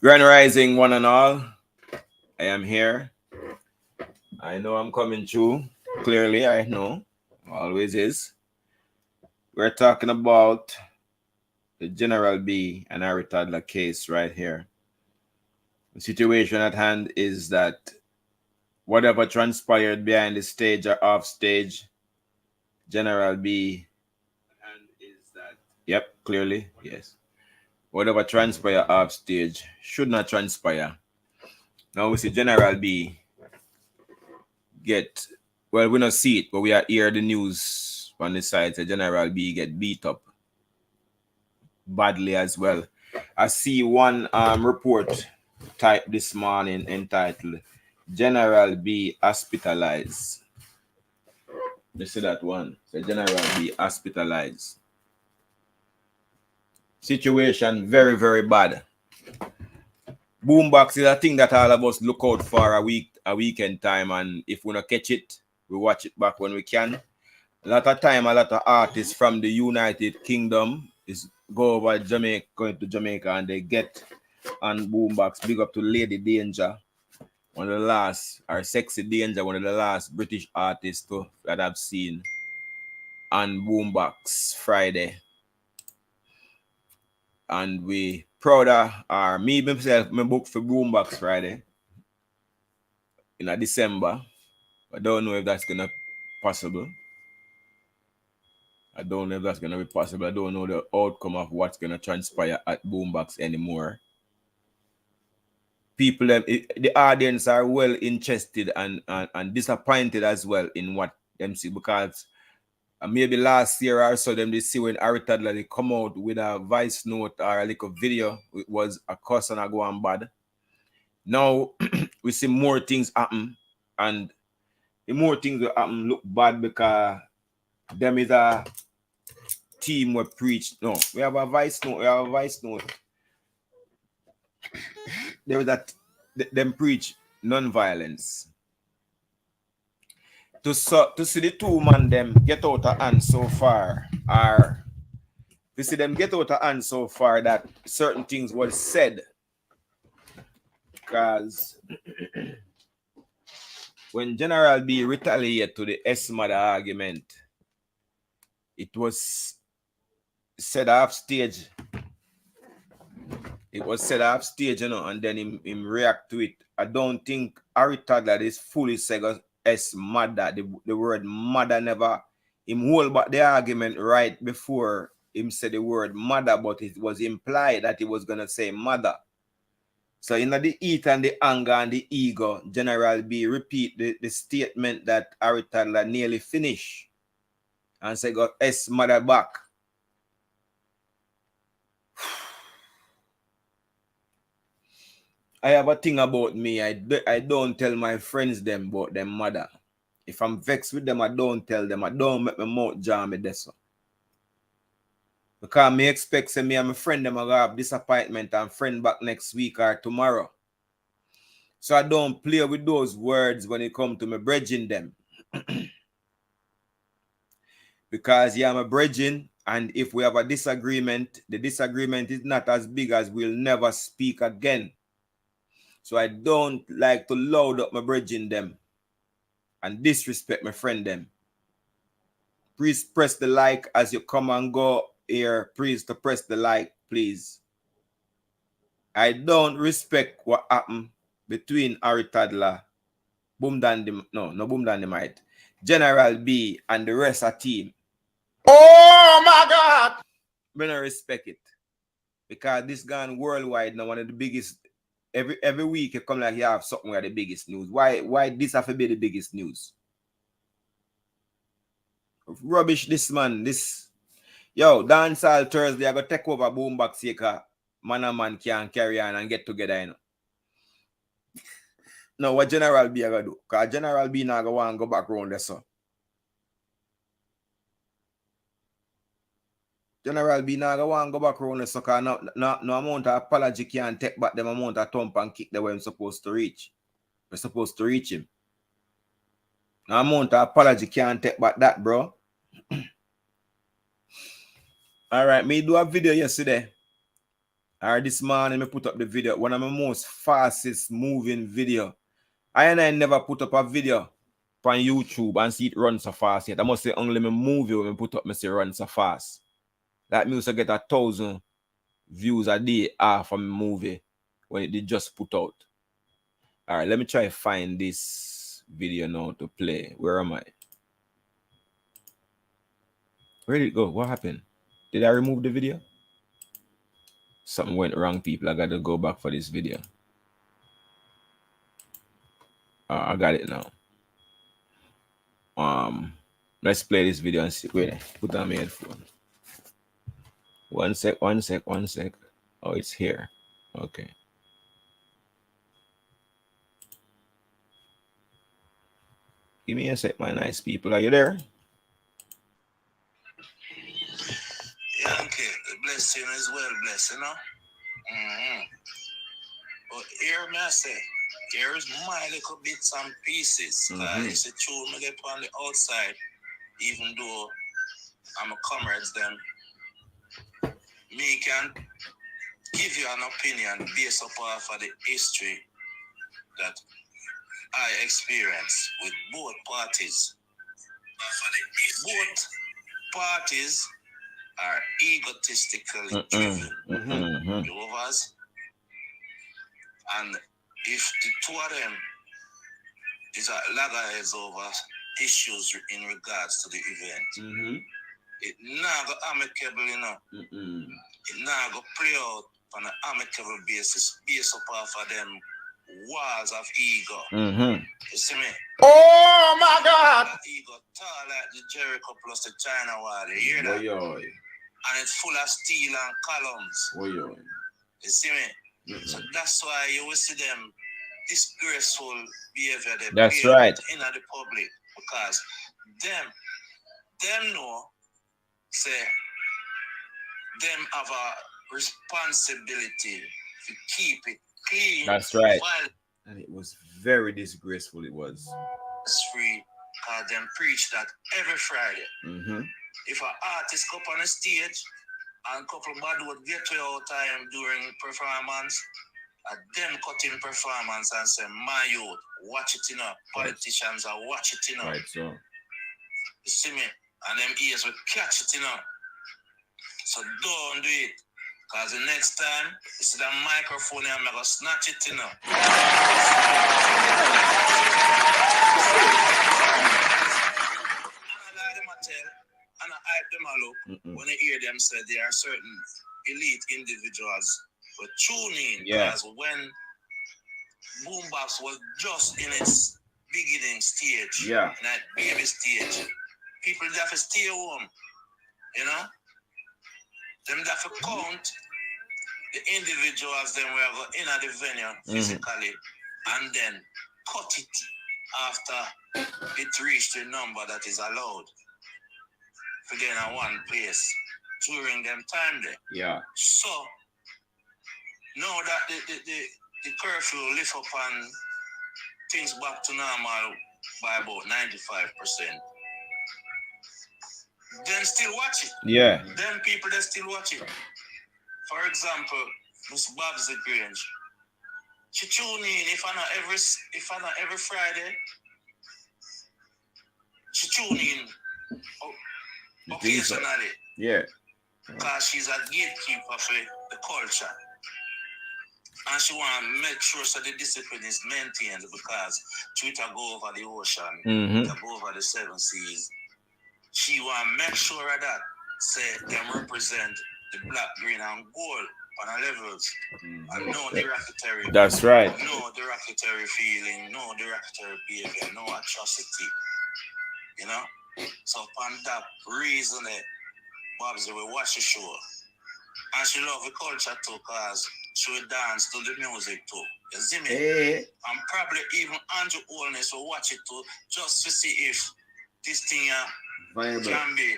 Grand Rising, one and all. I am here. I know I'm coming through. Clearly, I know. Always is. We're talking about the General B and Harry Toddler case right here. The situation at hand is that whatever transpired behind the stage or off stage, General B. Yep, clearly, yes. Whatever transpired off stage should not transpire. Now we see General B get, well, we don't see it, but we are hear the news on the side that General B get beat up badly as well. I see one report type this morning entitled General B hospitalized. You see that one? So General B hospitalized. Situation very, very bad. Boombox is a thing that all of us look out for a weekend time, and if we don't catch it, we watch it back when we can. A lot of time, a lot of artists from the United Kingdom is go over Jamaica, going to Jamaica, and they get on Boombox. Big up to Lady Danger, one of the last, or Sexy Danger, one of the last British artists that I've seen on Boombox Friday. And we prouder, or me myself, my book for Boombox Friday in December. I don't know if that's gonna be possible. I don't know if that's gonna be possible. I don't know the outcome of what's gonna transpire at Boombox anymore. People, the audience are well interested and disappointed as well in what them see, because maybe last year or so them they see when Harry Toddler they come out with a voice note or a little video, it was a cuss and a go on bad. Now we see more things happen, and the more things will happen look bad because them is a team we preach. No, we have a voice note. We have a voice note. There is that them preach non-violence. To see the two man them get out of hand so far, or to see them get out of hand so far that certain things were said, because when General B retaliated to the S-Mother argument, it was said off stage. It was said off stage, and then him react to it. I don't think Harry Toddler is fully said as mother. The word mother never, him hold back the argument right before him said the word mother, but it was implied that he was gonna say mother. So in the heat and the anger and the ego, General B repeat the statement that Harry Toddler nearly finished and say got S mother back. I have a thing about me. I don't tell my friends them about them mother. If I'm vexed with them, I don't tell them. I don't make my mouth jam me this. Because me expect say me and my friend them are gonna have disappointment and friend back next week or tomorrow. So I don't play with those words when it comes to me bridging them. Because yeah, I'm a bridging, and if we have a disagreement, the disagreement is not as big as we'll never speak again. So I don't like to load up my bridging them and disrespect my friend them. Please press the like as you come and go here. Please to press the like, please. I don't respect what happened between Harry Toddler, Boom Dynamite, General B, and the rest of the team. Oh my God! I don't respect it. Because this gone worldwide now, one of the biggest. Every week you come like you have something where the biggest news. Why this have to be the biggest news? Rubbish this man. This dancehall Thursday I go take over Boombox here. Man and man can carry on and get together, you know. Now what General B I gonna do? Because General B now go want to go back around there, so. General B now go want to go back around there, so because no amount of apology can take back them amount of thump and kick the way I'm supposed to reach. We're supposed to reach him. No amount of apology can't take back that, bro. All right, me do a video yesterday, Alright, this morning I put up the video, one of my most fastest moving video. I never put up a video on YouTube and see it run so fast yet. I must say only my movie when I put up, I say run so fast. That means I get 1,000 views a day off of my movie when it did just put out. Alright, let me try to find this video now to play. Where am I? Where did it go? What happened? Did I remove the video? Something went wrong, people. I gotta go back for this video. I got it now. Let's play this video and see. Wait, put on my headphone. One sec. Oh, it's here. Okay. Give me a sec, my nice people. Are you there? Yeah, okay. The blessing is well blessed, you know? But here, may I say, here is my little bits and pieces. It's a true me get on the outside, even though I'm a comrades them. Me can give you an opinion based upon of the history that I experienced with both parties. Both parties are egotistically driven. Jehovah's. And if the two of them is at loggerheads over issues in regards to the event, it not go amicable, you know. It not go play out on an amicable basis based upon of them walls of ego. You see me? Oh my God! That ego tall like the Jericho plus the China wall. You hear that? And it's full of steel and columns. You see me? So that's why you will see them disgraceful behavior. That's right. In the public, because them know, say, them have a responsibility to keep it clean. That's right. And it was very disgraceful. It was. It's free, because them preach that every Friday. If an artist come on the stage and couple bad would get to your time during performance, them cutting performance and say, my youth, watch it, you know. Politicians are watch it, you know. Right, so. You see me? And them ears will catch it, you know. So don't do it. Because the next time, you see that microphone and I'm going to snatch it, you know. And I hype them a look when I hear them say there are certain elite individuals who tune in. Because when Boombox was just in its beginning stage, in that baby stage, people have to stay home, you know? Them have to count the individuals them were in at the venue physically and then cut it after it reached the number that is allowed. For then in one place during them time there. Yeah. So now that the curfew lift up and things back to normal by about 95%. Then still watch it. Yeah. Then people that still watch it. For example, Miss Babs the Grange. She tune in if I not every Friday. She tune in occasionally. Yeah. Because she's a gatekeeper for the culture. And she want to make sure so the discipline is maintained because Twitter go over the ocean, Twitter go over the 7 seas. She want to make sure of that, say, them represent the black, green, and gold on the levels. And no derogatory. That's right. No derogatory feeling, no derogatory behavior, no atrocity. You know? So, on that reason, Babsy will watch the show. And she love the culture too, because she will dance to the music too. You see me? Hey. And probably even Andrew Holness will watch it too, just to see if this thing can be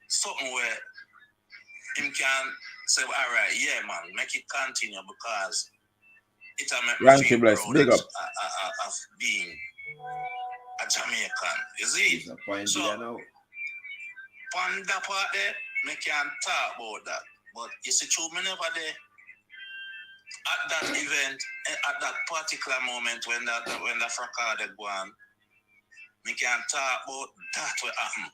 something where him can say, all right, yeah, man, make it continue because it will make me feel proud big up. of being a Jamaican. You see? So, on that part there, me can talk about that. But you see, true, me never there. At that event, at that particular moment when the fracas go on, me can talk about that what happened.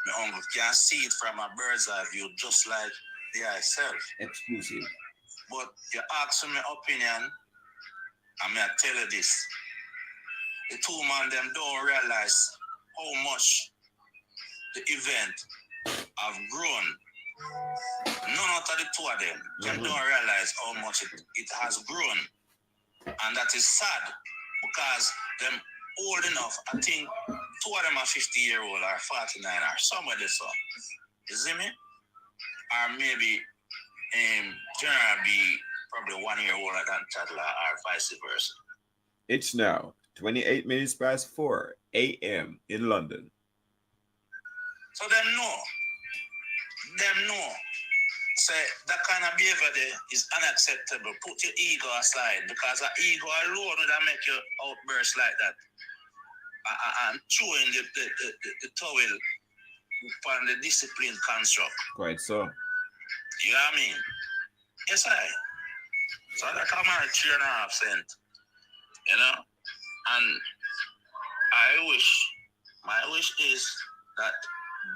My uncle can see it from a bird's eye view, just like the eye self. Exclusive. But you ask me my opinion, I'm going to tell you this. The two man them don't realize how much the event have grown. None of the two of them, them don't realize how much it has grown. And that is sad because them old enough, I think two of them are 50-year-old or 49 or somewhere this so. You see me? Or maybe General be probably 1 year older than Toodler or vice versa. It's now 28 minutes past 4 a.m. in London. So them know. Say that kind of behavior there is unacceptable. Put your ego aside because the ego alone will make you outburst like that. And throwing the towel upon the discipline construct. Quite so. You know what I mean? Yes, So that come on 3.5 cents. You know? And my wish is that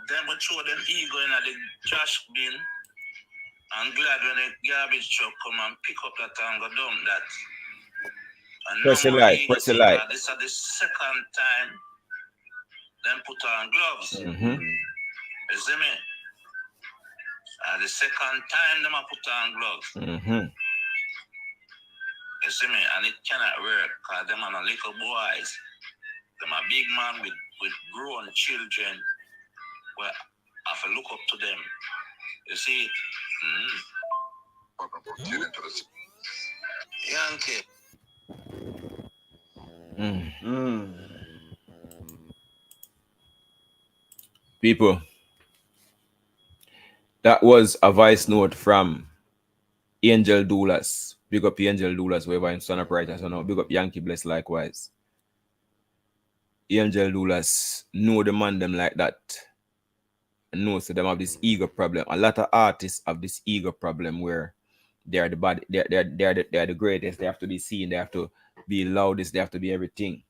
them will throw them ego in the trash bin. I'm glad when the garbage truck come and pick up that and go dump that. And press the light. This is the second time them put on gloves. You see me? The second time them put on gloves. You see me? And it cannot work because them are little boys. Them are big man with grown children. Well, I have to look up to them. You see? Yankee. People, that was a voice note from Angel Doolas. Big up Angel Doolas, wherever in Son of Righteous. So now, big up Yankee Bless likewise. Angel Doolas know the man them like that. And know so them have this ego problem. A lot of artists have this ego problem where they are the body, they are the greatest. They have to be seen. They have to be loudest. They have to be everything.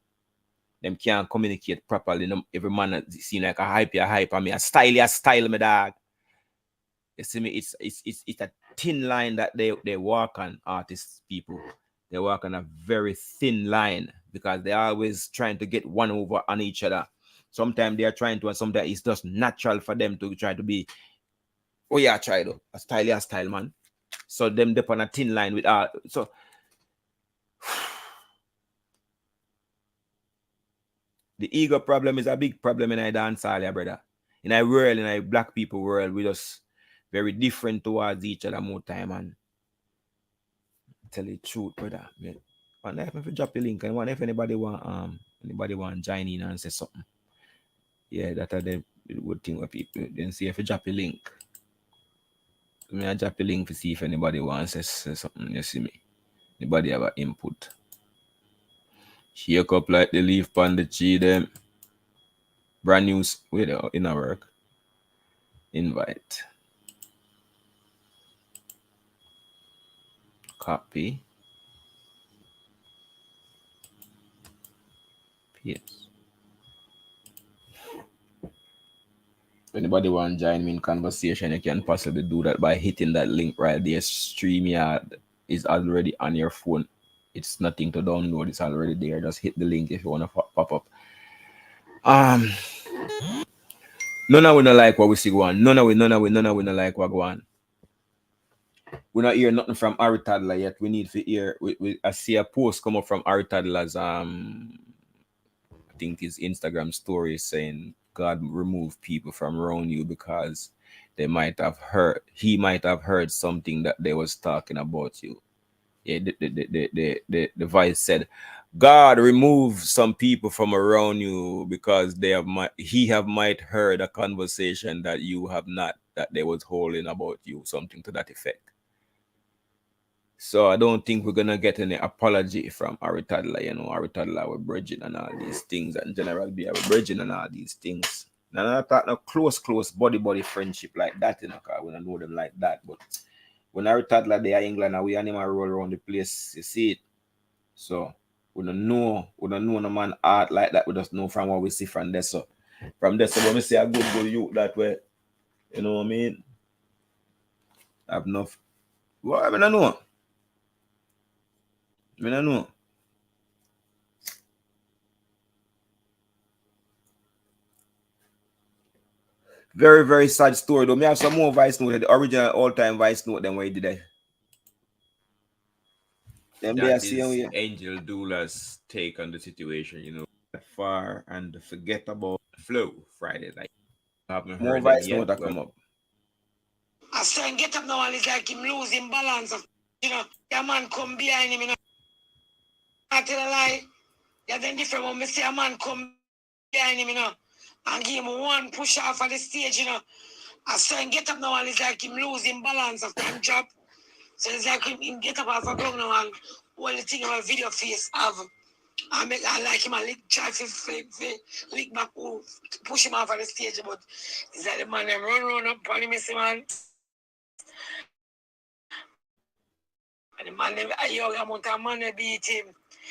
Them can't communicate properly. Every man seen like a hype. I mean, a style, my dog. You see me? It's a thin line that they walk on, artists people. They walk on a very thin line because they're always trying to get one over on each other. Sometimes they are trying to, and sometimes it's just natural for them to try to be, oh yeah, try to a style, man. So them dip on a thin line with art. So the ego problem is a big problem in a dance hall, yeah, brother. In a world, in a black people world, we just very different towards each other more time, man. Tell the truth, brother. Man. Wonder if I drop a link, and wonder if anybody want join in and say something. Yeah, that are the good thing with people. Then see if you drop a link. I drop a link to see if anybody wants to say something. You see me? Anybody have an input? Shake up like the leaf on the tree, them. Brand new. Wait, in our work. Invite. Copy. Paste. Anybody want to join me in conversation, you can possibly do that by hitting that link right there. StreamYard is already on your phone. It's nothing to download. It's already there. Just hit the link if you want to pop up. None of we not like what we see go on. None of we not like what go on. We not hear nothing from Ari Toodler yet. We need to hear. I see a post come up from Ari Toodler's I think his Instagram story saying God remove people from around you because he might have heard something that they was talking about you. Yeah, the voice said, God remove some people from around you because he might heard a conversation that you have not, that they was holding about you, something to that effect. So I don't think we're gonna get any apology from Ari Toodler. You know, Ari Toodler with bridging and all these things, and General B with bridging and all these things. Now I thought no close body friendship like that, you know, because we don't know them like that. But When our toddler there in England and we animal roll around the place, you see it. So we don't know no man art like that. We just know from what we see from there. So from there, so when we see a good youth that way, you know what I mean? I have enough. Well, I mean, I know. Very, very sad story though. Me have some more voice note, the original all-time voice note than what he did there. That is Angel Doolas' take on the situation, you know. Far and forget about Flow Friday. Like, I haven't heard them yet. More come up. I say get up now and it's like him losing balance of, you know, your man come behind him, you know. I tell a lie. Yeah, then different when me see a man come behind him, you know, and give him one push off of the stage, you know. I say get up now and it's like him losing balance of him drop. So it's like him get up off a ground now and all the thing about video face have. I like him a lick, try to lick back, push him off of the stage, but it's like the man them run up on him, see man. And the man them, yo, amount of man they beat him.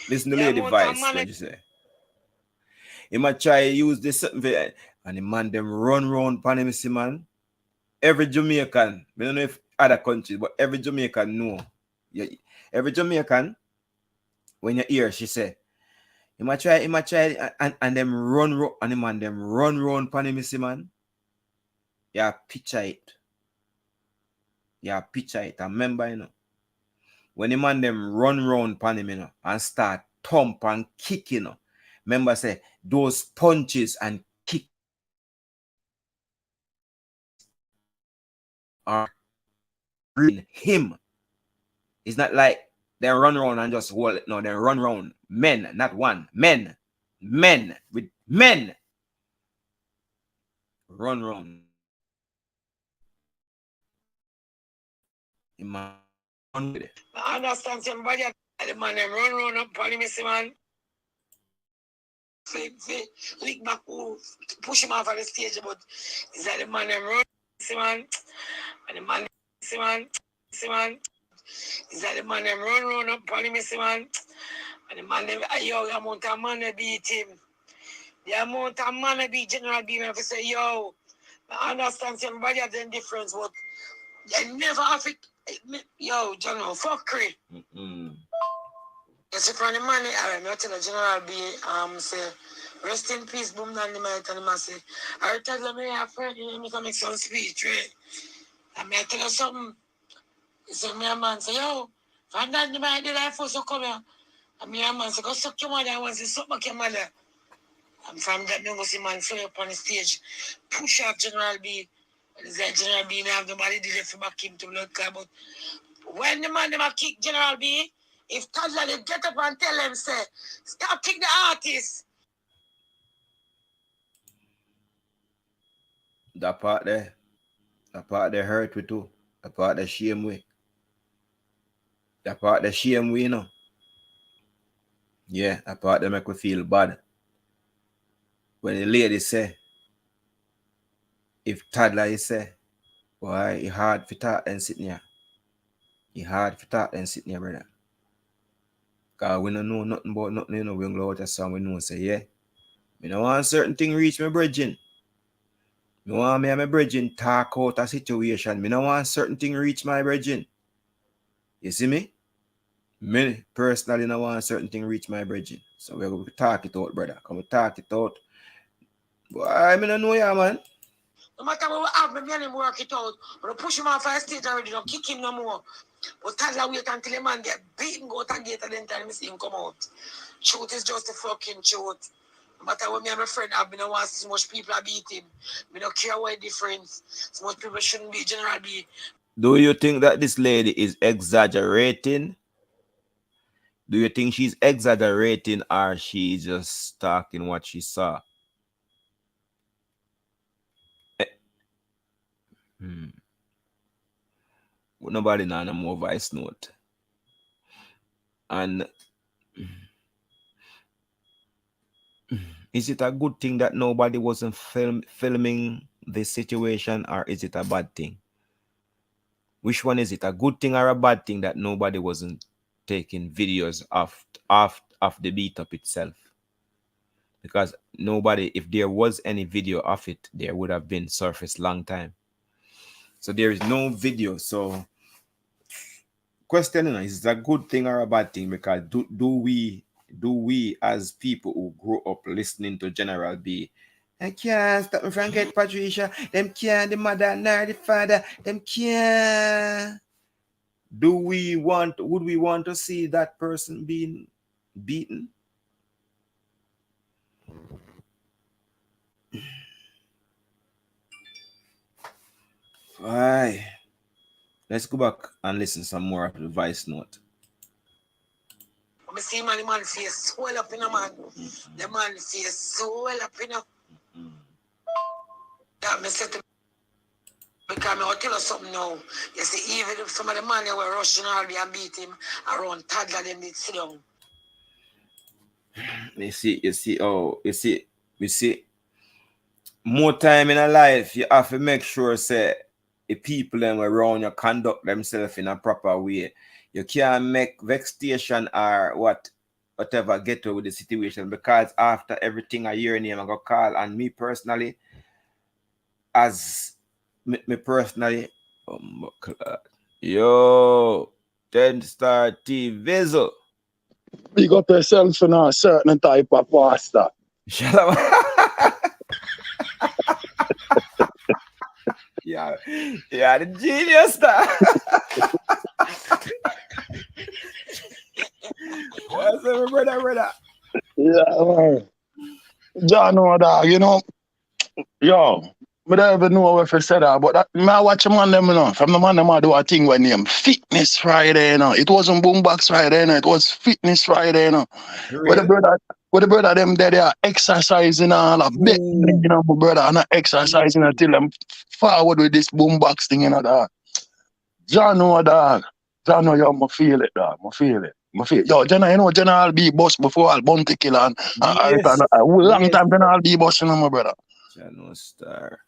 Listen to the lady voice, what you say? He might try to use this and the man them run round on him, see man. Every Jamaican, I don't know if other countries, but every Jamaican know. Yeah, every Jamaican, when you hear she say, he might try and them run and the man them run round on him, see man. Yeah, picture it. I remember, you know. When the man them run round on him, you know, and start thump and kick, you know. Remember say those punches and kick are in him. It's not like they run around and just hold it. No, they run around. Men, not one. Men with men. Run around. I understand somebody the man them run up on him, see man. Lick back, push him off of the stage, but it's like the man them run, see man. And the man, see man. It's like the man them run up on him, see man. And the man them, yo, the amount of man they beat him. The amount of man they beat General B, if say, yo, I understand somebody has the difference, but they never have it. Yo, General, fuckery. Yes, from the money, I'm not telling General B, say, rest in peace, boom, and the man, and I say, I tell me, I friend, you know, make some speech, right? I may tell you something. So, my man say, yo, if I'm the man, did I first come here? And my man say, go suck your mother, I want to suck back your mother. And from that, I go see man fly up on the stage, push off General B. And it's like General B, I have nobody did it for back him to blood club, but when the man them a kick General B, if Toodler they get up and tell them, say, stop kick the artist. That part there hurt me too. That part there shame we. That part there shame we, you know. Yeah, that part there make me feel bad. When the lady say, if Toodler you say, why it hard for talk and sitting here. It hard for talk and sitting here, brother. Cause we don't know nothing about nothing, you know, we don't go out a song, we know say, yeah. Me don't want certain thing reach my bridging. Me want me and my bridging talk out a situation. Me don't want certain thing reach my bridging. You see me? Me personally don't want certain thing reach my bridging. So we're going to talk it out, brother. Come talk it out. Boy, I don't know ya, man. No matter what we have, me and him work it out. But push him off the stage already, don't kick him no more. But Toodler wait until the man get beaten, go to gate, and then time me see him come out. Truth is just the fucking truth. No matter what me and my friend have, I don't want so much people beat him. I don't care what difference. So much people shouldn't be General B. Do you think that this lady is exaggerating? Do you think she's exaggerating or she's just talking what she saw? Nobody know no more voice note. And is it a good thing that nobody wasn't filming this situation, or is it a bad thing? Which one is it? A good thing or a bad thing that nobody wasn't taking videos of the beat up itself? Because nobody, if there was any video of it, there would have been surfaced long time. So there is no video. So question is it a good thing or a bad thing? Because do we as people who grew up listening to General B, I can't stop me from get Patricia, them can't, the mother nor the father, them can't. Would we want to see that person being beaten? Why? Let's go back and listen some more of the voice note. I see the man face swell up in a man. The man face swell up in a. That me said to because I will tell you something now. You see, even if some of the man were rushing all day and beat him around Toodler, them did sit down. You see, more time in a life, you have to make sure say the people them around you conduct themselves in a proper way. You can't make vexation or whatever get with the situation, because after everything I hear name I go call, and me personally, as me personally, yo, 10-star T Vizzle. Big up yourself in a certain type of pasta. Shut up. Yeah, the genius star. What's up, brother? Yeah, man. John, dog, you know, yo, I don't even know if I said that, but I watch a man them, you know, from the man them I do a thing with name Fitness Friday, you know. It wasn't Boombox Friday, you know, it was Fitness Friday, you know. Really? With the brother them there, they are exercising all a bit, you know, my brother, and not exercising until I'm forward with this Boombox thing, you know, dog. John, dog. John, yo, I feel it, dog. I feel it. Yo, Jenna, you know, General B boss before I'll Bounty Killer and a long time General B boss, you know, my brother. Channel star.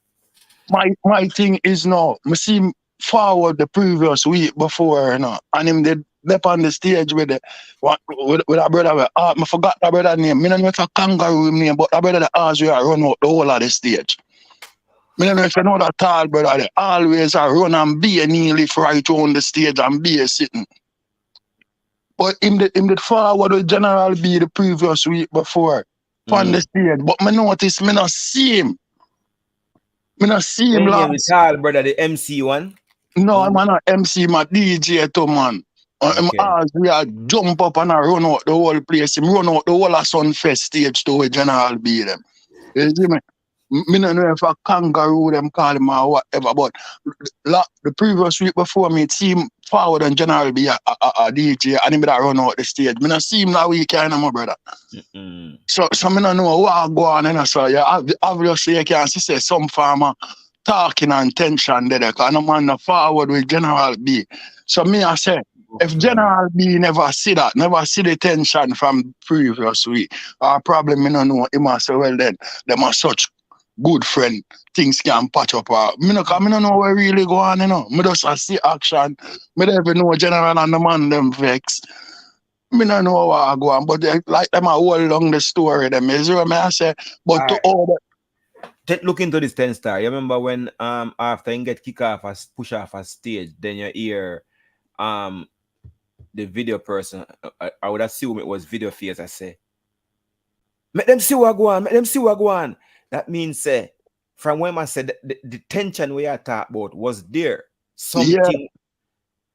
My thing is now, I see him forward the previous week before, you know, and him did up on the stage with a brother. I forgot that brother name. I don't know if a kangaroo name, but that brother that always run out the whole of the stage. I don't know if you know that tall brother, they always run and be a nearly right on the stage and be a sitting. But him did forward with General B the previous week before on the stage. But I notice I not see him. I not see him last. Tall brother, the MC one? No, I'm not MC, my DJ too, man. As we are jump up and run out the whole place. Him run out the whole of Sunfest stage to with General B them. You see me? I don't know if a kangaroo them call him or whatever, but the previous week before me, see him forward and General B a DJ and him that run out the stage. I don't see him that weekend, my brother. So I don't know what go on, and so yeah, obviously you can see some farmer talking and tension there, because no man forward with General B. So me I say, if General B never see the tension from previous week, probably me don't know him. I say, well then, them are such good friend, things can patch up. I don't know where really go on, you know. I just see action. I don't even know General and the man them vex. I don't know what I go on, but like them are all along the story, them is what I say. But to all look into this 10-star. You remember when after you get kick off or push off a stage, then you hear the video person, I would assume it was video face, I say, make them see what go on. That means from when I said the tension we are talking about was there. Something.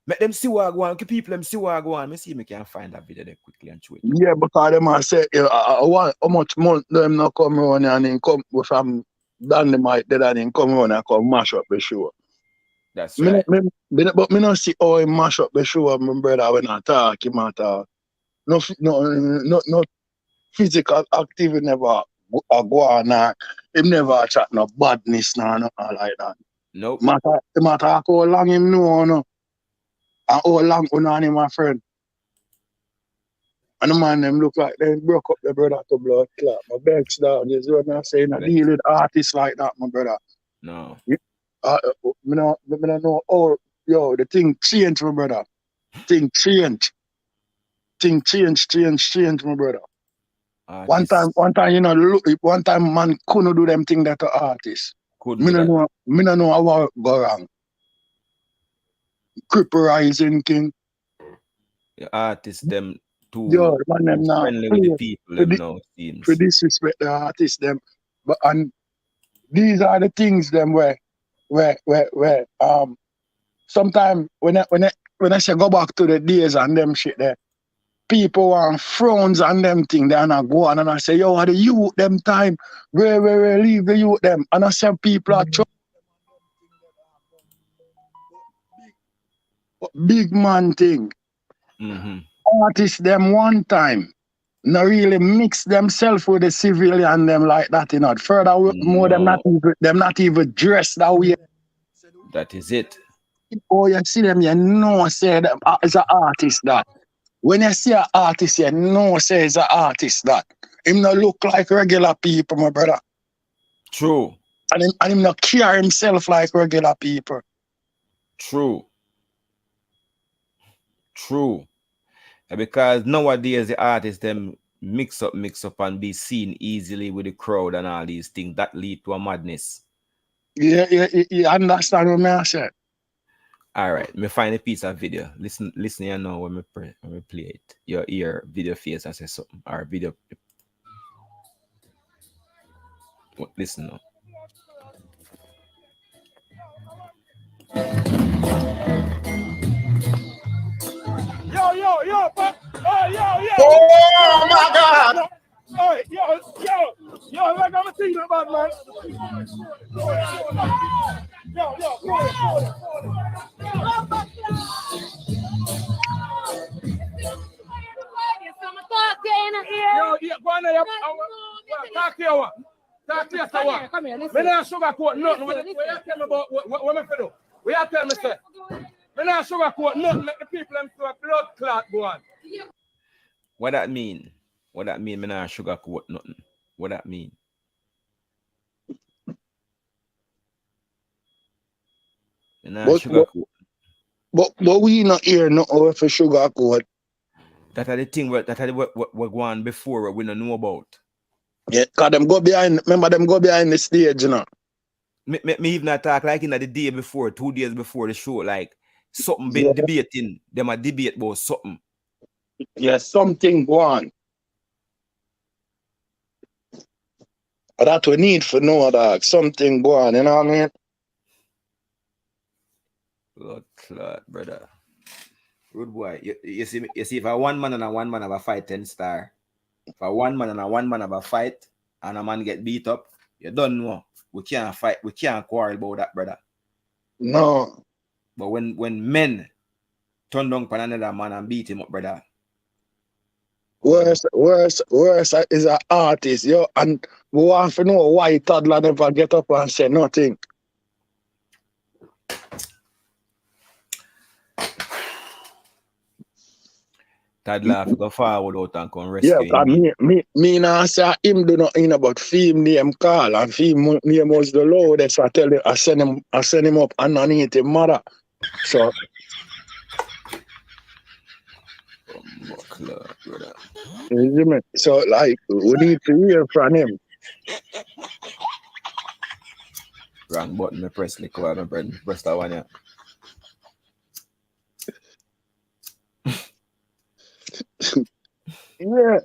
Make them see what go on. People them see what go on. Me see me can find that video there quickly and show it. Yeah, because them I say how much month them not come around and then come from Dynamite dead and then come around and come mash up the show. That's right. But me not see how he mash up the show, my brother, when I talk him at no physical activity never go on, him never chat no badness no like that. Nope. Matter how long him know, no. And how long on my friend. And the man them look like they broke up the brother to blood clot. My begs down. You see what I'm saying? I deal with artists like that, my brother. No. I don't know how yo, the thing changed, my brother. Thing changed, my brother. One time, you know, one time man couldn't do them thing that the artist. Me no know how go wrong. Cripplerizing king. The artists them too, Yo, man, them now friendly with the people them now seems. For disrespect the artists them. But and these are the things them where sometimes when I say go back to the days and them shit there, people want frowns and them thing, they not go on and I say, yo, what the youth them time, where leave the youth them. And I say people are big man thing. Artists them one time not really mix themselves with the civilian them like that, you know. Furthermore, them not even dressed that way. That is it. Oh, you see them, you know, say them as an artist that. When you see an artist, you know, say it's an artist that. Him not look like regular people, my brother. True. And him not care himself like regular people. True. Because nowadays the artists them mix up and be seen easily with the crowd and all these things that lead to a madness. Yeah, you understand what I said? All right, me find a piece of video. Listen you know when we play it. Your ear video face and say something or video. Listen now. Yo, oh my God! Hey, yo, like I'm a team about man. Yo, go on there. Talk to you. Come here, listen. Me not sugarcoat nothing. What you tell me about what me do? What you tell me, say? Me not sugarcoat nothing. Make the people them to a blood clot go on. What that mean? Me not sugarcoat nothing. What that mean? Me not sugarcoat. But we not hear nothing for sugarcoat. That are the thing what go on before what we don't know about. Yeah, cause them go behind. Remember them go behind the stage, you know. Me even talk like in the day before, 2 days before the show, like something been debating. Them a debate about something. Yeah, something go on. That we need for know, dog. Something go on, you know what I mean? Blood clot, brother. Good boy. You see if a one man and a one man have a fight 10 star. If a one man and a one man have a fight and a man get beat up, you don't know. We can't fight. We can't quarrel about that, brother. No. But when men turn down upon another man and beat him up, brother. Worse is an artist, yo, and we want to know why Toodler never get up and say nothing. Toodler have to go forward out and come rescue him. Yeah, me now say him do nothing about film name call, and film name was the loudest. So I send him up underneath his mother. So so like we need to hear from him. Wrong button, me press the card and press that one, yeah. Yeah.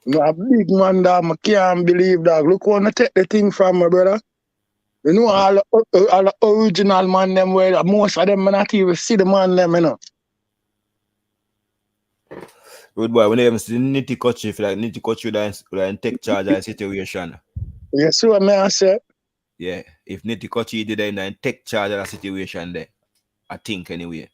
No, a big man, dog. I can't believe that. Look where I take the thing from, my brother. You know, all the original man, them where most of them not even see the man, them, you know. Good boy, when you even see the nitty cut you, if like nitty cut you, then take charge of the situation. You see what I say? Yeah, if nitty cut you did then take charge of the situation there. I think anyway.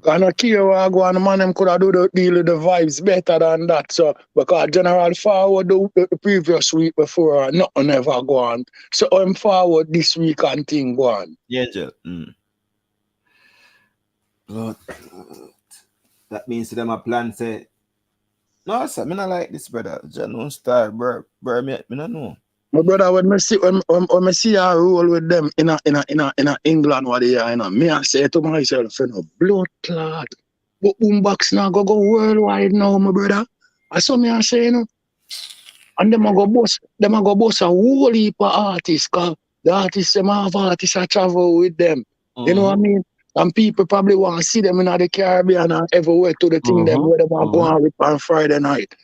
I don't care where I go on, the man them could have do the deal with the vibes better than that. So because General forward the previous week before nothing ever go on. So I'm forward this week and thing go on. Yeah, Jill. But that means to them a plan say, no, sir, me not like this, brother. Just don't start, bro. Me not know. My brother, when I see I roll with them in England what they are, you know, me I say to myself, you know, blood clot. But Boombox now go worldwide now, my brother. I saw me I say, you know, and them a go boss a whole heap of artists, cause the artists them have artists I travel with them. You know what I mean? And people probably want to see them in the Caribbean and everywhere to the thing them where they want to go on with on Friday night.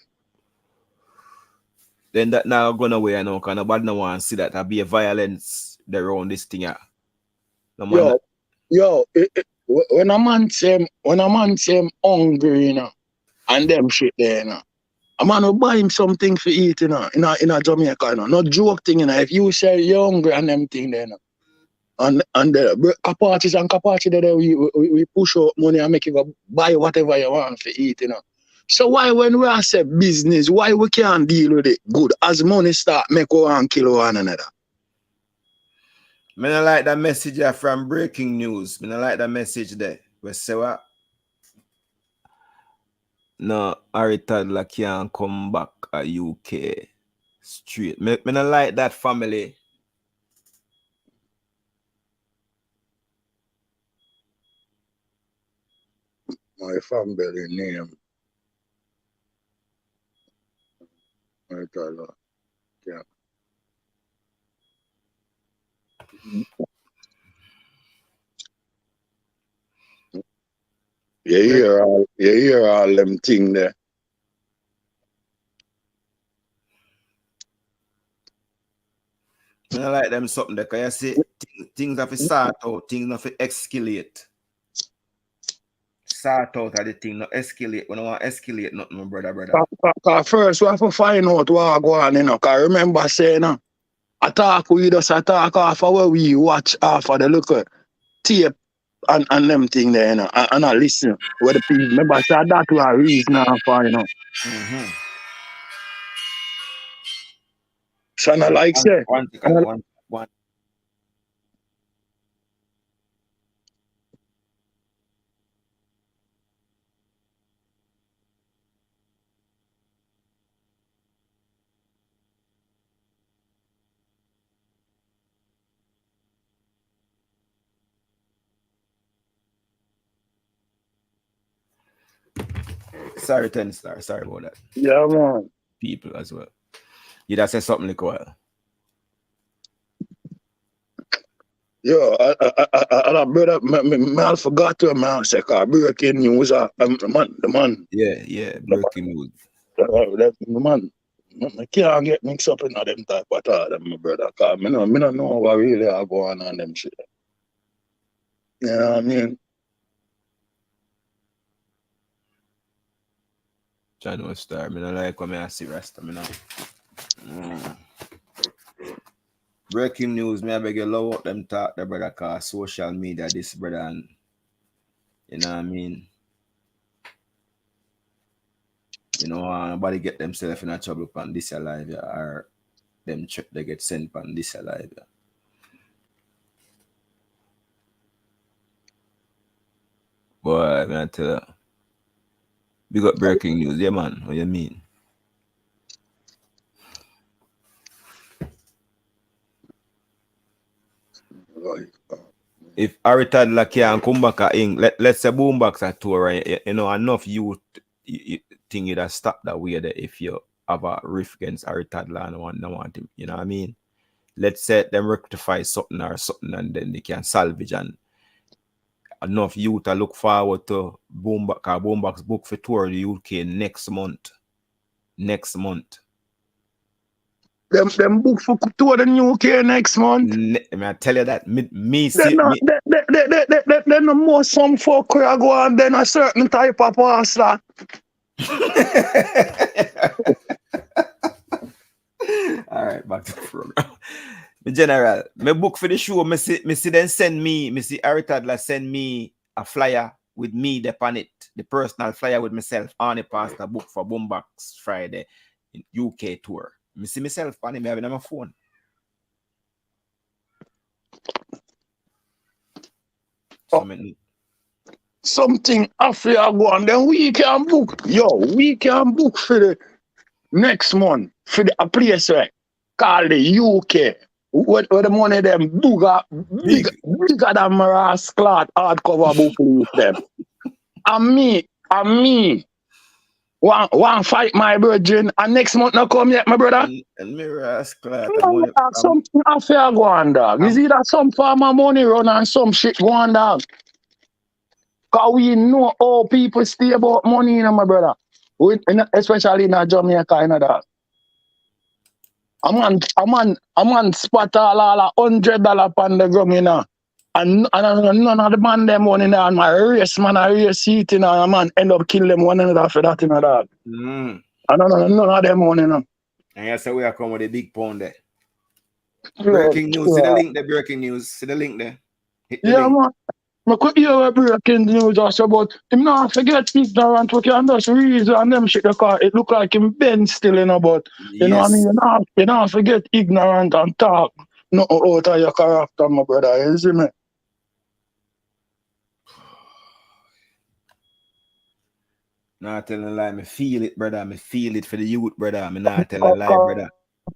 Then that now gone away, you know, because nobody no want to see that. There be a violence around this thing. Yeah. No, When a man say him hungry, you know, and them shit there, you know, a man will buy him something for eat, you know, in a Jamaica, you know, not joke thing, you know. If you say you're hungry and them thing there, you know, and the capacities there, we push out money and make you go buy whatever you want for eat, you know. So why when we are say business, why we can't deal with it good? As money start, make one kill one another. I don't like that message from breaking news. I don't like that message there. We say what? No, Harry Toodler can't come back at UK straight. I don't like that family. My family name. Harry Toodler. Yeah. You hear all them thing there. I don't like them something there, because you see things have to start out, things have to escalate. Start out of the thing, not escalate. We don't want to escalate nothing, my brother. Because first we have to find out what go on, you know. Because remember saying, attack off of where we watch off of the local tape and them thing there, you know, and I listen. Where the people remember say that was reason for, you know. So I like say. One. Sorry, 10 star. Sorry about that. Yeah, man. People as well. You just say something like well. Yo, I brother, I forgot to say, because breaking news, the man. Yeah, breaking news. The man, I can't get mixed up in them type of thought, my brother, because I don't know what really are going on them shit. You know what I mean? Channel star, I don't like when I see Rasta, Breaking news, I beg you low up them talk the brother, cause social media this brother, and you know what I mean? You know, nobody get themselves in a trouble on this alive, yeah, or them they get sent on this alive, yeah. Boy, man, I tell you, we got breaking news, yeah, man. What you mean? If Harry Toodler can come back at let's say Boombox at tour, right? You know, enough youth think you'd have stopped that way there if you have a riff against Harry Toodler and want him. You know what I mean? Let's say them rectify something or something, and then they can salvage, and enough youth to look forward to Boombox book for tour the UK next month. Them book for tour the UK next month. I tell you that They no more some folk who go on then a certain type of pastor. All right, back to the program. General, my book for the show, me see then send me see Harry Toodler send me a flyer with me on it, the personal flyer with myself on the pastor book for Boombox Friday in UK tour. Me see myself on it, me having on my phone. Something after go on, then we can book. We can book for the next month for the place, right? called the UK. Where the money them bigger than Maras Clot hardcover book leaf them. And me, one fight my virgin, and next month not come yet, my brother. And Maras Clot. Something affair go on, dog. Is either some farmer money run and some shit go on, dog. Because we know all people stay about money, you know, my brother. Especially in Jamaica, you know, that. A man spot all $100 on the ground, you know. And none of the man them money now, and my race, man, I race seat, you know, a man end up kill them one another for that, you know, that. And none of them money, you know. And that's how we are coming with a big pound there. Breaking news, see the link there, breaking news, see the link there. Hit the link. Man. I could hear a breaking news also, but him not forget ignorant, we can just reason and them shit, because it look like him been still, you know, but you know what I mean, you not forget ignorant and talk no out of your character, my brother, you see me? Not telling a lie, me feel it, brother, me feel it for the youth, brother, me not telling a lie, brother.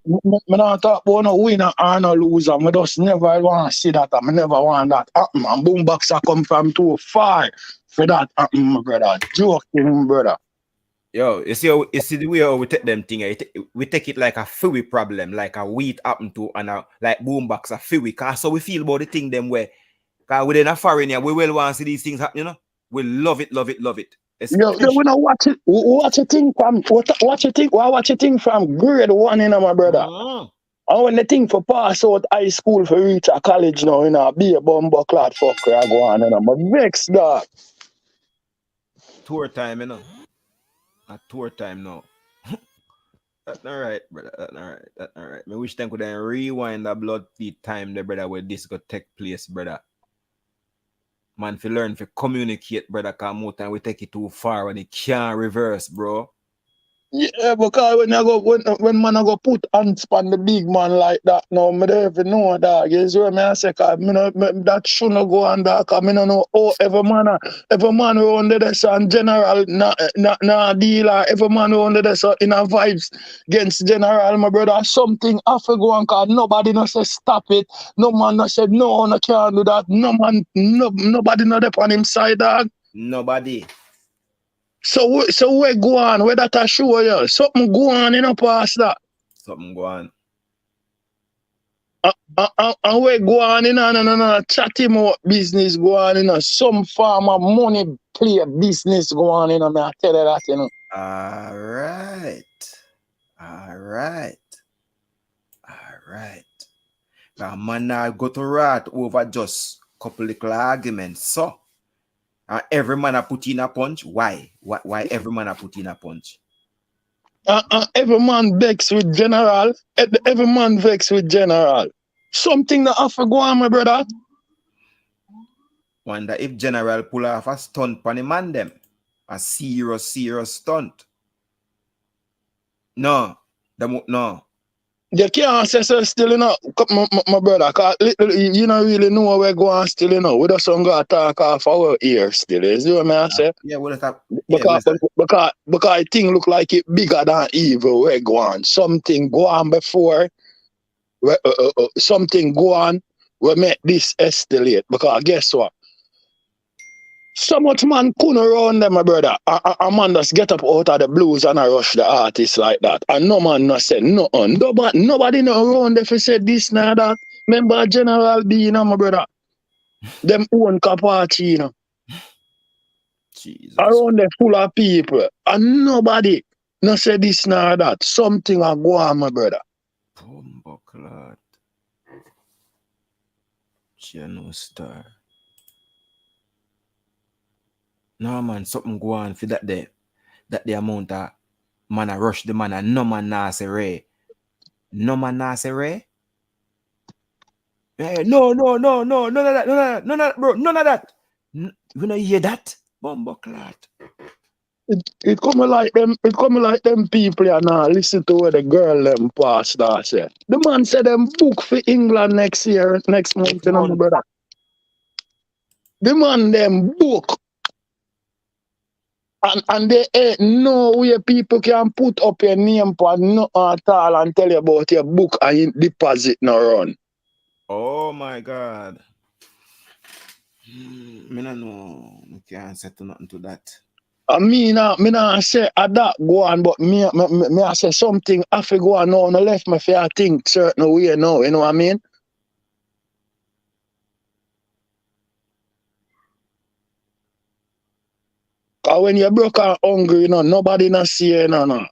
I don't talk about no winner or no loser. I just never want to see that. I never want that happen. And Boombox come from too far for that happen, my brother. Joking, brother. Yo, you see the way how we take them things. We take it like a fui problem, like a wheat happen to, and like Boombox a fui. Cause so we feel about the thing them way. Cause within a foreign here, we will want to see these things happen, you know. We love it, love it, love it. Yo, we know watch it thing from grade 1, you know, my brother. And when the thing for pass out high school for reach a college now, you know, be a bumbo clot fucker I go on, you know. But vex dog. Tour time, you know. A tour time now. That's not right, brother. That's not right. I wish them could then rewind the blood feed time there, brother, where this could take place, brother. Man, fi learn to communicate, brother, because more time we take it too far when it can't reverse, bro. Yeah, because when man I go put hands on the big man like that, no, me don't even know, dog. You see what I say? Cause that shouldn't go on, dog. Cause I don't know every man around there and general nah dealer, every man around there in a vibes against general, my brother. Something have to go on, cause nobody no say stop it. No man no said no, no can't do that. Nobody no there on him side, dog. Nobody. So we go on, where that I show you. Something go on, you know, past that. Something go on. And we go on, you know, chat him out business go on, you know. Some farm of money play business go on, you know, I tell you that, you know. All right. Now, man, now go to rat over just a couple little arguments, so. Every man a put in a punch. Why? Why every man a put in a punch? Every man vex with general. Every man vex with general. Something that have to go on, my brother. Wonder if general pull off a stunt on the man them. A serious stunt. No. No. You can't say so still, you know, my brother, because you don't really know where we're going still, you know. We just don't go talk off our ear still, you see what I say? Yeah, what is that? Because thing look like it bigger than evil where go on. Something go on before, something go on, we make this escalate. Because guess what? So much man couldn't around them, my brother. A man just get up out of the blues and I rush the artist like that. And no man no said nothing. Nobody no around if he said this now that. Remember General B, you know, my brother. Them own Kapachi, you know. Jesus. Around there full of people. And nobody no said this now that. Something will go on, my brother. Bomboclad. Channel star. No man, something go on for that the amount of man a rush the man and no man na say Ray. No man na say Ray. No, none of that, bro, none of that. You know hear that? Bumbleclad. It come like them people and now listen to what the girl them pastor said. The man said them book for England next month, you know, my brother. The man them book. And there ain't no way people can put up your name for no at all and tell you about your book and you deposit no run. Oh my God. Me no know. I can't say nothing to that. Me nah say that go on, but me I say something I fi go on now. No left me for think certain way now, you know what I mean? Cause when you're broke and hungry, you know, nobody not see you, no.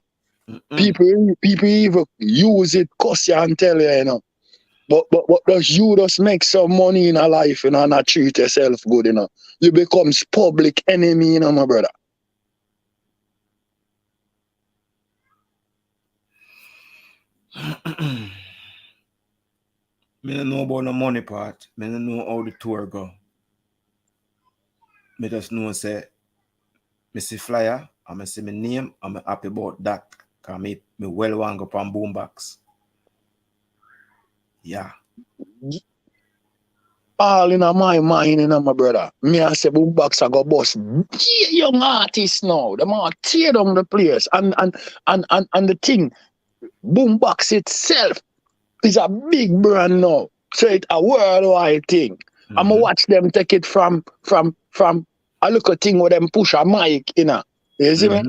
People even use it, cuss you and tell you, you know. But does you just make some money in a life, you know, and not treat yourself good, you know. You becomes public enemy, you know, my brother. Me don't know about the money part. Me don't know how the tour go. Me just know say me see flyer and me see my name and me happy about that. Cause me well want go on Boombox. Yeah. All in my mind, you know, my brother. Me I say Boombox I go bust young artists now. Them all tear down the place. And the thing, Boombox itself is a big brand now. So it's a worldwide thing. I'ma watch them take it from a little thing where them push a mic, you know. You see me?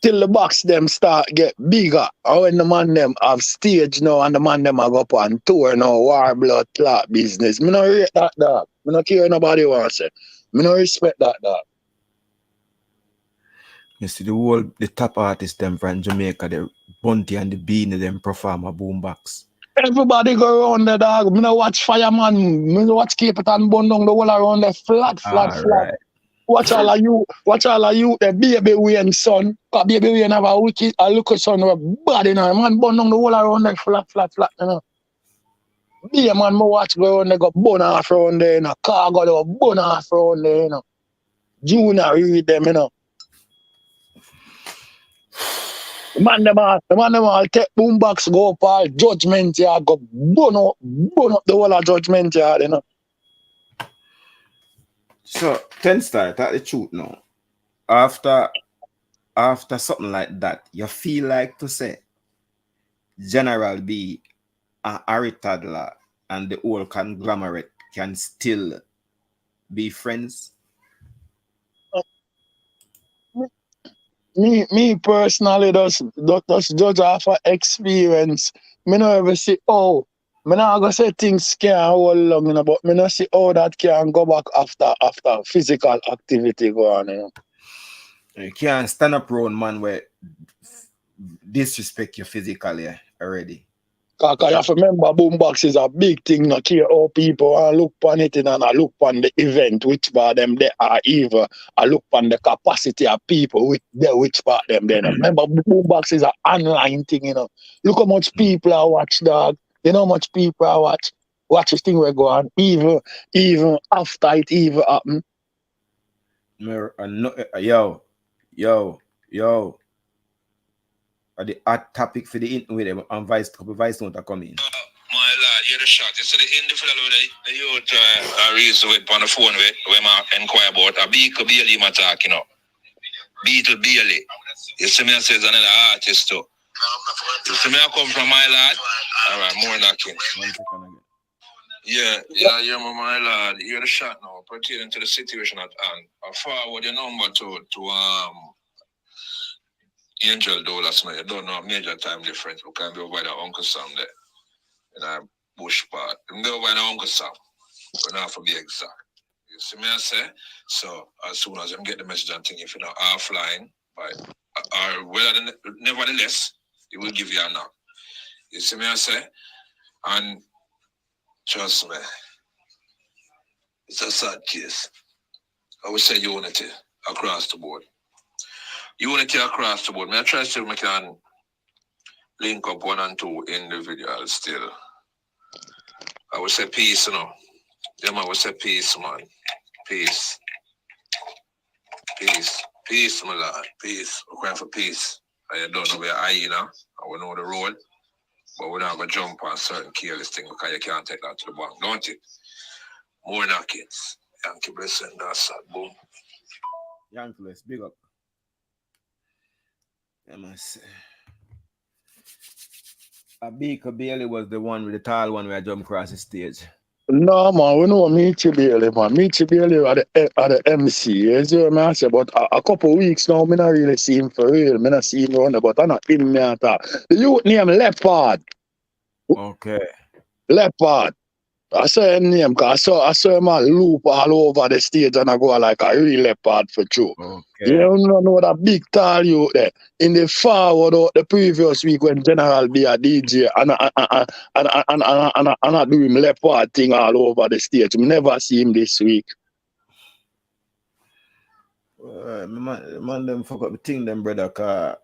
Till the box them start get bigger. And when the man them have stage now and the man them a go up on tour now, war blood clot business. Me no rate that dog. Me no care nobody want to say. Me no respect that dog. You see the top artists them from Jamaica, the Bunty and the Beanie them perform a Boombox. Everybody go around the dog. Me no watch Fireman. Me no watch Cape Town bun down the whole around there flat. Right. Watch all of you, the baby Wayne son. Cause baby Wayne have a little son with bad, you know. Man bun down the whole around there flat, you know. Be a man, me watch go around there, go bun off around there, you know. Car go bun off around there, you know. Junior read them, you know. The man them all take Boombox go up all Judgment Yard, go bun up the whole of Judgment Yard, you know. So 10 star, that's the truth now. After something like that, you feel like to say General B and Harry Toodler and the whole conglomerate can still be friends? Me personally just judge off of experience. Me no ever see me not go say things can hold long, you know, but me not see how that can go back after physical activity go on, you know. You can't stand up around man where disrespect you physically already. Cause you have to remember Boombox is a big thing, no care how people look on it and I look on the event, which part them they are evil. I look on the capacity of people which part them they know. Remember Boombox is an online thing, you know. Look how much people are watch, dog. You know how much people are watch this thing we go on, even after it even happen. Yo. The hot topic for the with them and vice note are coming. My lad, you're the shot. You see the individual with the youth reason with on the phone with when I inquire about a Beetle Bailey I'm talking about. Beetle Bailey. You see me says another artist too. You see me I come from my lad. Alright, more knocking. Yeah, my lad. You're the shot now, pertaining to the situation at hand. I forward your number to Angel Doolas, man. You don't know a major time difference. We can be over by the Uncle Sam there. In our bush part. We can go over by the Uncle Sam. We're not to be exact. You see me I say? So as soon as you get the message and think if you're not offline, nevertheless, it will give you a knock. You see me I say? And trust me, it's a sad case. I would say unity across the board. Unity across the board. I try to see if I can link up one and two individuals still. I would say peace, you know. I would say peace, man. Peace. Peace, my lord. Peace. We're crying for peace. I don't know where you know. I know the road. But we're not going to jump on certain careless things because you can't take that to the bank, don't you? More knockings. Yankee blessing, that's sad, boom. Yankees, big up. I must say. Abika Bailey was the one with the tall one where I jumped across the stage. No, man, we know Michi Bailey, man. Michi Bailey at the MC. You see what I say? But a couple of weeks now, I not really see him for real. I not see him around there, but I not him at all. The youth name Leopard. Okay. Leopard. I saw him name because I saw him loop all over the stage and I go like a real leopard for true. Okay. You don't know that big tall you there. In the forward of the previous week when General be a DJ and I do him leopard thing all over the stage. We never see him this week. Man, them fuck up the thing, them brother. Cause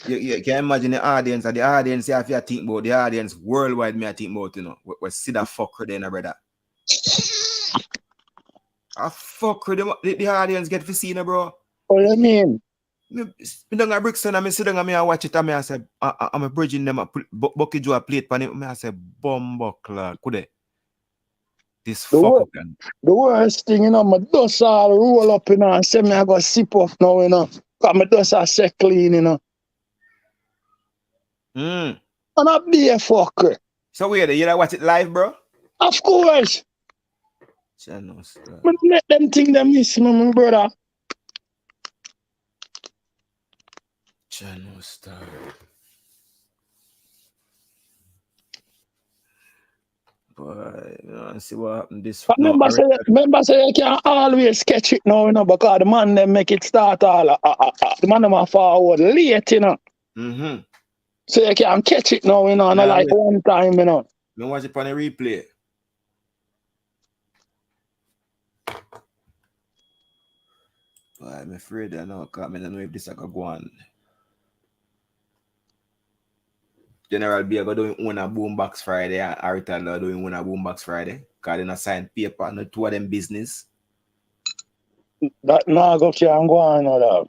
you can imagine the audience, and the audience, if you think about the audience worldwide, me I think about, you know, we see that fucker there, brother. I fuck with the audience get to see, bro. What do you mean? Me don't got Brixton and me sit down and me I watch it and me I say I'm a bridging them a bucket Joe a plate pan it. Me I say Boombox could they? This fuck up then. The worst thing, you know, my dust all roll up, you know, and say me I go sip off now, you know. Cause my dust all set clean, you know. And I be a fucker. So wait, you watch it live, bro? Of course. Channels. But let them think them miss me, my brother. Channel star. Boy, you know, see what happened this. But remember say you can't always sketch it now, you know, because the man them make it start all the man them are forward late, you know. So you can't catch it now, you know, not like one time, you know. Me watch it on a replay. Boy, I'm afraid I know, because I don't know if this is going to go on. General B are doing one a Boombox Friday and Arital are doing one a Boombox Friday. Because they not sign paper, not two of them business. That now go can't go on, you know.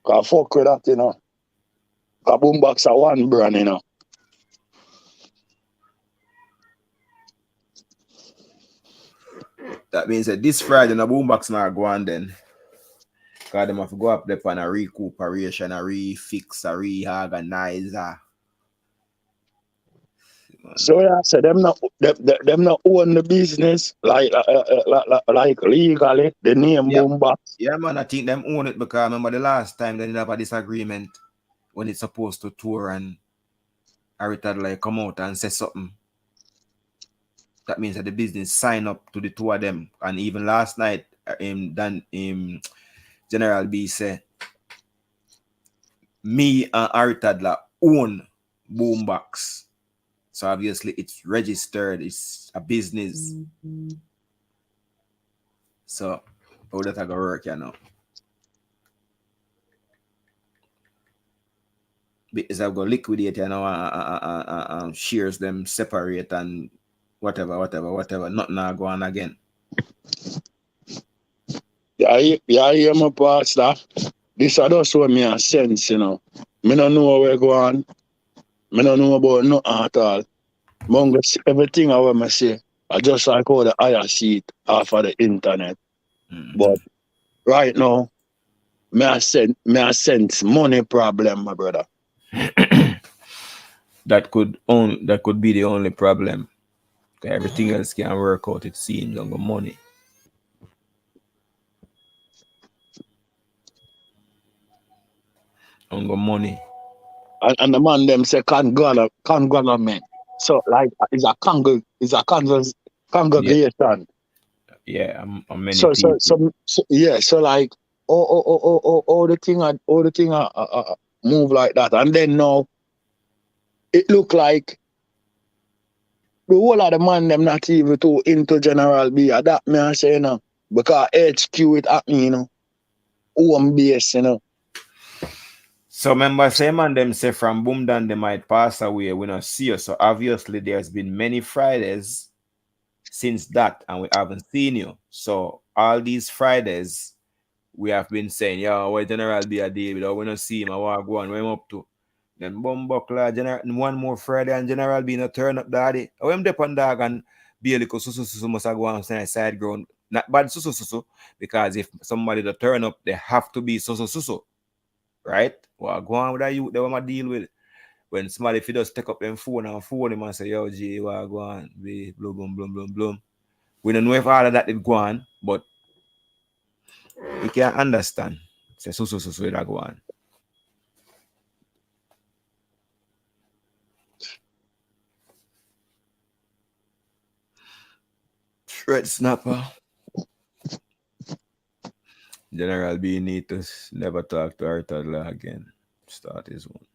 Because fuck with that, you know. Because Boombox are one brand, you know. That means that this Friday, the Boombox not go on then. Because they have to go up there on a recuperation, a refix, a reorganize. So yeah, so them not own the business like legally. The name Boombox. Yeah, man, I think them own it because I remember the last time they did have a disagreement when it's supposed to tour and Arital like come out and say something. That means that the business sign up to the two of them. And even last night, General B said, me and Aritadla own Boombox. So obviously it's registered, it's a business. So how that gonna work, you know? Because I'm gonna liquidate, you know, shares them separate and whatever. Nothing now go on again. Yeah, hear my pastor. This is just what me a sense, you know. Me don't know where go on. Me don't know about nothing at all. Everything I want to say, I just like how the eye see it off of the internet. But right now, me a sense money problem, my brother. That could be the only problem. Everything else can work out, it seems, on the money. On the money. And the man them say conglomerate. So like it's a congregation. Yeah, many so people. So like all the thing move like that. And then now it look like the whole of the man them not even too into General B. That me I say, you know, because HQ it happening, you know. Home base, you know. So remember, say man them say from Boomdan they might pass away, we not see you. So obviously there's been many Fridays since that and we haven't seen you. So all these Fridays we have been saying, yo, where General be a David, or we not see him, I want to go on, where him up to. Then Boombox General, one more Friday and General be not turn up daddy. I am dep on dog and be a little so must go on side ground Not bad so. Because if somebody to turn up, they have to be so. Right? Well, go on with that youth, they want to deal with. When somebody, if you just take up them phone and phone him and say, yo, G, well, go on, be bloom. We don't know if all of that did go on, but we can understand. Say, so, that go on. Red snapper. General B need to never talk to our toddler again. Start his one.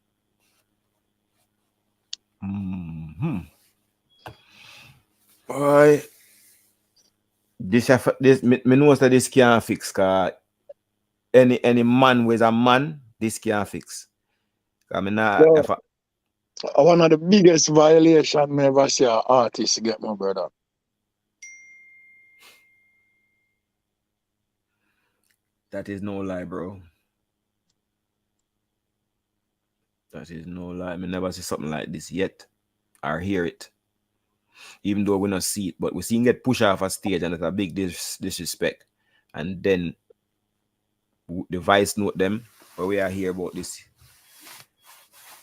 Boy, this me know that this can't fix. Cause any man with a man, this can't fix. I mean, one of the biggest violations I ever see an artist get, my brother. That is no lie, bro. That is no lie. I never see something like this yet or hear it. Even though we not see it, but we see him get pushed off a stage and it's a big disrespect. And then the vice note them, but we are here about this.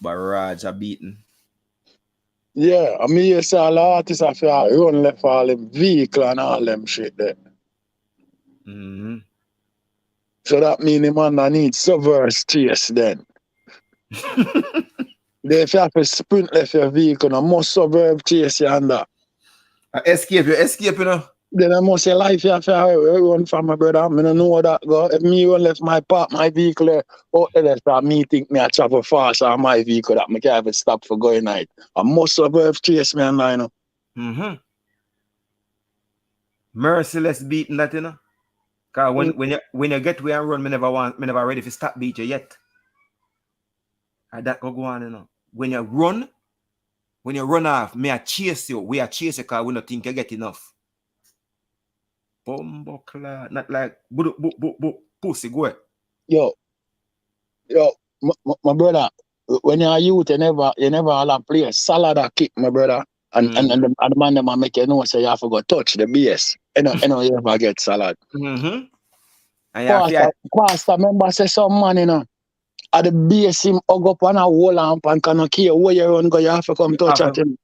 Barrage are beaten. Yeah, I mean, you see all the artists have to run left all them vehicle and all them shit there. So that means the man that needs subverse chase then. If you have to sprint left your vehicle, you must subverse chase you and that. Escape, you know. Then I must say life you have to run from my brother. I don't know that go. If me run left my vehicle there, out there start me think me I travel fast on my vehicle that me can't even stop for going night. I must subverse chase me and line up. Merciless beating that, you know. Cause when you get where and run, me never ready to stop beat you yet. And that go on, you know. When you run off, me I chase you. We are chase you because we don't think you get enough. Bumbo not like pussy go. Yo, my brother, when you're a youth, you never all play a salad or kick, my brother. And the man them make you know say you have to go touch the base. You know you ever get salad. Pastor member say some man, you know, at the base him hug up on a wall and cannot care where you run go, you have to come touch at him.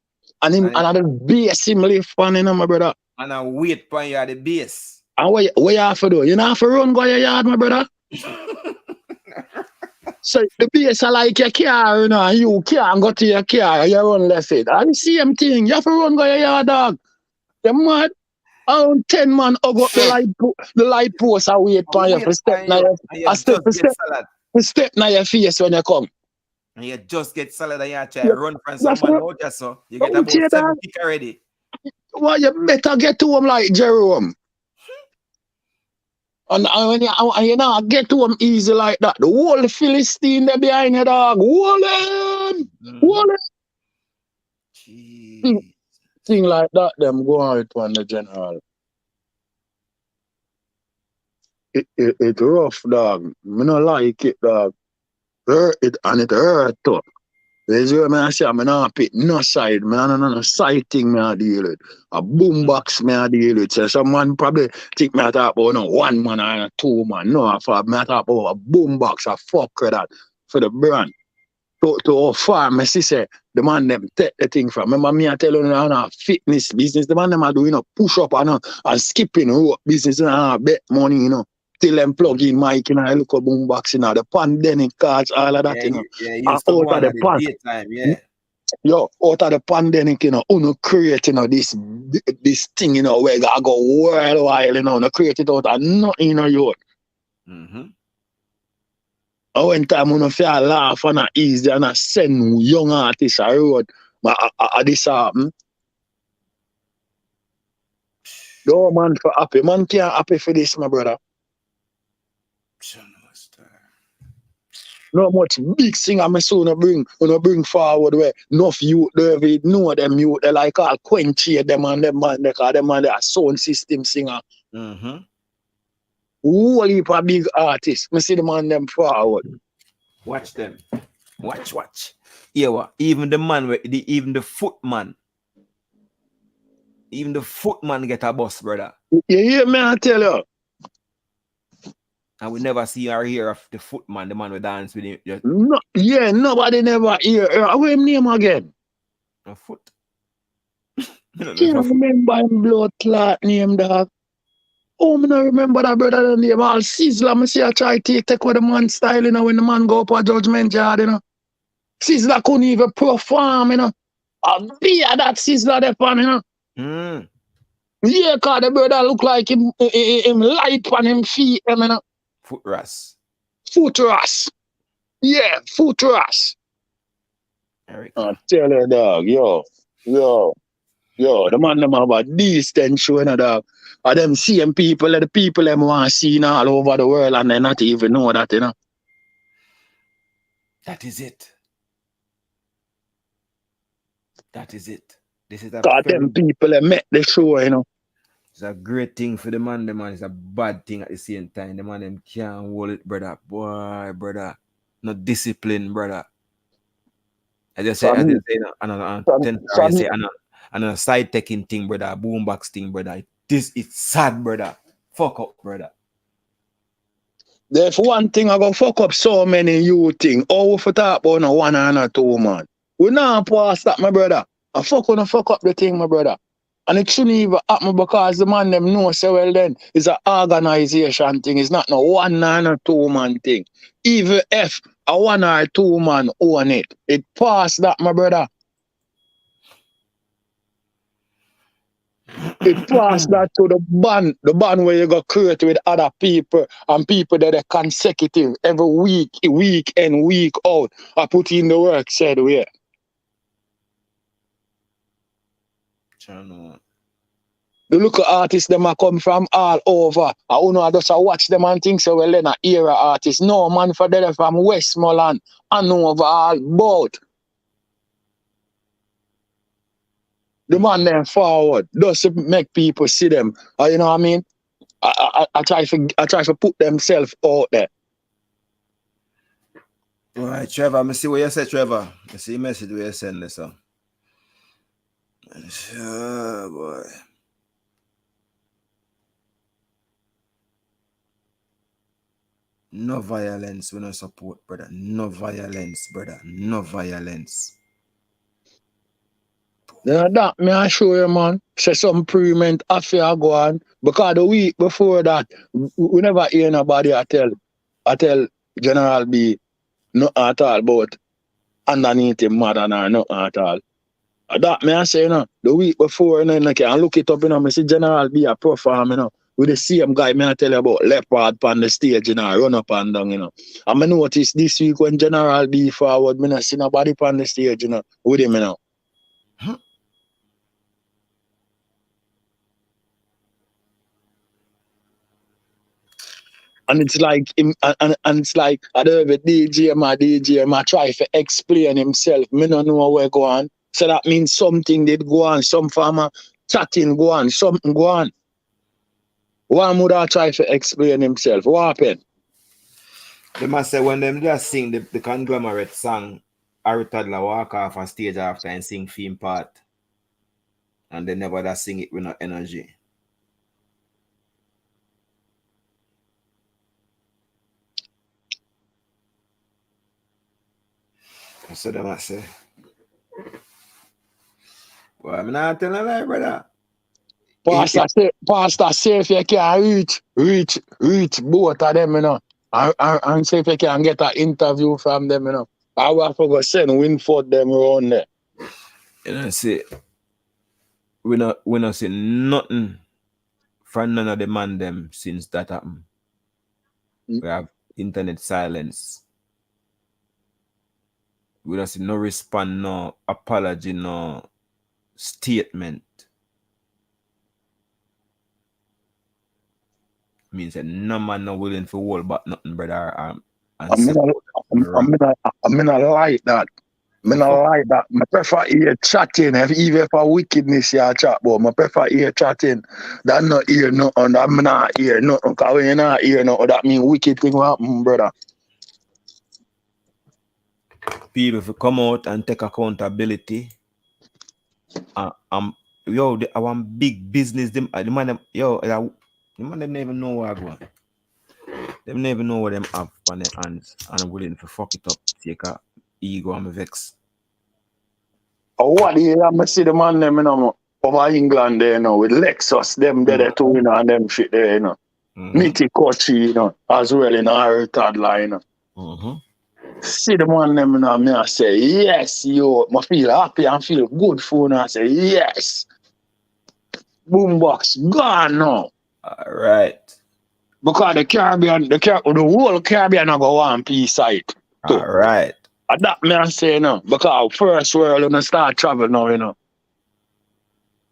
And at the base him lift on, you know, my brother. And I wait for you at the base. And what you have to do? You don't have to run go your yard, my brother. So the base are like your car, you know, and you can't go to your car and you run left it. And the same thing, you have to run go your yard, dog. You mad? Around 10 man hug up the light post and wait for you for step now your face when you come. And you just get salad and you try to run from someone out just so. You get about 7 kick already. Well, you better get to him like Jerome. And you know, get to him easy like that. The whole Philistine there behind you, dog. Hold him. Thing like that, them go on it on the general. It rough, dog. Me not like it, dog. It hurt too. There's where I say I'm not pick no side, man. No side thing me I deal with. A boombox me I deal with. So someone probably think me I talk about no 1 man or 2 man. No, I thought me I talk about a boombox, a fuck with that for the brand. To how far me see say the man them take the thing from. Remember me I tell you now fitness business. The man them are doing push up and skipping rope business and bet money, you know. Till them plug in mic, you know, look at boombox, you know, the pandemic cards, all of that, you know. Used to go on at the daytime, Yo, out of the pandemic, you know, uno create, you know, this thing, you know, where I go worldwide, you know, create it out of nothing, you know, you. When time uno feel laugh and easy and send young artists a road, but this happen. No man for happy. Man can't happy for this, my brother. Not much big thing I'm soon bring forward where enough youth they know them youth they like all quenchy them and them man they call them man they are sound system singer. Whole heap of big artists. I see the man them forward. Watch them. Watch. Yeah, what? Even the man even the footman. Even the footman get a bus, brother. You hear me, I tell you. And we never see or hear of the footman, the man who dance with him. Just... No, yeah, nobody never hear. What him name again? A foot. Can't remember him blood clot name, dog. Oh, I don't remember that brother the name. All Sizzler, I see I try to take with the man style, you know, when the man go up a judgment yard, you know. Sizzler couldn't even perform, you know. A beer that Sizzler there pan, you know. Yeah, cause the brother look like him light on him feet, you know. Foot ras. Foot ras. Yeah, foot ras. Eric. I tell you, dog, yo, the man them have a decent show, you know, dog. And them same people, the people them want to see all over the world and they not even know that, you know. That is it. That is it. This is a them people that make the show, you know. It's a great thing for the man, it's a bad thing at the same time. The man them can't hold it, brother. Boy, brother. No discipline, brother. I just say, another side taking thing, brother, boombox thing, brother. It's sad, brother. Fuck up, brother. There's one thing I go fuck up so many you thing. Oh, for talk about no one and a two, man. We not pass that, my brother. I fuck up the thing, my brother. And it shouldn't even happen because the man them know so well then it's an organization thing. It's not no one and a two man thing. Even if a one or two man own it, it pass that, my brother. It pass that to the band where you go create with other people and people that are consecutive every week and week out. I put in the work said way. The local artists them are come from all over. I don't just watch them and think so well then a era artist. No man for them from Westmoreland and over all both. The man them forward just to make people see them. You know what I mean? I try to put themselves out there. All right, Trevor. I see what you said, Trevor. I see the message where you send this. Sure, boy. No violence, we don't support, brother. No violence, brother. No violence. Yeah, that me I show you, man. Say some improvement after go on. Because the week before that, we never hear nobody I tell General B no at all about underneath him mother or no at all. That me I say, you know, the week before, and then like I look it up, you know, I see General B a perform, you know, with the same guy me I tell you about leopard on the stage, you know, run up and down, you know. And I notice this week when General B forward, me not see nobody on the stage, you know, with him, you know. And it's like him, and it's like I don't have a DJ, I try to explain himself. Me don't know where go on. So that means something did go on, some farmer chatting go on, something go on. Why would I try to explain himself? What happened? They must say when them just sing the conglomerate song, Harry Toodler walk off a stage after and sing theme part. And they never just sing it with no energy. So they must say. Well, I'm not telling a lie, brother. Pastor say if you can reach both of them, you know, and say if you can get an interview from them, you know, I will forget send Winford them around there. You know, see, we not see nothing from none of the man them since that happened. We have internet silence. We don't see no response, no apology, no statement. Means that no man no willing to hold back nothing, brother. I'm not like that. I not like that. I prefer hear chatting, even for wickedness you chat, but I prefer hear chatting than not hear nothing. I'm not hear nothing. Because when you not hear nothing, that means wicked thing will happen, brother. People to come out and take accountability and yo, I want big business. The man them, yo, the man them never know what I go. Them never know what them have on their hands, and I'm willing to fuck it up, take a ego and me vex. Oh, what do you have to see the man them, you know, over England there, you know, with Lexus, them there too, you know, and them shit there, you know. Nitty Kochi, you know, as well in our Toodler, you know. See the man them, you know, me I say, yes, yo, I feel happy and feel good for you, I say, yes. Boombox gone now. All right. Because the Caribbean, the whole Caribbean I go one piece site. All right. And that me I say, you know, because first world, you know, start travel now, you know.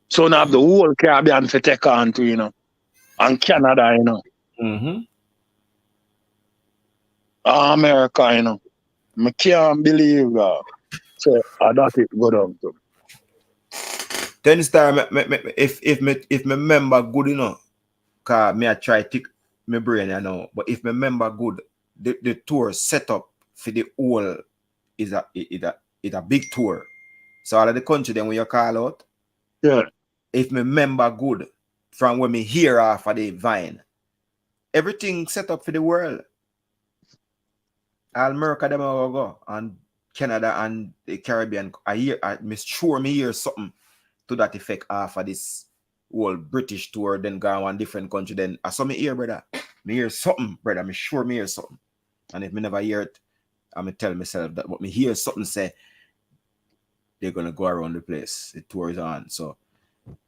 So now have the whole Caribbean to take on to, you know. And Canada, you know. America, you know. I can't believe that. So I that it go down to. 10 star, if me remember good, you know, cause me I try to take my brain, you know, but if me remember good, the tour set up for the whole is a big tour. So all of the country then when you call out, yeah. If me remember good from when me hear off of the vine, everything set up for the world. All America them will go and Canada and the Caribbean. Me hear something to that effect off of this whole British tour, then go on different country. Then I saw me hear, brother. Me hear something, brother. Me sure me hear something. And if me never hear it, I'm gonna tell myself that. But me hear something say they're gonna go around the place. The tour is on. So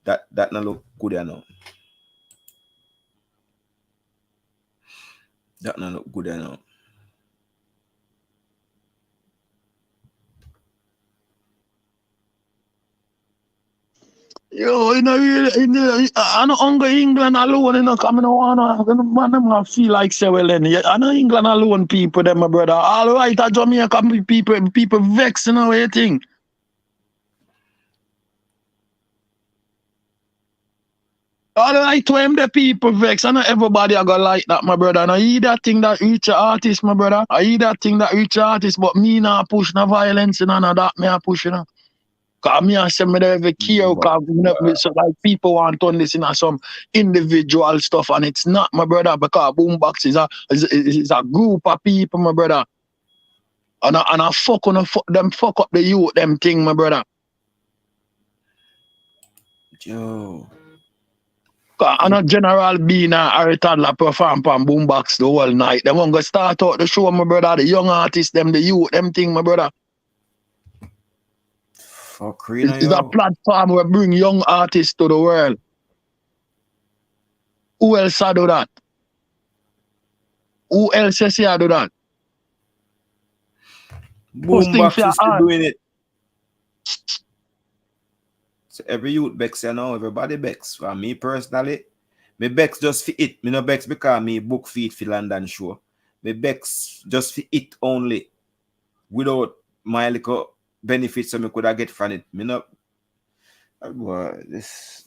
that not look good enough. That not look good enough. Yo, I know Hungry England alone, you know, coming on, man, them feel like say, well, then, I know England alone people, them, my brother. All right, at Jamaica, people vex, you know, what you think? All right, when the people vex, I know everybody I go like that, my brother. And I hear that thing that reach a artist, my brother. I hear that thing that reach a artist, but me not push no violence, and none of that me I push, you know. Cause me I say me never care, cause so like people want to turn this into some individual stuff, and it's not, my brother, because Boombox is a group of people, my brother. And I fuck up the youth, them thing, my brother. Yo. And a general being a Toodler perform on Boombox the whole night. They want to start out the show, my brother. The young artists, them, the youth, them thing, my brother. Fuck, really, it's a platform where bring young artists to the world. Who else do that? Who else is here do that? Boombox is still doing it. So every youth bex, you know, everybody bex. For me personally, me bex just for it. Me no bex because me book feet for London show. Me bex just for it only. Without my little benefits so me could have get from it. Me no. Boy, this.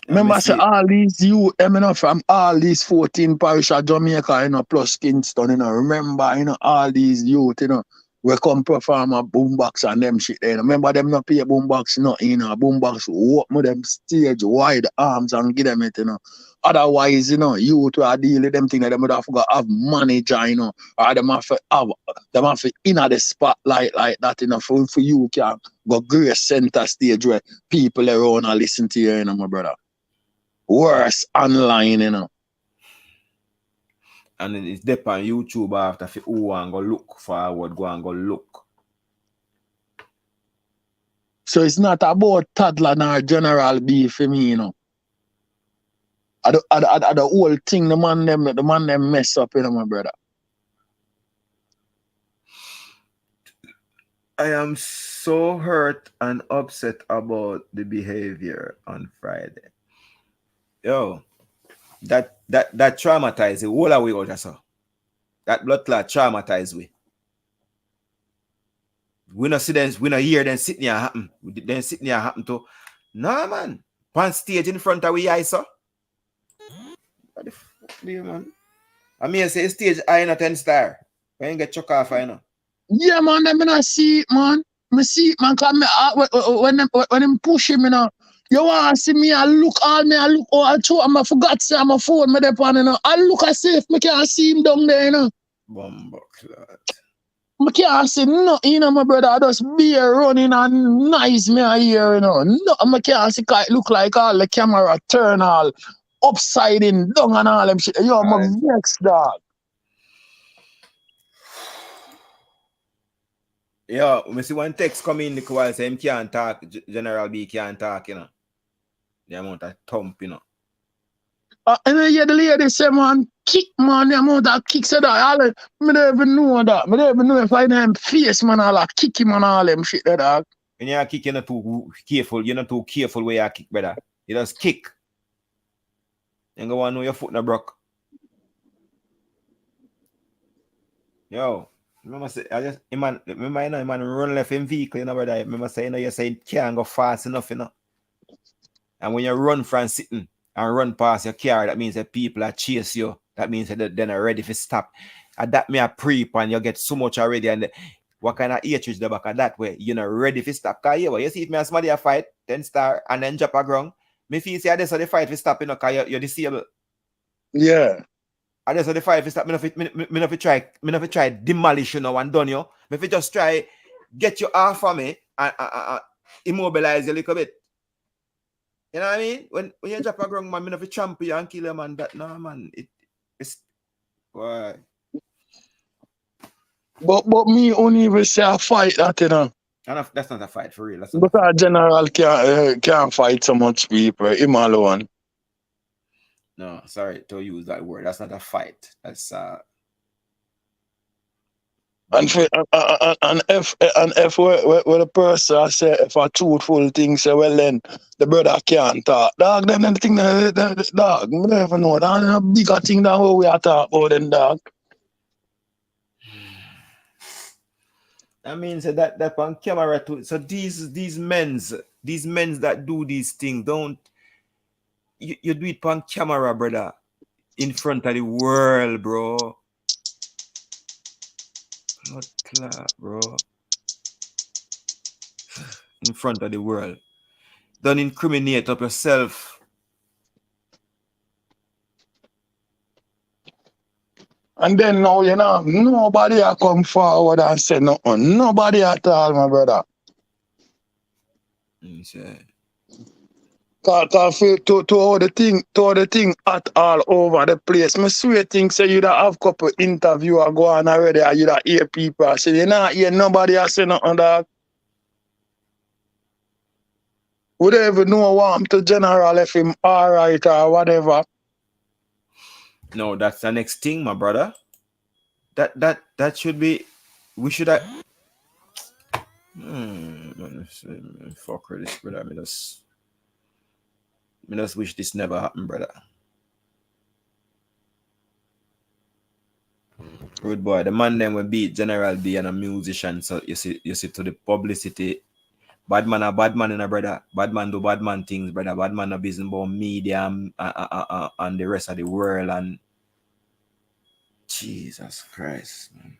Remember, say all these youth, you know, from all these 14 parish of Jamaica, you know, plus Kingston, you know. Remember, you know, all these youth, you know, we come perform a Boombox and them shit there. You know. Remember them not pay Boombox, nothing, you know. Boombox open them stage wide arms and give them it, you know. Otherwise, you know, youth will deal with them things that them would have to have manager, you know, or them have to in the spotlight like that, you know, for you can go great center stage where people around and listen to you, you know, my brother. Worse online, you know. And it's dep on YouTube after who and go look forward, go and go look. So it's not about Toodler nor general beef for me, you know. The whole thing, the man them mess up, you know, my brother. I am so hurt and upset about the behavior on Friday. Yo, that traumatized the whole away out of that blood clot traumatized we. We not see them, we not hear them sitting here happen. Then sitting here happen to nah man. One stage in front of we eyes, sir. What the fuck do you, man? I mean say stage I not 10 star. I ain't get chuck off, I know. Yeah, man, them not see it, man. me see it, man, cause when them push him, you know, you want to see me, I look all through, I forgot to say I'm a phone, me there, you know, I look as if me can't see him down there, you know. Bomba clot. I can't see nothing, you know, my brother. I just be running and nice me here, you know. No, I can't see it look like all the camera turn all upside in, down and all them shit. Yo, I'm a vexed dog. Yo, me see one text come in the call say him can't talk, General B can't talk, you know. The amount of thump, you know. And then yeah, the lady say, man, kick, man, the amount of kicks that all I don't even know that. I don't even know if I know him face, man, all that kick him and all them shit that dog. When you kick, you're not too careful where you kick, brother. You just kick. You go on know your foot not broke. Yo, remember say man run left in vehicle, you know, brother. Remember say, you know, you say it can't go fast enough, you know. And when you run from sitting and run past your car, that means that people are chase you. That means that they're not ready to stop. And that may a prep and you get so much already. And what kind of hatred the back of that way? You're not ready to stop. Because you see if me and somebody a fight, then start and then drop a ground. Me feel say this so the fight will stop, you know, because you're disabled. Yeah. And that's how the fight will stop. Me not try demolish you now and done you. Me just try get you off of me and immobilize you a little bit. You know what I mean? When you drop a ground, man, me not tramp you and kill you, man. That no, man. It's why. But me only even say a fight that, you know. And that's not a fight for real. Because General can't fight so much people. Him alone. No, sorry to use that word. That's not a fight. That's and if where the person say if a truthful thing say, well then the brother can't talk. Dog, then the thing that dog, I don't even know. That's a bigger thing than what we are talking about then, dog. I mean, so that on camera too. So these men's that do these things, don't you do it on camera, brother, in front of the world, bro. Not clear, bro. In front of the world. Don't incriminate up yourself. And then now, you know, nobody a come forward and say nothing. Nobody at all, my brother. Cause to all the thing at all over the place. Me swear things say you da have couple interview or go on already and you da hear people say you not hear nobody a say nothing, dog. We don't even know what happened to General if him alright or whatever. No, that's the next thing, my brother. That should be. We should have. Fuck this, brother. I just wish this never happened, brother. Good boy. The man then will beat General B and a musician. So you see to the publicity. Bad man in a brother. Bad man do bad man things, brother. Bad man a business about media and the rest of the world and Jesus Christ, man.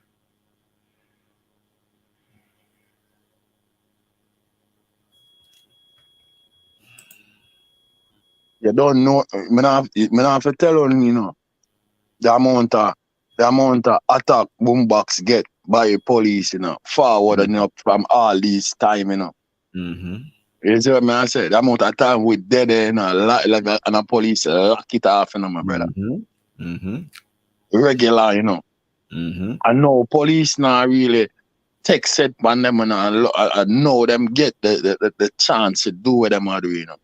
You don't know. Me not have to tell you, know, the amount of attack Boombox get by police, you know, forwarding up from all these time, you know. Mm-hmm. You see what I say? The amount of time we dead, you know, and the police lock it off, you know, my brother. Mm-hmm. Mm-hmm. Regular, you know. Mm-hmm. I know police now really take set on them and I know them get the chance to do what them are doing, you know.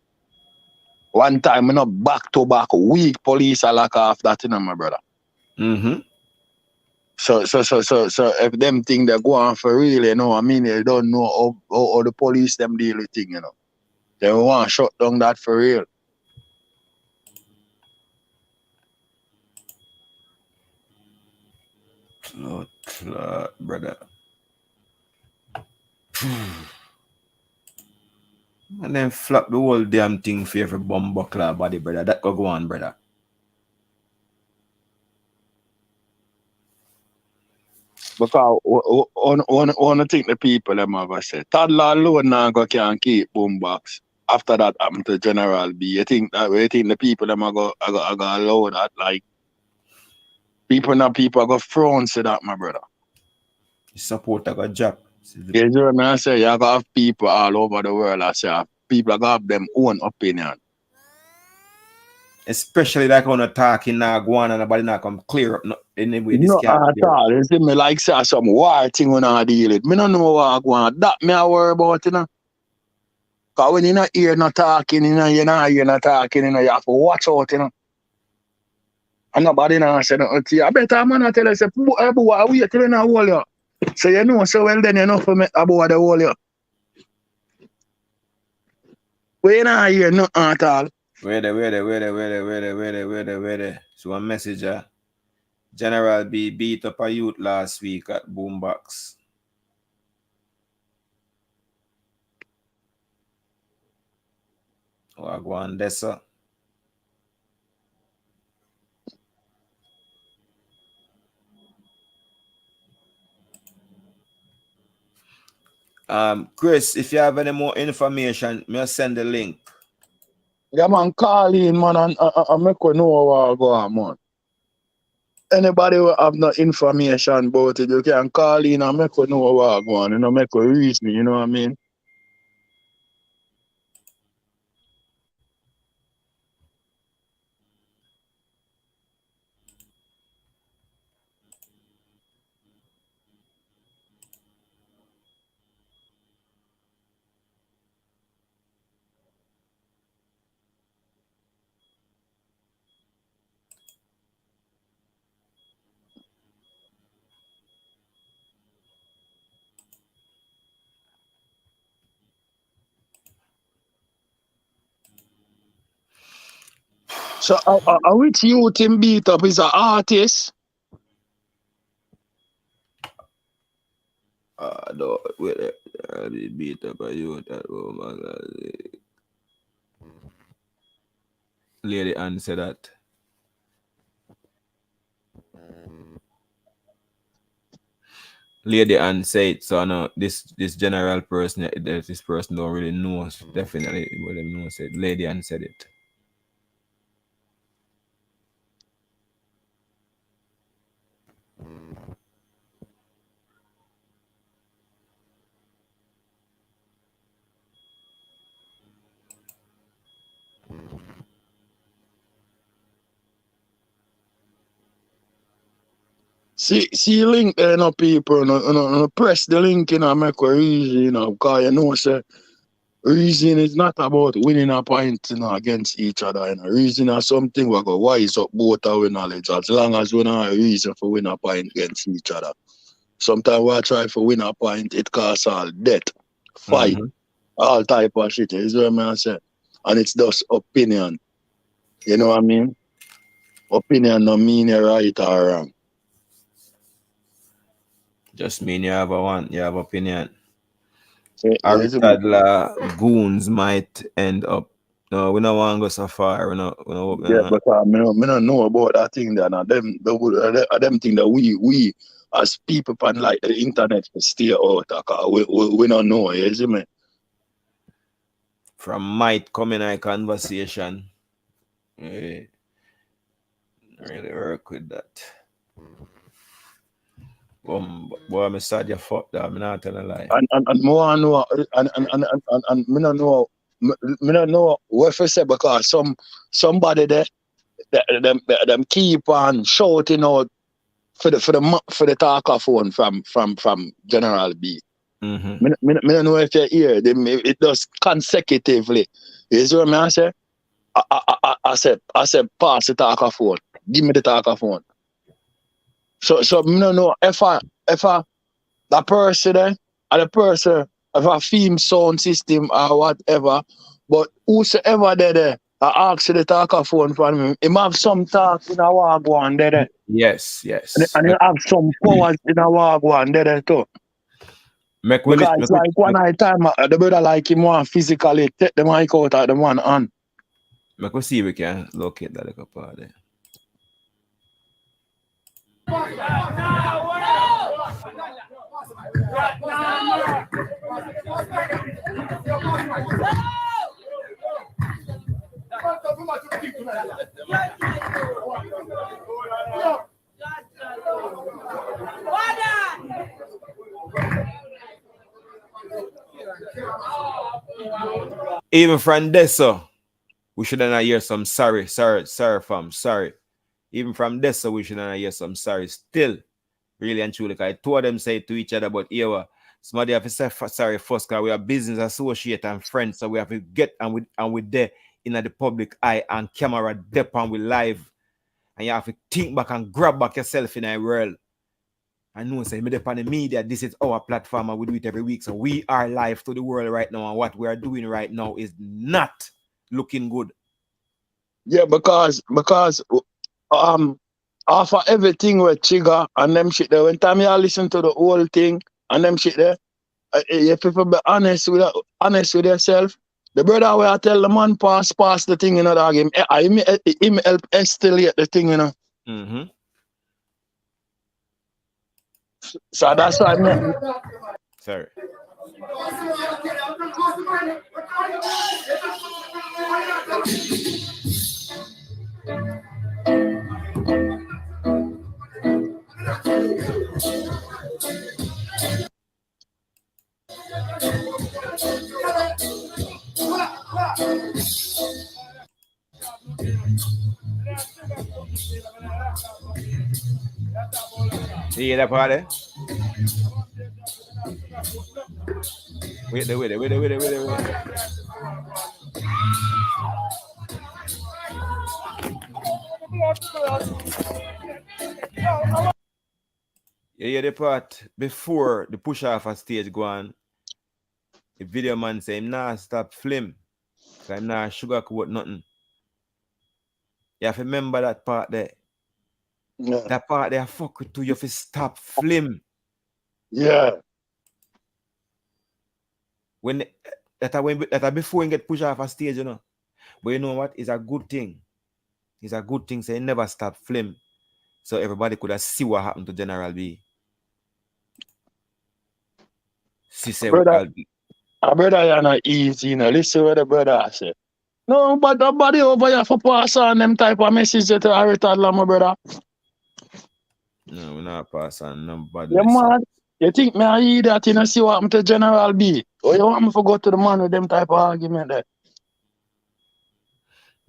One time, you know, back to back week police are lock off that, you know, my brother. Mm-hmm. So if them think they go on for real, you know, I mean, they don't know how the police them deal with thing, you know. They want to shut down that for real. Brother. And then flap the whole damn thing for every bomb buckler body, brother. That could go on, brother. Because one think the people them have to say Toodler alone now can keep Boombox. After that happened to General B. You think the people them are go allow that? Like people go frown to that, my brother. Support a good job. You know what I say? You have people all over the world. I say people have them own opinion. Especially like on a talking now, go on and nobody not come clear up anyway. This No can't at all. You see me like say some war thing when I deal with. Me don't know what I go on. That me I worry about, you know. Cause when you not hear no talking, you know, you not hear no talking, you know, you have to watch out, you know. And nobody now say nothing to you. I better man I tell you say, boy, we tell you now hold you. So you know, so well then you know for me about the whole you. We you not hear nothing at all. Where the. So a messenger. General B beat up a youth last week at Boombox. Oh, I go on there, sir. Chris, if you have any more information, may I send the link. Yeah, man, call in, man, and make you know what go on, man. Anybody who have no information about it, you can call in and make you know what go on, you know, make you reason, you know what I mean? So, which youth him beat up is an artist? No, wait, beat up a youth at woman. Lady Ann said that. Lady Ann said so. No, this general person, this person don't really know definitely what them know said. Lady Ann said it. See link there, you know, people, you know, press the link, you know, make a reason, you know, because you know, say, reason is not about winning a point, you know, against each other, you know. Reason is something we go wise up both our knowledge, as long as we don't have a reason for win a point against each other. Sometimes we try for win a point, it costs all death, fight, all type of shit, is what I say. And it's just opinion, you know what I mean? Opinion don't mean you're right or wrong. Just mean you have opinion. So, Our Toodler goons might end up. No, we don't want to go so far. We don't yeah, but I don't know about that thing that them thing that we as people on like the internet stay out. We don't know, you see me? From might come in a conversation. Really work with that. Boy, I'm sad you fucked up. I'm not telling a lie. And more know and me don't know what to say because somebody there them keep on shouting out for the talker phone from General B. Mm-hmm. Me don't know if you hear them. It does consecutively. You see what I say? I said pass the talker phone. Give me the talker phone. So me don't know if the person there and the person of a theme sound system or whatever, but whosoever there I ask the talker phone from him. He have some talk in a wagwan there. Yes. And he have some powers in a wagwan there too. Because it's like one night time, the brother like him want physically take the mic out of the one hand. Make we see if we can locate that little part there. Even from this, we should not hear some sorry, fam, sorry. Even from this, we should not hear some sorry. Still, really and truly, I told them say to each other, but here, somebody have to say sorry first, because we are business associate and friends, so we have to get and we there in the public eye and camera dep and we live, and you have to think back and grab back yourself in a world. I know, say, me on the media, this is our platform and we do it every week. So we are live to the world right now, and what we are doing right now is not looking good. Yeah, because after everything with Chigga and them shit there, when time you listen to the whole thing and them shit there, you people be honest with yourself. The brother where I tell the man pass the thing, you know, dog, him help escalate the thing, you know. Mm-hmm. So that's why sorry. You hear that part? Wait there. You hear the part before the push off a stage go on. The video man say him nah stop film. So I'm not sugarcoat nothing. You have to remember that part there. Yeah. That part there fuck with you. You have to stop film. Yeah. When that before you get pushed off a stage, you know. But you know what? It's a good thing. It's a good thing. So you never stop film. So everybody could have see what happened to General B. Brother, you're not easy, you know. Listen what the brother said. No, but nobody over here for pass on them type of message to Harry Toddler, my brother. No, we're not pass on no bad Yeah, message. man. You think me I hear that, you know, see what happened to General B? Or you want me to go to the man with them type of argument there?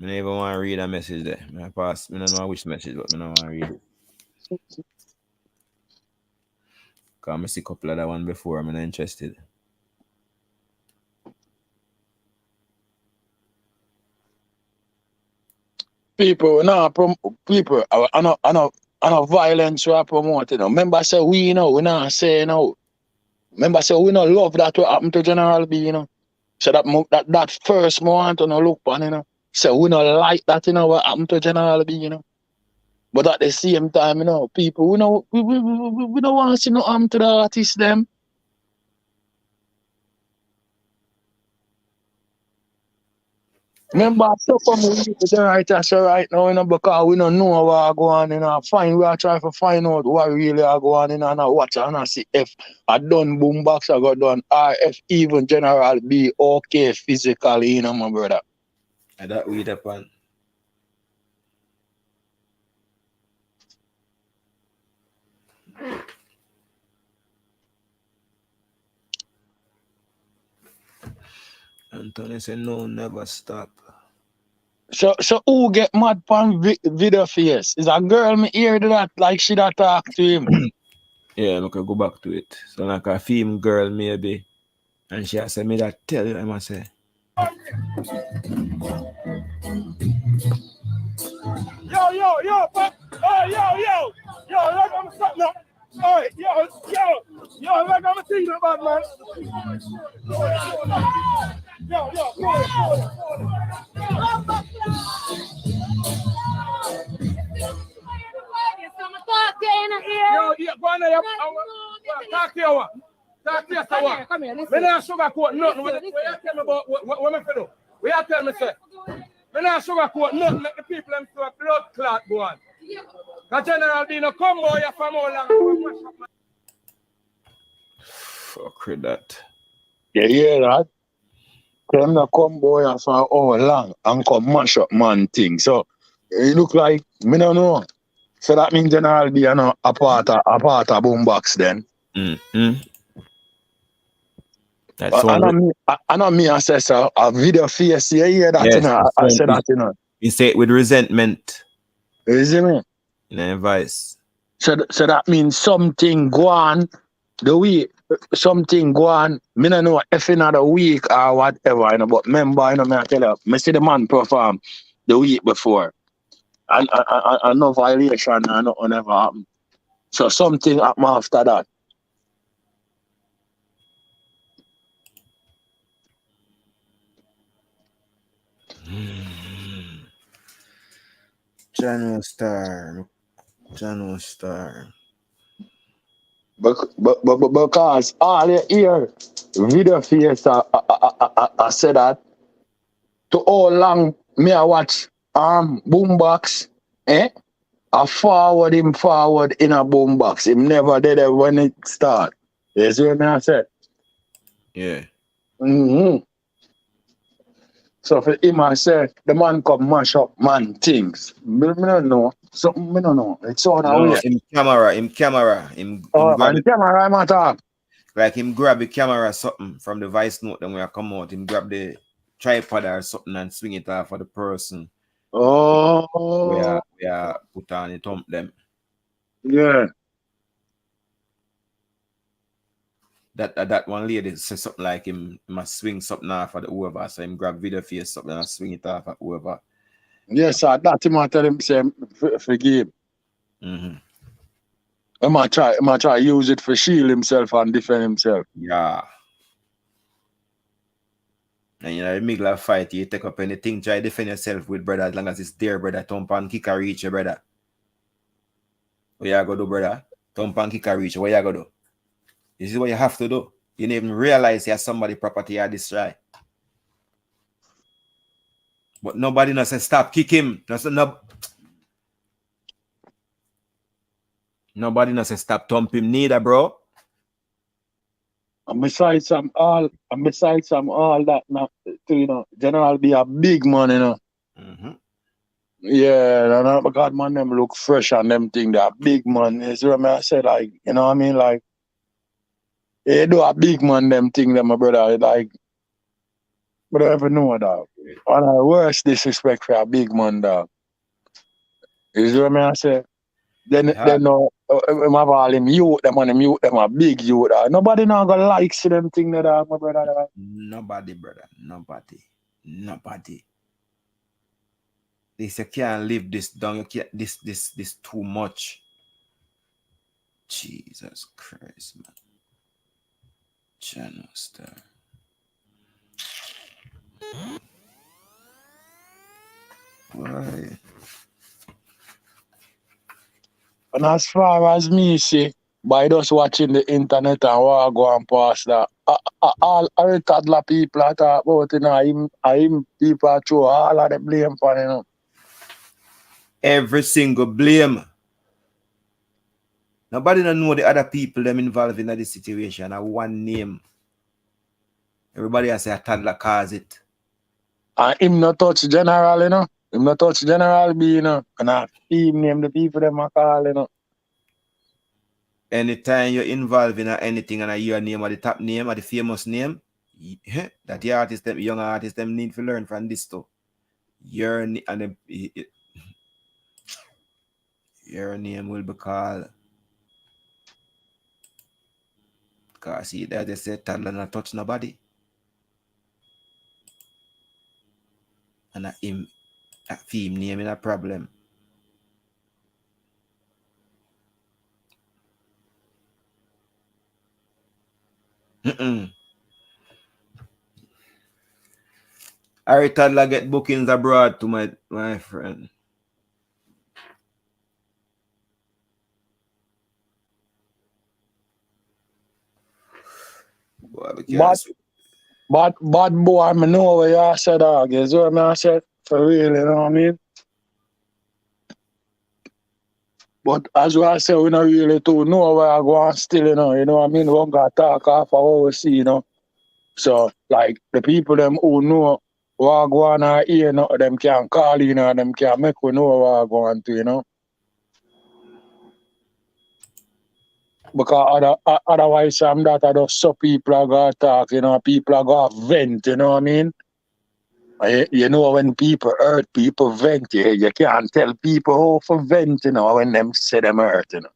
I don't even want to read a message there. I don't know which message, but I don't want to read it. Because I see a couple of that one before, I'm not interested. People, I know violence we are promoting. Remember, say we not say no. Remember, say we not love that what happened to General B, you know. So that first moment to look on, you know. So we not like that, you know, what happened to General B, you know. But at the same time, you know, people, we don't want to see no harm to the artists them. Remember, so come with the writers right now, you know, because we don't know what go on, you know. We are trying to find out what really are going on, you know, and I watch and I see if I done Boombox, I got done RF, even General B, okay, physically, you know, my brother. And that we upon. Anthony said, no, never stop. So who get mad pan video face? Is a girl me hear that like she that talk to him? Yeah, I can go back to it. So like a female girl maybe. And she said me that tell you, I must say. Yo, let me stop now. Hey, yo, like I'm thinking about, man. Yo, go on there. Talk to you. Come here, listen. Me not sugarcoat nothing. What you tell me about what me do? What you tell me, say? Me not sugarcoat nothing. Let the people them to a blood clot go on. The General B no come over here from all long. Fuck with that. Yeah, that. Them not come boy for all long and come mash up man thing. So it look like me don't know. So that means then I'll be a part of Boombox then. Mm-hmm. That's one. I know me assessor a video face. You hear that? Yes, I said that, You say it with resentment. You see me? In advice. So that means something go on the week. Something go on. Me don't know if another week or whatever, but remember, me I tell you, me see the man perform the week before. And no violation and nothing never happened. So something happened after that. Jano Star. Because all you hear, video face, I said that. To how long me I watch Boombox, I forward him in a Boombox. Him never did it when it start. You see what I said? Yeah. Mm-hmm. So for him I said, the man come mash up man things. Me don't know. Something me don't know. It's all that way. Him camera. Him grab and camera matter. Like him grab the camera something from the voice note then when I come out, him grab the tripod or something and swing it off for the person. Oh. We are put on it thump them. Yeah. That one lady says something like him must swing something off for the whoever. So him grab video face something and swing it off at whoever. Yes, sir. That him I tell him say forgive. Mm-hmm. I might try use it for shield himself and defend himself. Yeah. And you know, the middle fight, you take up anything, try to defend yourself with brother as long as it's there, brother. Thump and kick or reach your brother. What you go do, brother? Thump and kick or reach. What you go do? This is what you have to do. You didn't even realize you have somebody property you destroy. But nobody knows say stop, kick him. Nobody knows say stop, thump him neither, bro. And besides some all that now, you know, General be a big man, you know. Mm-hmm. Yeah, because man them look fresh and them thing that big man. You see what I said, like, you know what I mean? Like they do a big man them thing them, my brother, like I don't ever know that. And the worst disrespect for a big man, dog. You see what I say? Then no him have all him youth them and him youth them a big youth. Nobody now gonna like see them thing that my brother. Nobody, brother. Nobody. This you can't live this down. You can't this too much. Jesus Christ, man. Channel Star. Why? And as far as me see, by just watching the internet and what go and past that, all toddler people I talk about, you know, him people throw all of the blame for him. You know. Every single blame. Nobody don't know the other people them involved in this situation. One name. Everybody has a toddler cause it. And him not touch general, you know. Him not touch general B, you know. And I him name the people them I call, you know. Anytime you're involved in anything and I hear a name or the top name or the famous name, that the artist, them young artists, them need to learn from this too. Your name will be called. Because see that they say toddler not touch nobody. And a theme name in a problem. Harry toddler get bookings abroad to my friend. Bad boy, I know what you said, dog. You see what I said? For real, you know what I mean? But as I say, we don't really too know where I go on still, you know what I mean? We don't got to talk off of what we see, you know. So, like, the people them who know what go on or hear, you know, them can call, you know, them can make we know what go on to, you know. Because otherwise, that I just so people are going to talk, you know, people are going to vent, you know what I mean? You know, when people hurt, people vent. You can't tell people how for vent, you know, when them say them hurt, you know.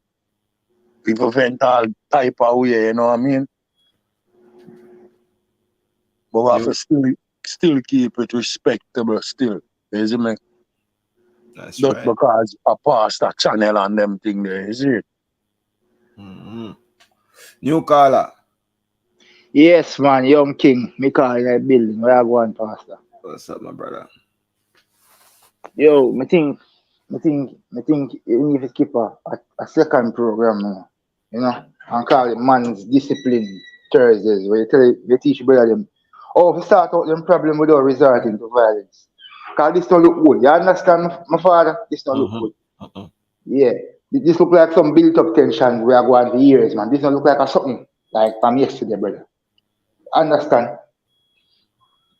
People vent all type of way, you know what I mean? But we have to still keep it respectable still. You see me? That's Just right. because I passed a channel on them thing there, you see? New caller. Yes, man, Young King. Me call in a building. Where I go on, Pastor? What's up, my brother? Yo, me think you need to keep a second program, you know, and call it Man's Discipline Thursdays, where you teach brother them how to start out them problem without resorting to violence. Because this don't look good. You understand, my father? This don't look good. Yeah. This look like some built up tension we are going for years, man. This don't look like a something like from yesterday, brother. Understand?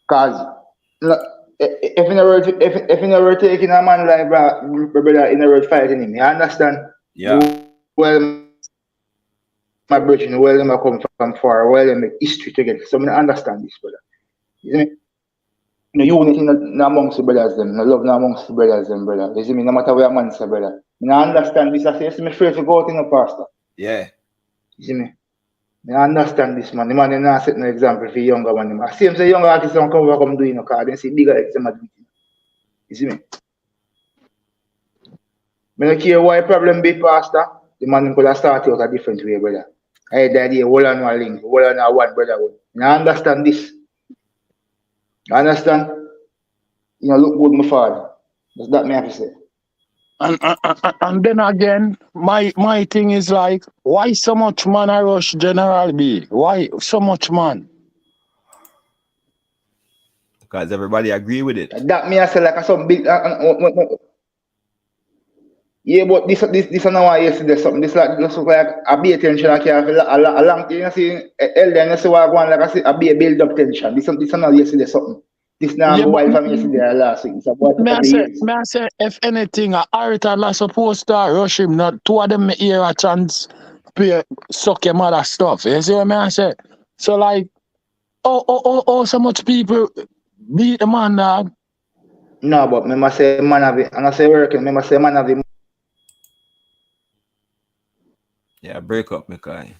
Because if you never taking a man like brother, in a road fighting him, you understand? Yeah. Well, my brethren, well, them come from far, well, them make history together. So I understand this, brother. You see me? No unity amongst the brothers, them. No love amongst the brothers, them, brother. You see me? No matter where a man say, brother. I understand this. I say, see me afraid to go out in the pastor. Yeah. You see me? I understand this, man. The man is not setting an example for younger one. I see him say younger artists don't come do, you know, because they see bigger example. You see me? I don't care why problem be, pastor. The man could have started out a different way, brother. I had the idea, hold on one link, hold on one, brother. I understand this. You understand? You know, look good, my father. That's that me have to say. And then again, my thing is like, why so much man I rush General B? Why so much man? Because everybody agree with it. That me I say like some big. Yeah, but this is not why yesterday something. This like look like a be tension. I can't feel a long thing. You see, elder, you see what I want like I say a be a build up tension. This is not yesterday something. This now Yeah, go wife from yesterday or last week. It's about me 30 years. I say, if anything, a Aritala supposed to rush him. Not two of them hear a chance pay suck your mother stuff. You see what I say? So like, oh, so much people beat the man, dog. No, but me must say man of it. And I say working. Me must say man of it. Yeah, break up, Mikai.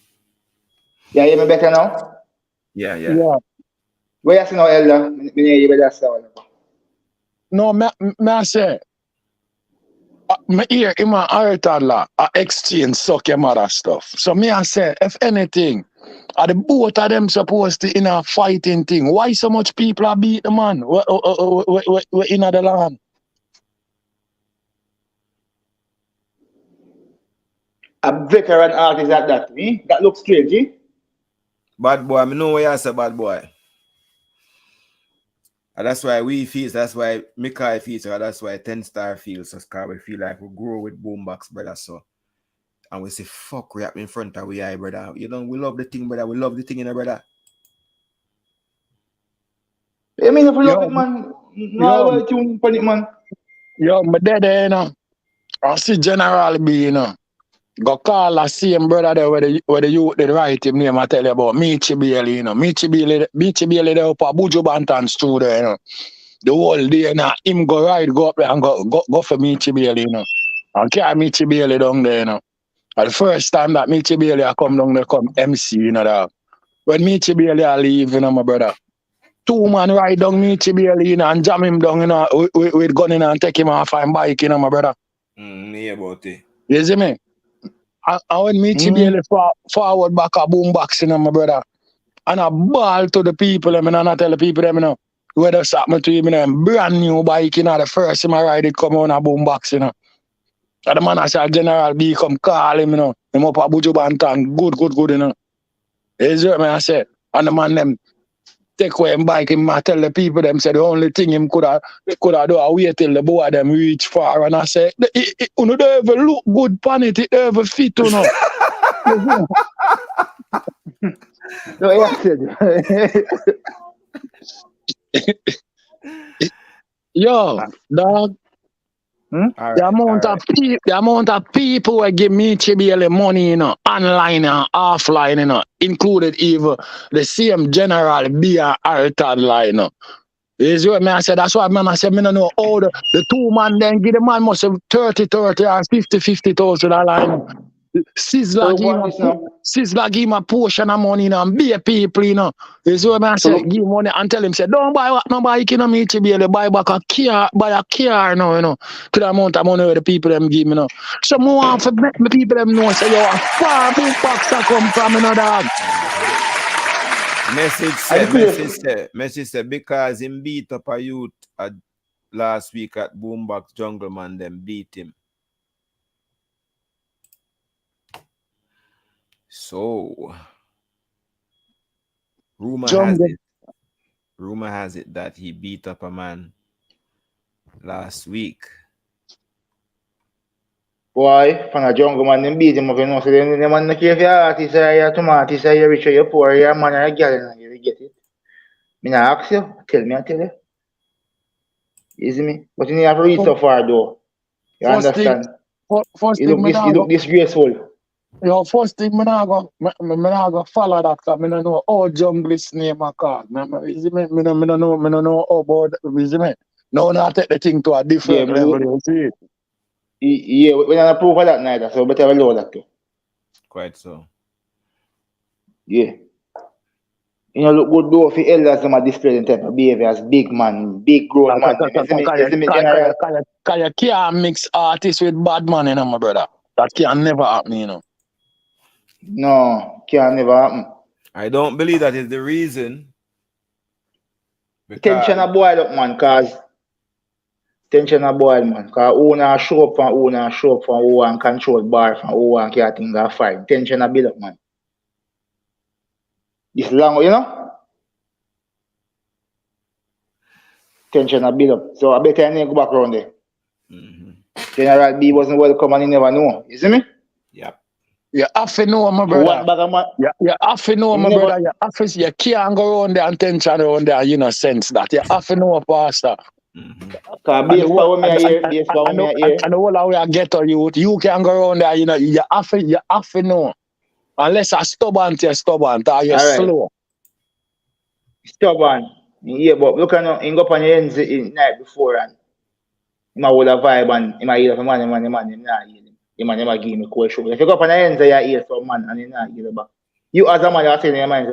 Yeah, hear me better now? Yeah. Where you see now, elder? Me hear you better say. No, me I say, me hear him and Aritala exchange suck your mother stuff. So me I say, if anything, are the both of them supposed to in a fighting thing? Why so much people are beat the man? We in the land. A veteran artist like that, me? That looks strange, eh? Bad boy, I know what you say, bad boy. And that's why we feel, that's why Mikai feels, so that's why 10 Star feels, so we feel like we grow with Boombox, brother, so. And we say, fuck, we up in front of we eye, brother. You know, we love the thing, brother. We love the thing, brother. I mean, if you love it, man, no tune for it, man. Yo, my daddy, you know, I see General B, you know, go call a same brother there where the youth did write him name. I tell you about Michi Bailey, you know. Michi Bailey there up at Buju Bantan studio, you know. The whole day, you know, him go up there and go for Michi Bailey, you know. And carry Michi Bailey down there, you know. And the first time that Michi Bailey I come down there, come MC, you know, that. When Michi Bailey I leave, you know, my brother. 2 man ride down Michi Bailey, you know, and jam him down, you know, with gun in and take him off and bike, you know, my brother. Yeah, about it. You see me? And when Michi Bailey forward back a Boombox, you know, my brother. And I ball to the people, I mean, and I tell the people, you know, whether it's happening to him, you know, brand new bike, you know, the first time I ride it come on a Boombox, you know. And the man I say, General B come call him, you know. Him up at Buju Bantan, good, you know. You see what I say? And the man them take away him bike, him tell the people them say the only thing him could have do is wait till the boy them reach far. And I say, you don't ever look good pan it ever fit, you know. No, yeah, said. Yo, dog. Right, the amount of people who give me Chibele money, you know, online and offline, you know, included even the same general be a Artad line, you know. Is what I said. That's why man I said me no know all the two man then give the man must have 30 or 50,000 $50,000. Sizzler give him a portion of money, you know, and be a people, you know. Is what I said. Give him money and tell him say, don't buy what nobody can meet you, buy back a car, now, you know, to the amount of money where the people them give me, you know. So more want to make the people them know say, yo, a far Boombox come from, you know, dog. Message said because him beat up a youth last week at Boombox Jungle Man, them beat him. So rumor has it that he beat up a man last week. Boy, from a jungle man, them beat him up, you know, so them man not care if you're artist or you're tomatis or you're rich or you're poor, you're a man or a girl, you get it. Me not ask you, tell you. You see me? But you need to reach so far though. You understand? You look disgraceful. Yo, first thing, I go follow that because I don't know all junglist name I call. I don't know about it. No, not take the thing to a different level, you see. Yeah, we don't approve of that neither, so better allow that too. Quite so. Yeah. You know, look good though if the elders them are displaying type of behavior as big man, big grown man. You can't mix artists with bad man, you know, my brother. That can never happen, you know. No, can never happen. I don't believe that is the reason. Tension a boil up, man, cause tension a boil, man. Cause who not show up from who and control bar from who and can't think of fight. Tension a build up, man. This long, you know? Tension a build up. So I better I go back around there. General B wasn't welcome and he never know. You see me? Yep. You have to know, my brother. You have to know, my brother. You can't go around there and tension around there, you know, sense that. You have to know, Pastor. Because based on me here. And the whole way I get to you can go around there, you know, you have to know. Unless you're stubborn, or you're slow. Stubborn. Yeah, but look at him go up on the ends the night before and he might hold a vibe and he might hear from man, he not hear him. He might never give him a question. If you go up on the ends, you hear some man and he not hear back. You as a man, you're saying in your mind,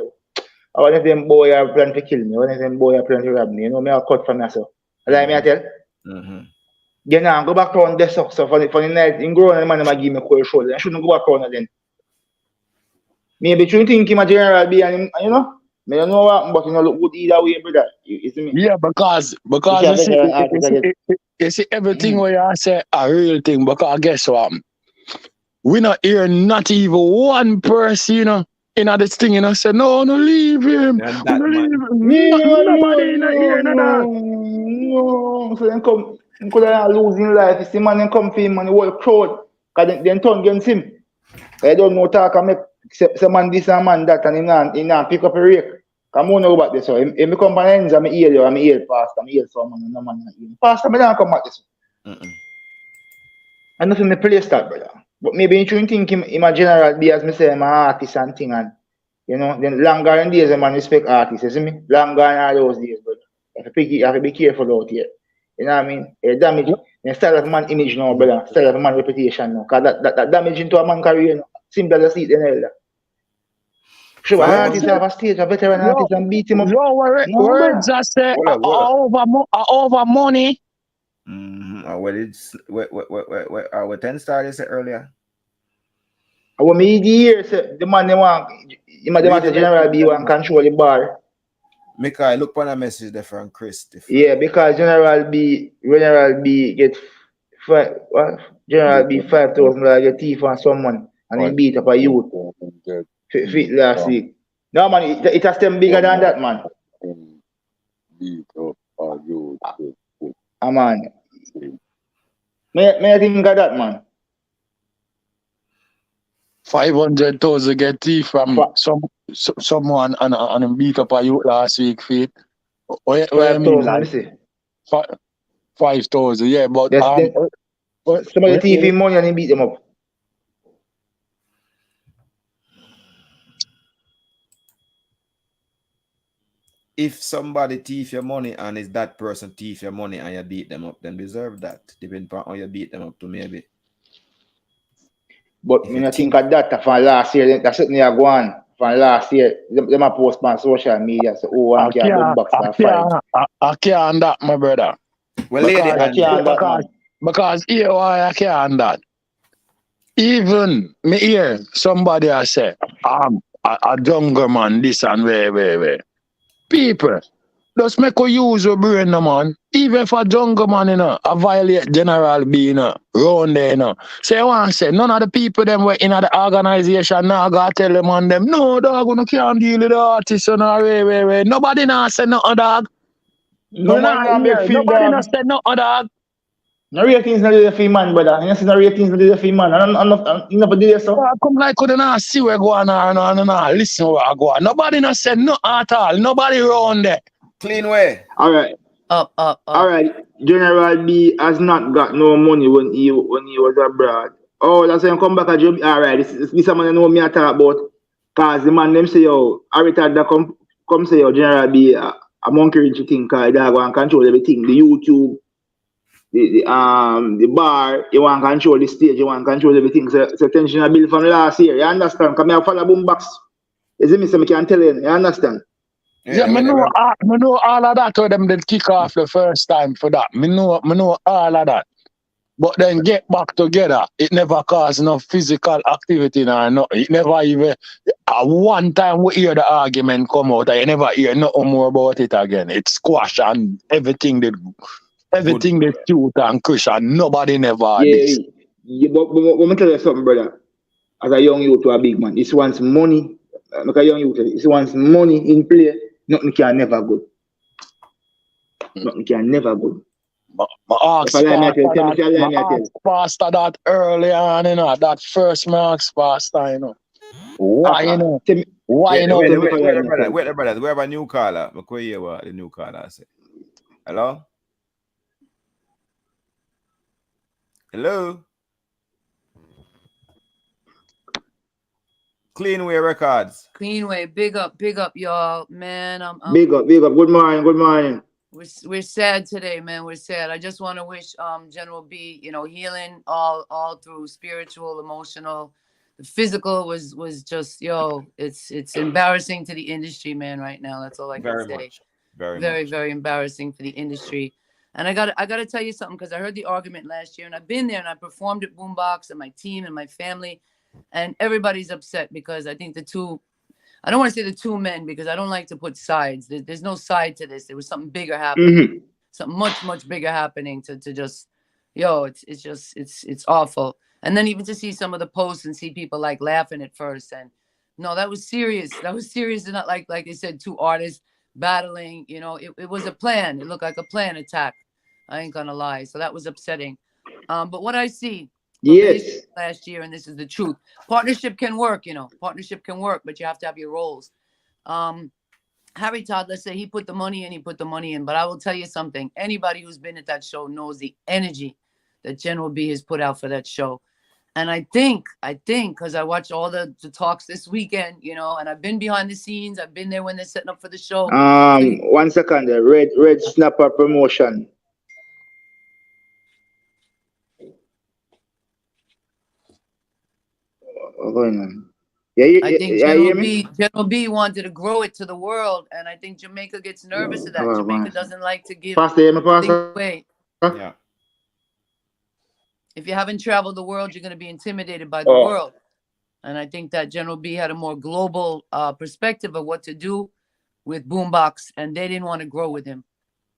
I want them boy are plan to kill me, I want them boy are plan to rob me, you know, me I'll cut from myself. Like me I tell? You know, go back around this so for the night, in grown and the man might give me a cold shoulder. I shouldn't go back around again. Maybe you think him a general be and him, you know? I don't know what, but you know, look good either way, brother. You see me? Yeah, because you see everything where you say a real thing, because guess what? We not hear not even one person, you know, in this thing, you know, say, no, leave him. Nobody in here, no. So then come, he could have losing life. You see, man, then come for him and the whole crowd. Because then turn against him. I don't know talk and make some man this and man that and he not pick up a rake. Come on about this. So he come by ends, I'm here, I'm here, Pastor, I'm here, so man, no man not here. Pastor, I don't come back this. And nothing me place that, brother. But maybe you shouldn't think him a general be as me say, I'm an artist and thing and you know, then longer in days a man respect artists, you see me? Longer in all those days, brother. You have to be careful out here. You know what I mean? Damage the style of man image now, brother. Style of man reputation now. Cause that damage into a man career, you know. Simple as see it in elder. Sure, artists have a stage, a veteran artist and beat him up. Words I say over money. Our 10 started earlier. When me hear the man they want the general B want control the bar. I look for a message there from Chris. Yeah, because General B get General B $5,000 get thief on someone and he beat up a youth fit last week. No man, it has them bigger than that, man. eat up or you. Man. May I think of that, man? 500,000 get thief from someone and beat up a youth last week, feet. What you mean, like 5,000? Yeah, but somebody thief him money and he beat them up. If somebody thief your money and is that person thief your money and you beat them up, then deserve that. Depending on how you beat them up to maybe. But when I think of that from last year, that's something I go on from last year. Them a post on social media. So one can Boombox Friday. I can't that, my brother. Well, because here why I can't that. Even me hear somebody I say, a jungle man, this and where. People, just make a use your brain, no, man. Even for jungle man, you know, a violate general B, you know, round there, you know. So you want to say, none of the people them were in the organization now gotta tell them on them, no, dog, you can't deal with the artists, you know, where. Nobody now say nothing, dog. Nobody now say nothing, dog. No ratings not do the man, brother. You see no ratings not do the man. You never do so. I come like couldn't see where go on and listen where I go on. Nobody not said no at all. Nobody around there. Clean way. All right. Up. All right. General B has not got no money when he was abroad. Oh, that's when come back at job. All right. This man know me I talk about. Cause the man them say yo, Arita that come say yo, General B a monkey rich thing. Cause they go and control everything. The YouTube. The bar, you want to control the stage, you want to control everything. So tension I built from last year. You understand? Come here, follow Boombox. Is it me? So I can tell you. You understand? Yeah, I know all of that. Or them did kick off the first time for that. I know all of that. But then get back together. It never caused no physical activity. No, it never even. One time we hear the argument come out, I never hear nothing more about it again. It squash and everything did. Everything they cute and cushion, nobody never had this. Yeah, but let me tell you something, brother. As a young youth to a big man, this wants money. Like a young youth, this wants money in play. Nothing can never good. Nothing can never good. My ask pastor that early on, you know, that first my ask pastor, you know. Why, you know? Why, you know? Wait, brother. We have a new caller. I hear what the new caller say. Hello? Hello? Cleanway Records. Cleanway, big up, y'all, man. Big up. Good morning. We're sad today, man. We're sad. I just want to wish General B, you know, healing all through spiritual, emotional. The physical was just it's embarrassing to the industry, man. Right now, that's all I can say. Very embarrassing for the industry. And I gotta tell you something, because I heard the argument last year, and I've been there, and I performed at Boombox, and my team and my family, and everybody's upset because I think I don't want to say the two men, because I don't like to put sides. There's no side to this. There was something bigger happening, something much bigger happening to just, it's awful. And then even to see some of the posts and see people like laughing at first, and no, that was serious. And not like they said, two artists battling. You know, it was a plan. It looked like a planned attack. I ain't gonna lie. So that was upsetting. But what I see last year, and this is the truth, partnership can work, you know. Partnership can work, but you have to have your roles. Harry Toodler said he put the money in, but I will tell you something. Anybody who's been at that show knows the energy that General B has put out for that show. And I think, because I watched all the talks this weekend, you know, and I've been behind the scenes. I've been there when they're setting up for the show. 1 second, Red Snapper promotion. Going on. I think General B wanted to grow it to the world, and I think Jamaica gets nervous of that. Jamaica doesn't like to give away. Yeah. If you haven't traveled the world, you're going to be intimidated by the world. And I think that General B had a more global perspective of what to do with Boombox, and they didn't want to grow with him.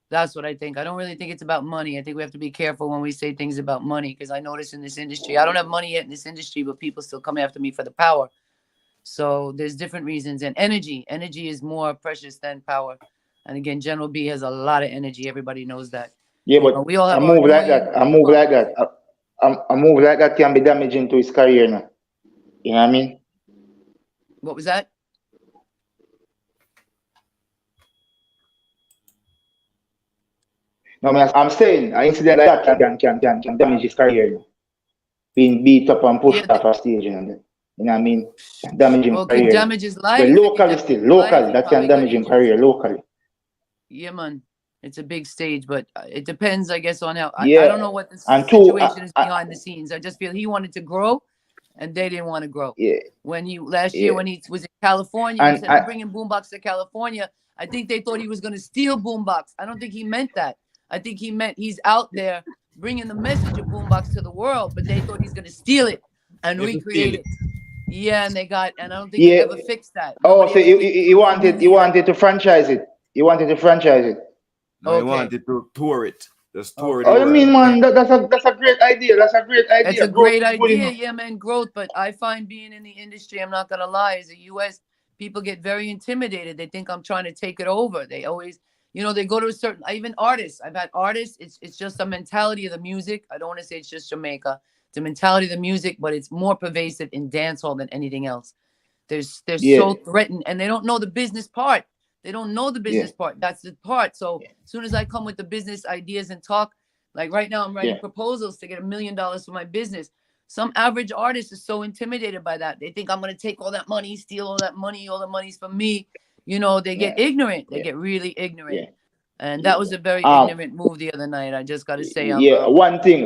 That's what I think. I don't really think it's about money. I think we have to be careful when we say things about money, because I notice in this industry, I don't have money yet in this industry, but people still come after me for the power. So there's different reasons. And energy is more precious than power. And again, General B has a lot of energy. Everybody knows that. Yeah, but we all have a move like that, a move like that, a move like that can be damaging to his career now. You know what I mean? What was that? No, I'm saying an incident like that can damage his career now. Being beat up and pushed off a stage, you know what I mean? Damaging career. Can damage his life. Well, locally still, locally, that can damage his career locally. Yeah, man. It's a big stage, but it depends, I guess, on how. Yeah. I don't know what the situation is behind the scenes. I just feel he wanted to grow, and they didn't want to grow. Yeah. When he last year when he was in California, he said, "I'm bringing Boombox to California." I think they thought he was going to steal Boombox. I don't think he meant that. I think he meant he's out there bringing the message of Boombox to the world, but they thought he's going to steal it and recreate it. Yeah, and I don't think they ever fixed that. Oh, so he wanted to franchise it. He wanted to franchise it. No, he wanted to tour it. Just tour it. Oh, you mean, man, that's a great idea. That's a great idea. It's a great idea, yeah, man, growth. But I find being in the industry, I'm not gonna lie, as a US, people get very intimidated. They think I'm trying to take it over. They always, they go to a certain, even artists. I've had artists, it's just a mentality of the music. I don't want to say it's just Jamaica. It's a mentality of the music, but it's more pervasive in dancehall than anything else. They're so threatened, and they don't know the business part. They don't know the business part. That's the part. So as soon as I come with the business ideas and talk, like right now, I'm writing proposals to get $1 million for my business. Some average artist is so intimidated by that. They think I'm going to take all that money, steal all that money, all the money's for me. They get ignorant. They get really ignorant. Yeah. And that was a very ignorant move the other night. I just got to say. One thing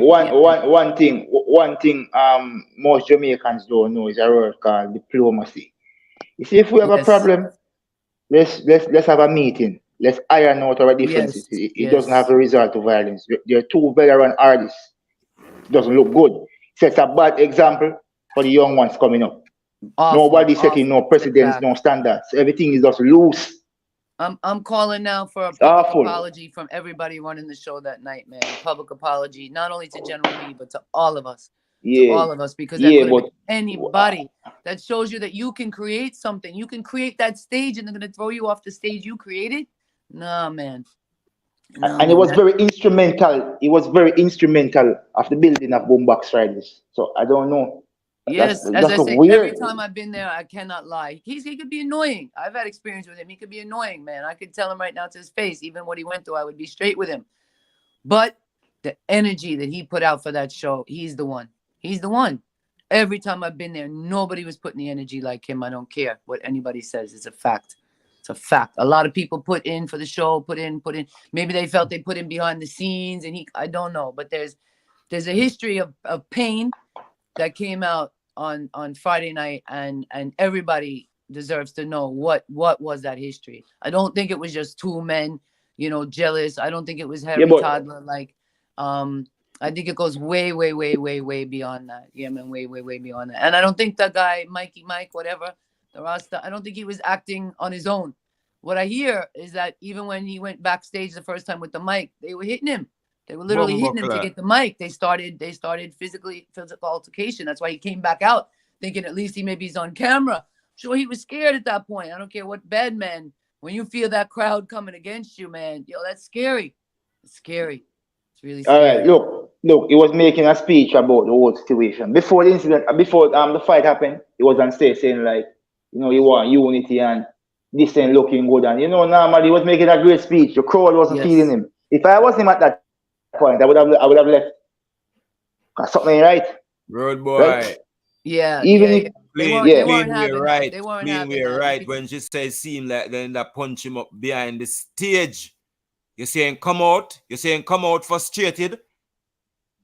most Jamaicans don't know is a word called diplomacy. You see, if we have a problem, let's have a meeting. Let's iron out our differences. It doesn't have a result to violence. There are two veteran artists. It doesn't look good. Sets a bad example for the young ones coming up. Nobody's setting no precedents, no standards. Everything is just loose. I'm calling now for a public apology from everybody running the show that night, man. A public apology, not only to General B, but to all of us. To all of us, because that could have been anybody. That shows you that you can create something. You can create that stage, and they're gonna throw you off the stage you created. Nah, man. And it was very instrumental. It was very instrumental of the building of Boombox Fridays. So I don't know. Yes, as I say, every time I've been there, I cannot lie. He could be annoying. I've had experience with him. He could be annoying, man. I could tell him right now to his face, even what he went through, I would be straight with him. But the energy that he put out for that show, he's the one. He's the one. Every time I've been there, nobody was putting the energy like him. I don't care what anybody says. It's a fact. It's a fact. A lot of people put in for the show, put in. Maybe they felt they put in behind the scenes, and I don't know. But there's a history of pain that came out on Friday night, and everybody deserves to know what was that history. I don't think it was just two men, jealous. I don't think it was Harry Toddler. I think it goes way, way, way, way, way beyond that. Yeah, man, way, way, way beyond that. And I don't think that guy, Mike, whatever, the Rasta, I don't think he was acting on his own. What I hear is that even when he went backstage the first time with the mic, they were hitting him. They were literally hitting him to get the mic. They started physical altercation. That's why he came back out, thinking at least he's on camera. Sure, he was scared at that point. I don't care what bad man. When you feel that crowd coming against you, man, that's scary. It's scary. It's really scary. All right, look, he was making a speech about the whole situation. Before the incident, before the fight happened, he was on stage saying you want unity and this ain't looking good. And normally he was making a great speech. The crowd wasn't feeling him. If I was him at that point, I would have left. Cause something ain't right. Road boy. Right? Yeah. They weren't having right. They weren't having right. When she said seem like then that punch him up behind the stage. You're saying come out frustrated.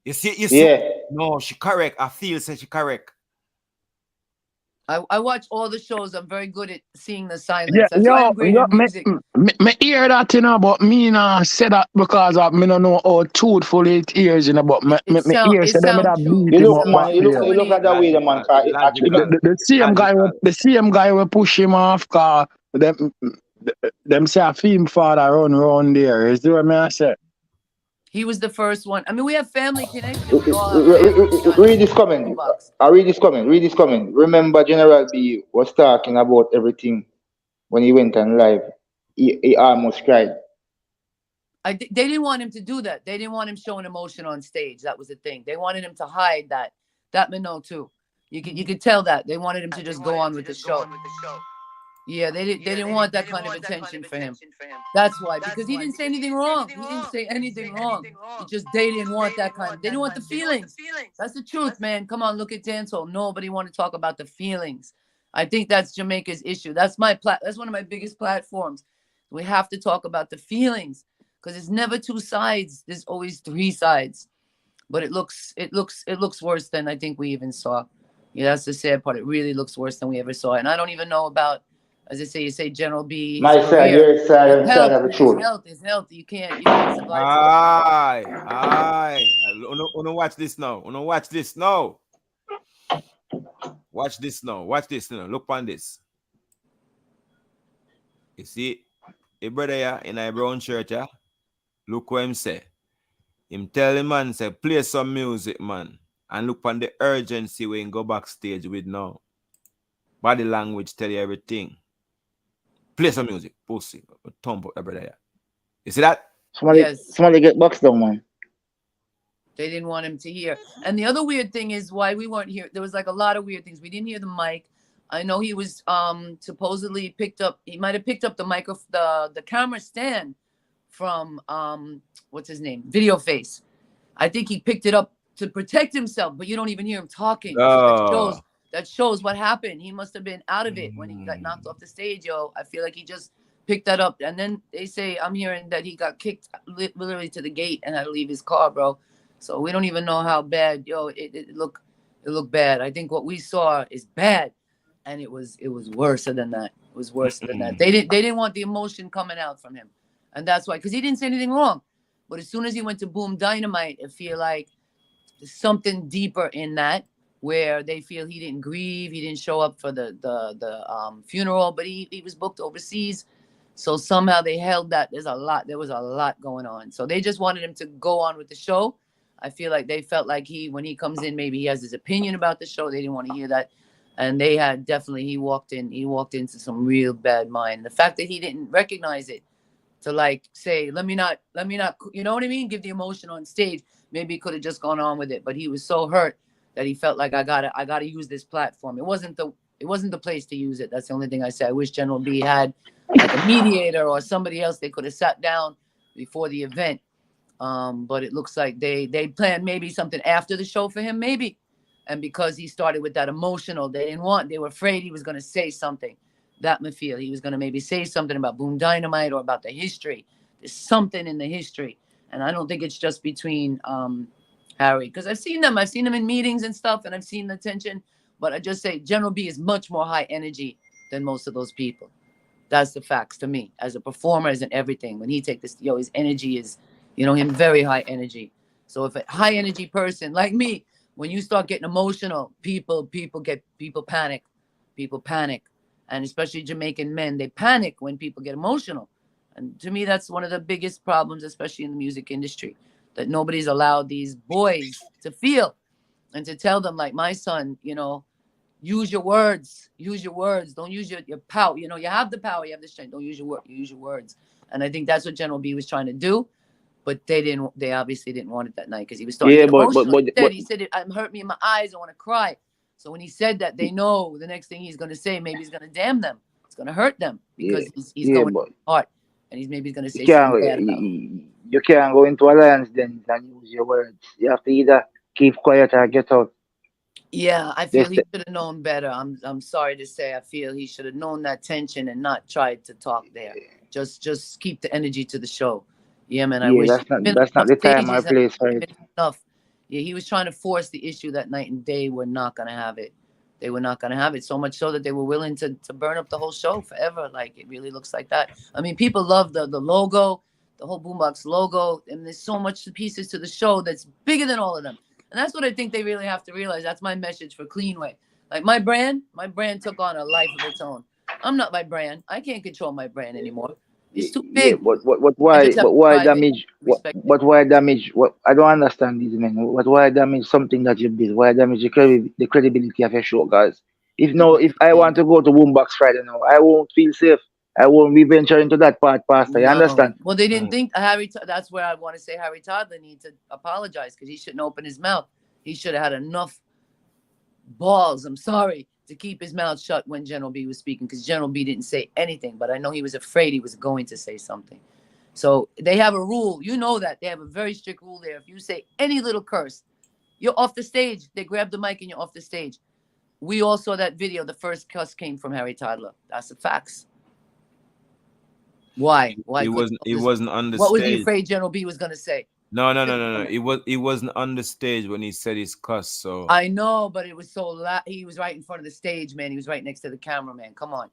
You see. No, she correct. I feel she correct. I watch all the shows. I'm very good at seeing the silence. That's why I'm great at music. Me hear that, but me not say that because me don't know how truthful it is, but me hear say them that beat him up. You look at that way, the man. The same guy will push him off car. Them say a film father run around there. Is that what I say? He was the first one. I mean, we have family connections. Read this comment. Read this comment. Remember, General B was talking about everything when he went on live. he almost cried. They didn't want him to do that. They didn't want him showing emotion on stage. That was the thing. They wanted him to hide that. That Minot too. You could tell that. They wanted him to just go on with the show. Yeah, they didn't want that kind of attention for him. That's why, because he didn't say anything wrong. He didn't say anything wrong. It's just they didn't want that kind of, they didn't want the feelings. That's the truth, man. Come on, look at dancehall. Nobody want to talk about the feelings. I think that's Jamaica's issue. That's that's one of my biggest platforms. We have to talk about the feelings, because it's never two sides. There's always three sides. But it looks worse than I think we even saw. Yeah, that's the sad part. It really looks worse than we ever saw. And I don't even know about, as I say, you say General B. My side, your side, and side of the truth. His health. You can't survive. Aye. Watch this now. Watch this now. Watch this now. Look on this. You see, a brother here in a brown shirt, yeah? Look what him say. Him tell the man, say, play some music, man. And look on the urgency when you go backstage with now. Body language tell you everything. Play some music. Pussy. Thump up every day. You see that? Somebody get boxed down, man. They didn't want him to hear. And the other weird thing is why we weren't here. There was like a lot of weird things. We didn't hear the mic. I know he was supposedly he might have picked up the the camera stand from what's his name? Video Face. I think he picked it up to protect himself, but you don't even hear him talking. So that shows what happened. He must have been out of it when he got knocked off the stage, yo. I feel like he just picked that up. And then they say, I'm hearing that he got kicked literally to the gate and had to leave his car, bro. So we don't even know how bad, yo, it looked bad. I think what we saw is bad. And it was worse than that. It was worse than that. They didn't want the emotion coming out from him. And that's why, because he didn't say anything wrong. But as soon as he went to Boom Dynamite, I feel like there's something deeper in that, where they feel he didn't grieve, he didn't show up for the funeral, but he was booked overseas. So somehow they held that. There was a lot going on. So they just wanted him to go on with the show. I feel like they felt like when he comes in, maybe he has his opinion about the show. They didn't want to hear that. And they had he walked into some real bad mind. The fact that he didn't recognize it to like say, let me not, you know what I mean? Give the emotion on stage. Maybe he could have just gone on with it, but he was so hurt that he felt like I gotta use this platform. It wasn't the place to use it. That's the only thing I say. I wish General B had like a mediator or somebody else they could have sat down before the event. But it looks like they planned maybe something after the show for him, maybe. And because he started with that emotional, they were afraid he was going to say something. That me feel he was going to maybe say something about Boom Dynamite or about the history. There's something in the history. And I don't think it's just between Harry, because I've seen them in meetings and stuff, and I've seen the tension. But I just say General B is much more high energy than most of those people. That's the facts to me. As a performer, as in everything, when he take this, his energy is, him very high energy. So if a high energy person like me, when you start getting emotional, people panic. People panic. And especially Jamaican men, they panic when people get emotional. And to me, that's one of the biggest problems, especially in the music industry, that nobody's allowed these boys to feel and to tell them, like my son, use your words. Don't use your power. You have the power, you have the strength. Don't use your words. And I think that's what General B was trying to do. But they obviously didn't want it that night because he was starting to get emotional. He said it hurt me in my eyes. I want to cry. So when he said that, they know the next thing he's going to say, maybe he's going to damn them. It's going to hurt them because he's going hard. And he's maybe going to say something bad about them. You can't go into alliance then and use your words. You have to either keep quiet or get out. Yeah, I feel he should have known better. I'm sorry to say, I feel he should have known that tension and not tried to talk there. Just keep the energy to the show. Yeah, man. I wish that's not the time or place for it. Enough. Yeah, he was trying to force the issue that night, and they were not gonna have it. They were not gonna have it. So much so that they were willing to burn up the whole show forever. Like it really looks like that. I mean, people love the logo, the whole Boombox logo, and there's so much pieces to the show that's bigger than all of them. And that's what I think they really have to realize. That's my message for Cleanway. Like my brand took on a life of its own. I'm not my brand. I can't control my brand anymore. It's too big. Yeah, but why damage? But why damage? What I don't understand these men. But why damage something that you built? Why damage the credibility of your show, guys? If I want to go to Boombox Friday now, I won't feel safe. I won't be venturing into that part, Pastor. You understand? Well, they didn't think that's where I want to say Harry Toddler needs to apologize because he shouldn't open his mouth. He should have had enough balls, I'm sorry, to keep his mouth shut when General B was speaking, because General B didn't say anything, but I know he was afraid he was going to say something. So they have a rule. You know that. They have a very strict rule there. If you say any little curse, you're off the stage. They grab the mic and you're off the stage. We all saw that video. The first cuss came from Harry Toddler. That's the facts. Why? He wasn't on the What stage. was he afraid General B was going to say? No. He wasn't on the stage when he said his cuss. So I know, but it was so loud. He was right in front of the stage, man. He was right next to the cameraman. Come on,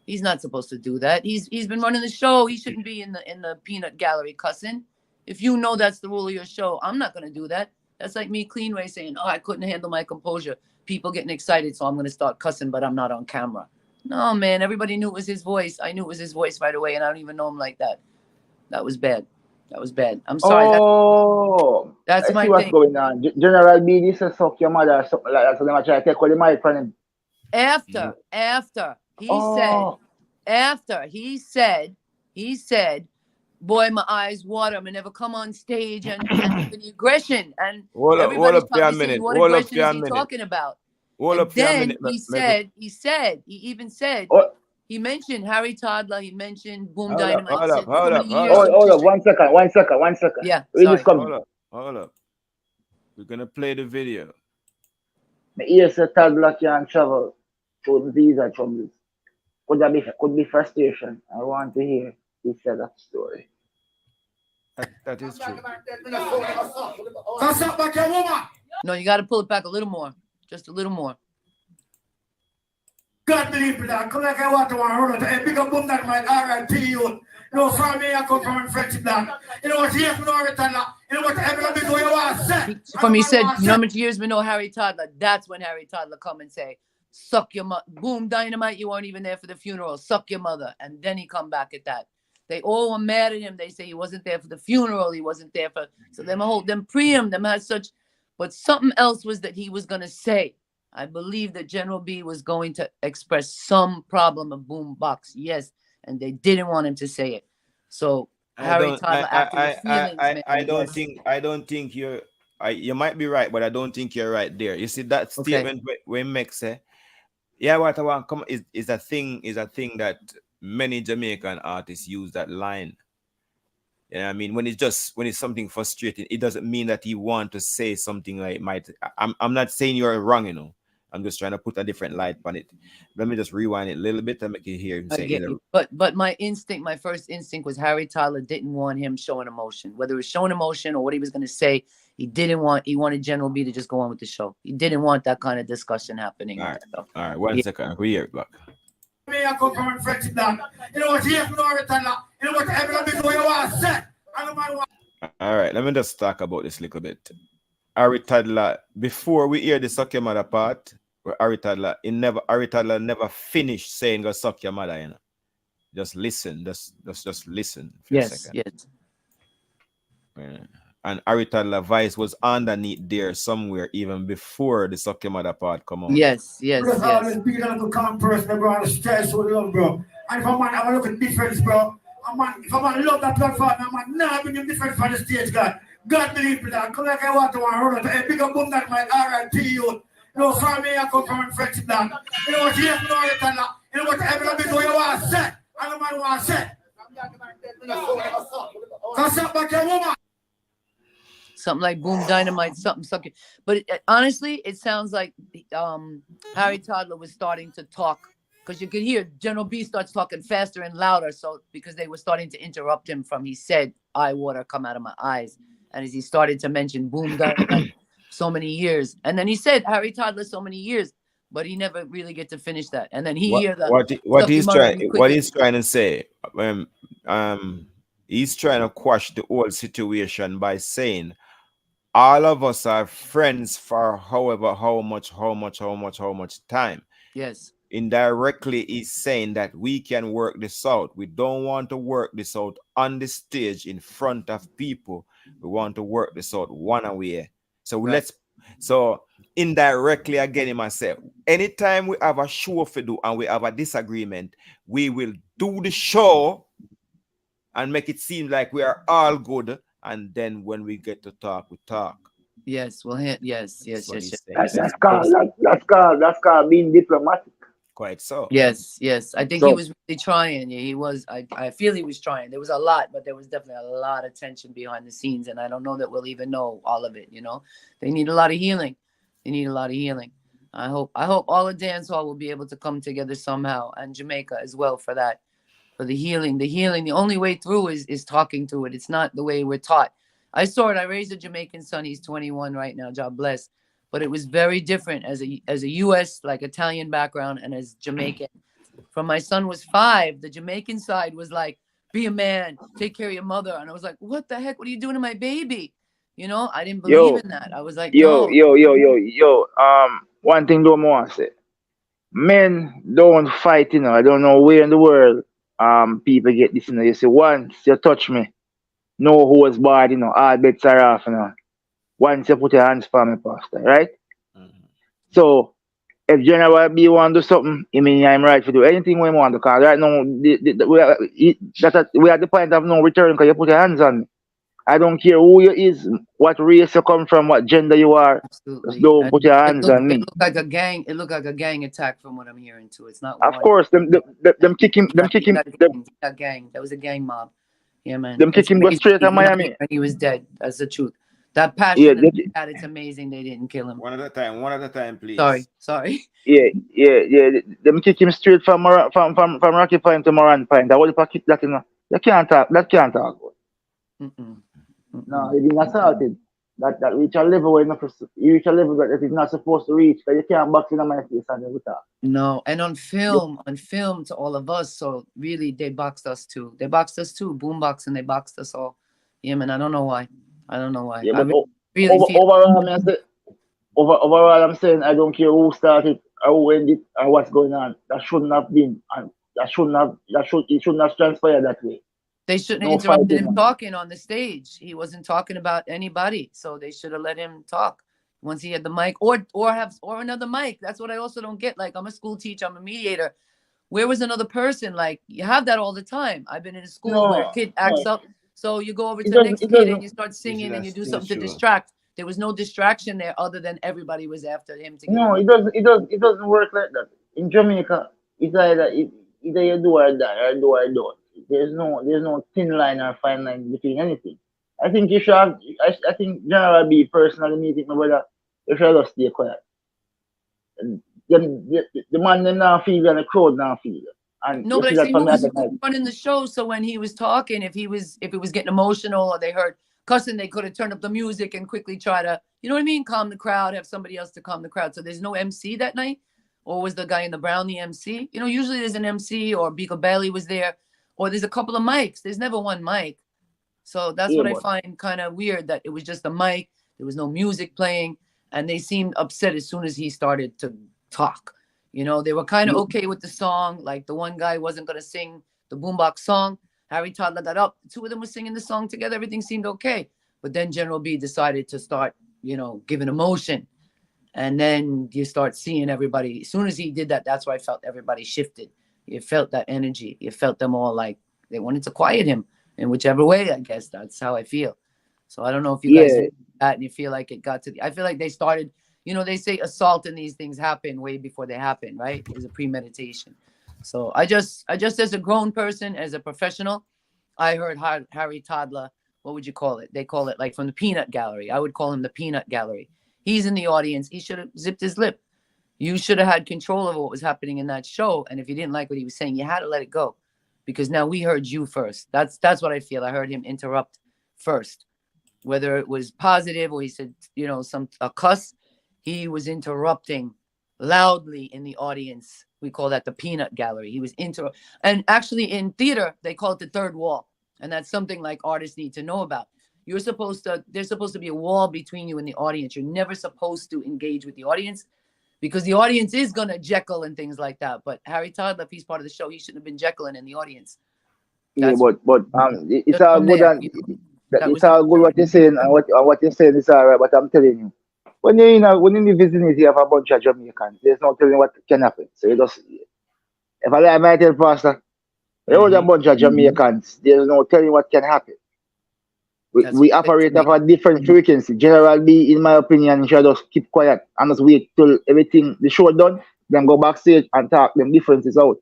he's not supposed to do that. He's been running the show. He shouldn't be in the peanut gallery cussing. If you know that's the rule of your show, I'm not gonna do that. That's like me, Cleanway, saying, "Oh, I couldn't handle my composure. People getting excited, so I'm gonna start cussing, but I'm not on camera." No, man. Everybody knew it was his voice. I knew it was his voice right away, and I don't even know him like that. That was bad. That was bad. I'm sorry. Oh, that's my what's thing. going on. General B, this is suck your mother or something like that. So they might try to take all the mic from him. After he said, boy, my eyes water. I'm gonna never come on stage and the aggression. And everybody's probably saying, what aggression is he talking about? And then he mentioned Harry Toddler. He mentioned Boom Dynamite. Hold up. 1 second. Yeah, sorry. Hold up. We're gonna play the video. My ears a Toddler can't travel through the visa troubles. Could be frustration. I want to hear he said that story. That is true. No, you got to pull it back a little more. Just a little more. God believe me, that. Come like I want to run out and pick up Boom Dynamite, RIP you. No, for me, I come from friendship that. You know what, here's no return. You know what, everybody do you want to say. From he said, number 2 years, we know Harry Toddler. That's when Harry Toddler come and say, suck your mother. Boom Dynamite, you weren't even there for the funeral. Suck your mother. And then he come back at that. They all were mad at him. They say he wasn't there for the funeral. He wasn't there for, so them pre-him, them had such, but something else was that he was going to say. I believe that General B was going to express some problem of Boombox. Yes. And they didn't want him to say it. So Harry Toddler acted with feelings, man. I don't think you might be right, but I don't think you're right there. You see that statement when Meg say, yeah, what I want come is a thing that many Jamaican artists use that line. You know what I mean? When it's something frustrating, it doesn't mean that he want to say something like I'm not saying you're wrong, you know. I'm just trying to put a different light on it. Let me just rewind it a little bit and make you hear him say it. But my first instinct was Harry Toddler didn't want him showing emotion. Whether it was showing emotion or what he was going to say, he wanted General B to just go on with the show. He didn't want that kind of discussion happening. All right. 1 second. We hear it back. I come from friendship that. You know what, here's no return. You know what, everybody do you want to say. All right, let me just talk about this a little bit. Harry Toddler, before we hear the suck your mother part, where Harry Toddler never finished saying go suck your mother, you know. Just listen, just listen for a second. Yes. Yeah. And Harry Toddler voice was underneath there somewhere even before the suck your mother part come on. Yes. Because always be a little calm person, bro, and stress with love, bro. And if a man have a look at difference, bro, if a man love that platform, a man now bring him different from the stage, God. God believe me, that. Come like I want to run out and pick up Boom Dynamite, RIP you. No, for me, I come from friendship that. You know what, here's no return. You know what, everybody do you want to say. I don't mind what I say. Cause up back your woman. Something like Boom Dynamite, something sucking. But honestly, it sounds like Harry Toddler was starting to talk, because you could hear General B starts talking faster and louder. So because they were starting to interrupt him from, he said, eye water come out of my eyes. And as he started to mention Boom Dynamite, so many years. And then he said Harry Toddler so many years, but he never really get to finish that. And then what he's trying to say, he's trying to quash the whole situation by saying all of us are friends for how much time. Yes. Indirectly, he's saying that we can work this out. We don't want to work this out on the stage in front of people. We want to work this out one away. So indirectly again, he must say, anytime we have a show to do and we have a disagreement, we will do the show and make it seem like we are all good. And then when we get to talk, we talk. Yes, well, yes. That's called being diplomatic. Quite so. Yes. I think he was really trying. Yeah, he was. I feel he was trying. There was a lot, but there was definitely a lot of tension behind the scenes, and I don't know that we'll even know all of it. You know, they need a lot of healing. I hope all of dance hall will be able to come together somehow, and Jamaica as well for that, for the healing. The only way through is talking through it. It's not the way we're taught. I saw it. I raised a Jamaican son. He's 21 right now. God bless. But it was very different as a U.S. like Italian background and as Jamaican. From my son was 5, the Jamaican side was like, be a man, take care of your mother. And I was like, what the heck? What are you doing to my baby? You know, I didn't believe in that. I was like, no. One thing don't want to say. Men don't fight, I don't know where in the world people get this, You say, once you touch me, know who was bad, all bets are off, Once you put your hands for me, Pastor, right? Mm-hmm. So, if General B want to do something, I'm right to do anything we want to, because right now, we are at the point of no return because you put your hands on me. I don't care who you is, what race you come from, what gender you are. Absolutely. Just don't put your hands on me. It looked like a gang. It looked like a gang attack from what I'm hearing too. It's not. Of course, them kick him. That gang. That was a gang mob. Yeah, man. Them kick him go straight to Miami. And he was dead. That's the truth. That passion that he had, it's amazing they didn't kill him. One at a time, please. Sorry. Yeah. Them kick him straight from Rocky Point to Moran Point. I would kick that, You can't talk. That can't talk. No, he's been assaulted. That reach a level where you reach a level that it's not supposed to reach. That you can't box in my face and every time. No, and on film to all of us. So really, they boxed us too. Boombox, and they boxed us all. Yeah, man. I don't know why. Yeah, but overall, I'm saying I don't care who started or who ended or what's going on. That shouldn't have been, and it shouldn't have transpired that way. They shouldn't have interrupted him talking on the stage. He wasn't talking about anybody, so they should have let him talk once he had the mic, or another mic. That's what I also don't get. Like, I'm a school teacher, I'm a mediator. Where was another person? Like, you have that all the time. I've been in a school where a kid acts up, so you go over to the next kid and you start singing and you do something to distract. There was no distraction there other than everybody was after him to get it doesn't work like that. In Jamaica, it's either you do or die or do or don't. There's no thin line or fine line between anything. I think you should have. I think General B personally meeting my brother. You should just stay quiet. And the man them now feel and the crowd now feel. And no, but I think who was running the show. So when he was talking, if it was getting emotional or they heard cussing, they could have turned up the music and quickly try to, you know what I mean, calm the crowd, have somebody else to calm the crowd. So there's no MC that night, or was the guy in the brown the MC? Usually there's an MC, or Beagle Bailey was there. Or there's a couple of mics. There's never one mic. So that's what I find kind of weird, that it was just a mic. There was no music playing. And they seemed upset as soon as he started to talk. They were kind of okay with the song. Like, the one guy wasn't going to sing the Boombox song. Harry Toddler got up. The two of them were singing the song together. Everything seemed okay. But then General B decided to start, giving emotion. And then you start seeing everybody. As soon as he did that, that's why I felt everybody shifted. You felt that energy. You felt them all like they wanted to quiet him in whichever way. I guess that's how I feel. So I don't know if you guys did that and you feel like it got to I feel like they started, they say assault and these things happen way before they happen, right? It was a premeditation. So I just as a grown person, as a professional, I heard Harry Toddler, what would you call it? They call it like from the peanut gallery. I would call him the peanut gallery. He's in the audience. He should have zipped his lip. You should have had control of what was happening in that show. And if you didn't like what he was saying, you had to let it go, because now we heard you first. That's what I feel. I heard him interrupt first, whether it was positive or he said, a cuss. He was interrupting loudly in the audience. We call that the peanut gallery. He was and actually in theater, they call it the third wall. And that's something like artists need to know about. There's supposed to be a wall between you and the audience. You're never supposed to engage with the audience, because the audience is going to Jekyll and things like that. But Harry Toddler, if he's part of the show, he shouldn't have been Jekyll in the audience. It's all good. It's all good what you're saying, and what you're saying is all right. But I'm telling you, when you're in the vicinity, you have a bunch of Jamaicans. There's no telling what can happen. So you just, if I might tell Pastor, there was a bunch of Jamaicans. There's no telling what can happen. We operate at a different frequency. General B, in my opinion, should just keep quiet and just wait till everything, the show done, then go backstage and talk them differences out.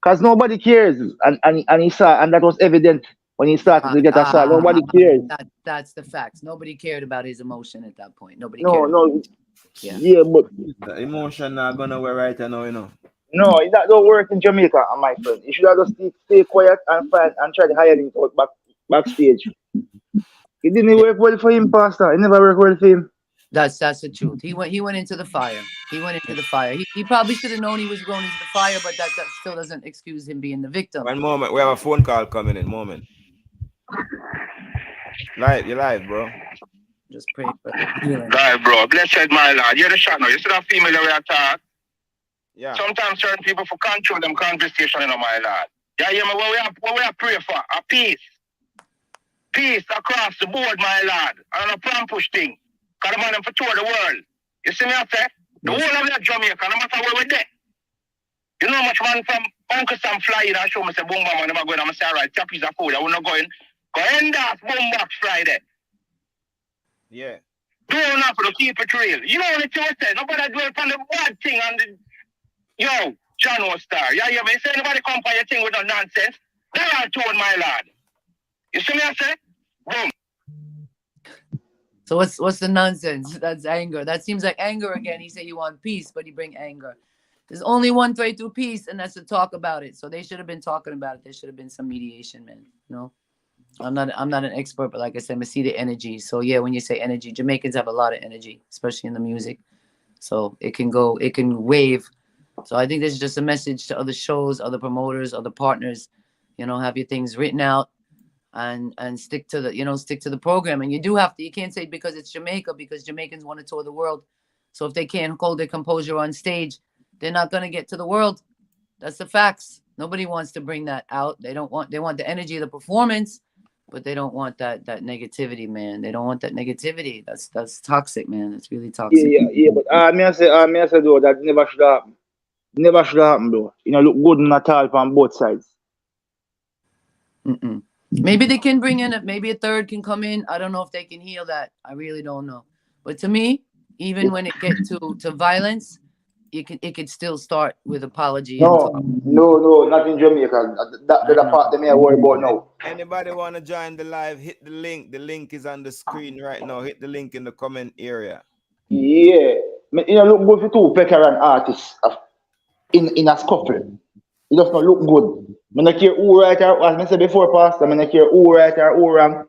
Because nobody cares. And he saw, and that was evident when he started to get a shot. Nobody cares. That's the facts. Nobody cared about his emotion at that point. Nobody No, cared. no. Yeah, but the emotion not gonna work right now, you know. No, that don't work in Jamaica, my friend. You should have just stay quiet and find and try to hire him out backstage. It didn't work well for him, Pastor. It never worked well for him. That's the truth. He went into the fire. He went into the fire. He probably should have known he was going into the fire, but that still doesn't excuse him being the victim. One moment, we have a phone call coming in. Moment. You're live, bro. Just pray for healing. Live, bro. Blessed, my lad. You're the shot now. You see that female that we attack? Yeah. Sometimes certain people for control them conversation, you know, my lad. Yeah, you know what we are pray for? A peace. Peace across the board, my lad. And a plan push thing. Because the man them for tour the world. You see me I say? The whole of that Jamaica, no matter where we're there. You know much man from Uncle Sam fly in and show me say boom bam, and I'm going, I'm say, all right, chop piece of food. I will not go in. Go end off Boombox Friday. Yeah. Do enough to keep it real. You know what you say? Nobody do it on the bad thing and the yo, John Star. Yeah, me say anybody come for your thing with no nonsense. They are told my lad. You see me I say? Boom. So what's the nonsense? That's anger. That seems like anger again. He said you want peace, but he bring anger. There's only one way to peace, and that's to talk about it. So they should have been talking about it. There should have been some mediation, man. You know? I'm not an expert, but like I said, I see the energy. So yeah, when you say energy, Jamaicans have a lot of energy, especially in the music. So it can wave. So I think this is just a message to other shows, other promoters, other partners. You know, have your things written out and stick to the program. And you can't say because it's Jamaica, because Jamaicans want to tour the world. So if they can't hold their composure on stage, they're not going to get to the world. That's the facts. Nobody wants to bring that out. They want the energy of the performance, but they don't want that negativity, man. They don't want that negativity. That's toxic, man. It's really toxic. Yeah. But me I say though that never should happen. Never should happen, though. You know, look good at all from both sides. Maybe they can bring in maybe a third can come in. I don't know if they can heal that. I really don't know. But to me, even when it gets to violence, it could still start with apology. No, not in Jamaica. That's the part they may worry about now. Anybody want to join the live, hit the link. The link is on the screen right now. Hit the link in the comment area. Yeah. You know, look good for two veteran artists in a scuffle. It does not look good. I don't care who right or, as I said before, Pastor, I don't care who right or who wrong.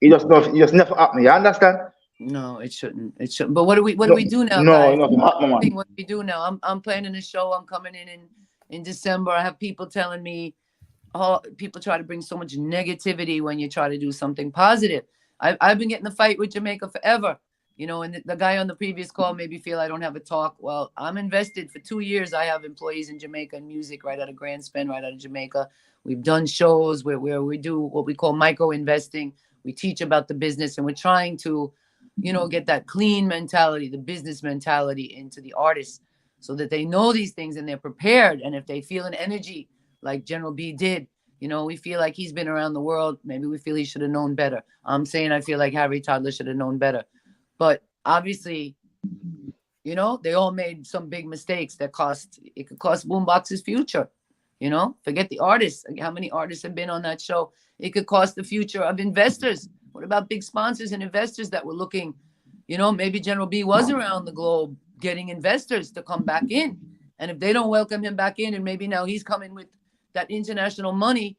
It just never happen. You understand? No, it shouldn't. It shouldn't. But what do we do now? No, guys? What do we do now? I'm planning a show. I'm coming in December. I have people telling me, people try to bring so much negativity when you try to do something positive. I've been getting the fight with Jamaica forever. You know, and the guy on the previous call made me feel I don't have a talk. Well, I'm invested for 2 years. I have employees in Jamaica and music right out of Grand Spend, right out of Jamaica. We've done shows where we do what we call micro investing. We teach about the business, and we're trying to, get that clean mentality, the business mentality into the artists so that they know these things and they're prepared. And if they feel an energy like General B did, we feel like he's been around the world. Maybe we feel he should have known better. I'm saying I feel like Harry Toddler should have known better. But obviously, they all made some big mistakes that could cost Boombox's future. Forget the artists. How many artists have been on that show? It could cost the future of investors. What about big sponsors and investors that were looking, maybe General B was around the globe getting investors to come back in. And if they don't welcome him back in, and maybe now he's coming with that international money,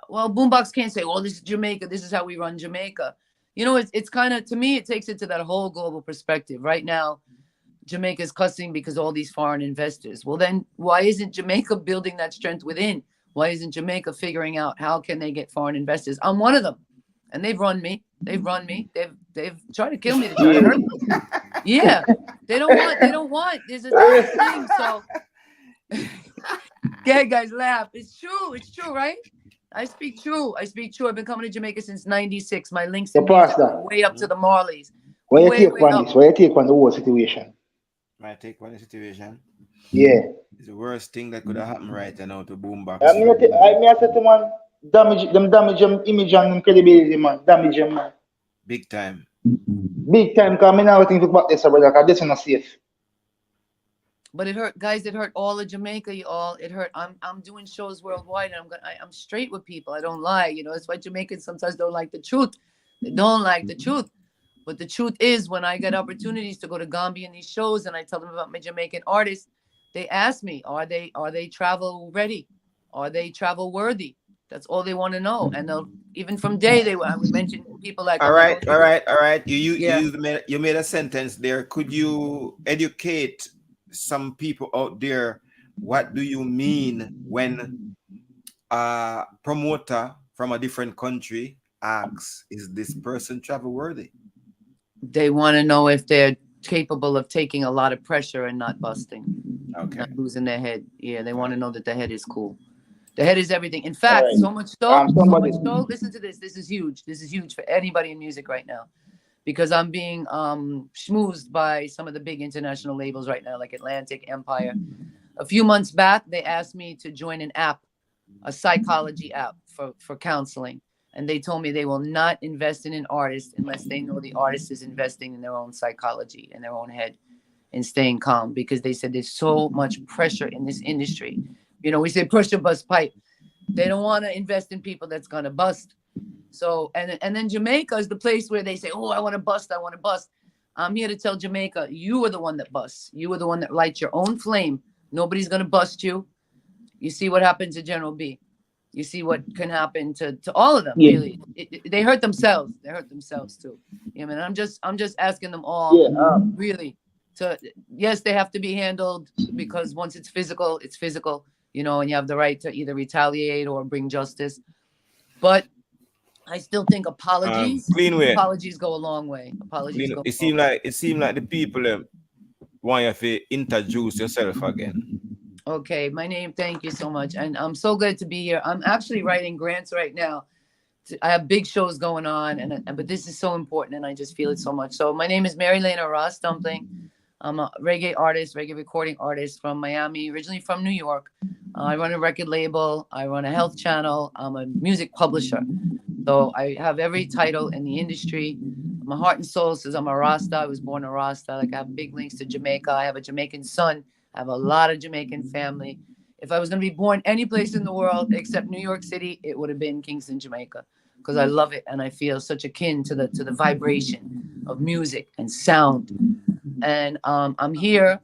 well, Boombox can't say, well, this is Jamaica. This is how we run Jamaica. It's kind of, to me, it takes it to that whole global perspective. Right now, Jamaica's cussing because all these foreign investors. Well, then why isn't Jamaica building that strength within? Why isn't Jamaica figuring out how can they get foreign investors? I'm one of them. And they've run me. They've tried to kill me. They try to hurt me. Yeah. They don't want. There's a thing. So, yeah, guys, laugh. It's true, right? I speak true. I've been coming to Jamaica since '96. My links are way up to the Marleys. What you take on this? What you take on the whole situation? My take on the situation. Yeah. It's the worst thing that could have happened right now to Boombox. I said to man, damage them image and them credibility, man. Damage them, man. Big time. Big time, because I now think about this, brother, because this is not safe. But it hurt, guys. It hurt all of Jamaica, y'all. It hurt. I'm doing shows worldwide, and I'm straight with people. I don't lie. You know, that's why Jamaicans sometimes don't like the truth. They don't like the truth. But the truth is, when I get opportunities to go to Gambia in these shows, and I tell them about my Jamaican artists, they ask me, are they travel ready? Are they travel worthy? That's all they want to know. And they'll, even from day, I would mention people like. All right. You made a sentence there. Could you educate some people out there? What do you mean when a promoter from a different country asks, is this person travel worthy? They want to know if they're capable of taking a lot of pressure and not busting. Okay. Not losing their head. Yeah, they want to know that the head is cool. The head is everything. In fact, so much so, listen to this. This is huge. This is huge for anybody in music right now. Because I'm being schmoozed by some of the big international labels right now, like Atlantic, Empire. A few months back, they asked me to join an app, a psychology app for counseling. And they told me they will not invest in an artist unless they know the artist is investing in their own psychology, in their own head, and staying calm. Because they said there's so much pressure in this industry. You know, we say pressure bust pipe. They don't want to invest in people that's going to bust. So, and then Jamaica is the place where they say, oh, I want to bust. I want to bust. I'm here to tell Jamaica, you are the one that busts. You are the one that lights your own flame. Nobody's going to bust you. You see what happened to General B. You see what can happen to all of them. Yeah. Really, they hurt themselves. They hurt themselves too. You know, I mean, I'm just asking them all, really, to, yes, they have to be handled, because once it's physical, it's physical. You know, and you have the right to either retaliate or bring justice. But I still think apologies go a long way. Apologies go. It seemed like the people want you to introduce yourself again. Okay, my name. Thank you so much, and I'm so glad to be here. I'm actually writing grants right now. I have big shows going on, but this is so important, and I just feel it so much. So my name is Mary Lena Ross Dumpling. I'm a reggae artist, reggae recording artist from Miami, originally from New York. I run a record label. I run a health channel. I'm a music publisher. So I have every title in the industry. My heart and soul says I'm a Rasta. I was born a Rasta. Like, I have big links to Jamaica. I have a Jamaican son. I have a lot of Jamaican family. If I was going to be born any place in the world except New York City, it would have been Kingston, Jamaica, because I love it and I feel such akin to the vibration of music and sound. And I'm here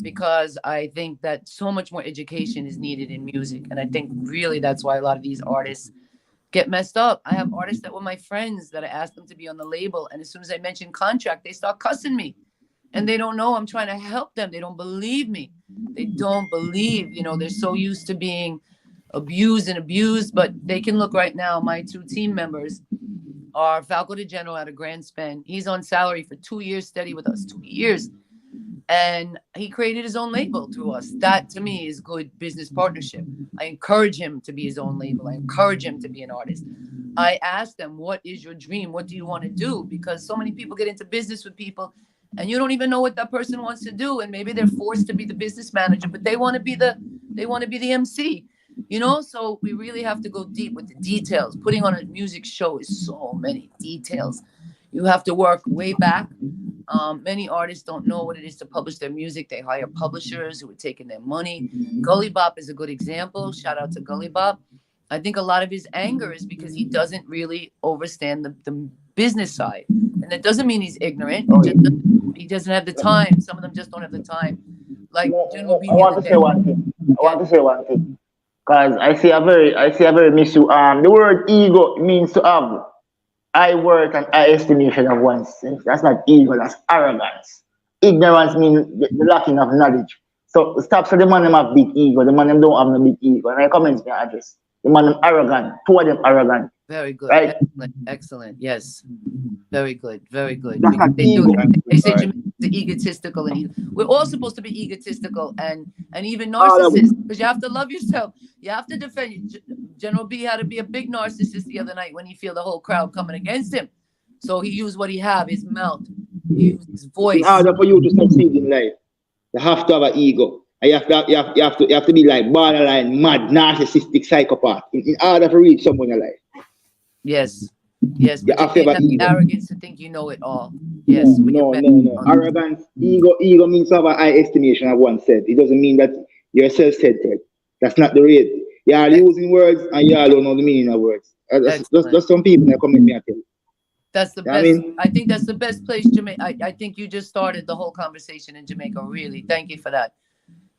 because I think that so much more education is needed in music. And I think really that's why a lot of these artists get messed up. I have artists that were my friends that I asked them to be on the label. And as soon as I mention contract, they start cussing me. And they don't know I'm trying to help them. They don't believe me. They don't believe, you know, they're so used to being abused. But they can look right now. My two team members are Falco de General out of Grand Spend. He's on salary for 2 years steady with us, 2 years. And he created his own label through us. That to me is good business partnership. I encourage him to be his own label. I encourage him to be an artist. I ask them, what is your dream? What do you want to do? Because so many people get into business with people and you don't even know what that person wants to do. And maybe they're forced to be the business manager, but they want to be the MC, you know? So we really have to go deep with the details. Putting on a music show is so many details. You have to work way back. Many artists don't know what it is to publish their music. They hire publishers who are taking their money. Gully Bop is a good example. Shout out to Gully Bop. I think a lot of his anger is because he doesn't really understand the business side. And that doesn't mean he's ignorant. He doesn't have the time. Some of them just don't have the time. Like, I want to say one thing. Because I see a very miss you. The word ego means to have high worth and high estimation of oneself. That's not ego, that's arrogance. Ignorance means the lacking of knowledge. So stop. So the man them have big ego. The man them don't have no big ego. And I comments me address. The man them arrogant. Two of them arrogant. Very good. Right? Excellent. Yes. Very good. Very good. They say the egotistical, and we're all supposed to be egotistical and even narcissists, because you have to love yourself. You have to defend. General B had to be a big narcissist the other night when he feel the whole crowd coming against him. So he used what he have, his mouth. use his voice. In order for you to succeed in life, you have to have an ego. And you have to be like borderline, mad, narcissistic psychopath in order to reach someone in life. Yes. Yes, you but you can't have the arrogance to think you know it all. Yes. No. Arrogance, ego means to have an high estimation of oneself. It doesn't mean that you're self-centered. That's not the rate. You are using words and you all don't know the meaning of words. That's some people that come in me and tell you. That's the best. I think that's the best place, Jamaica. I think you just started the whole conversation in Jamaica. Really, thank you for that.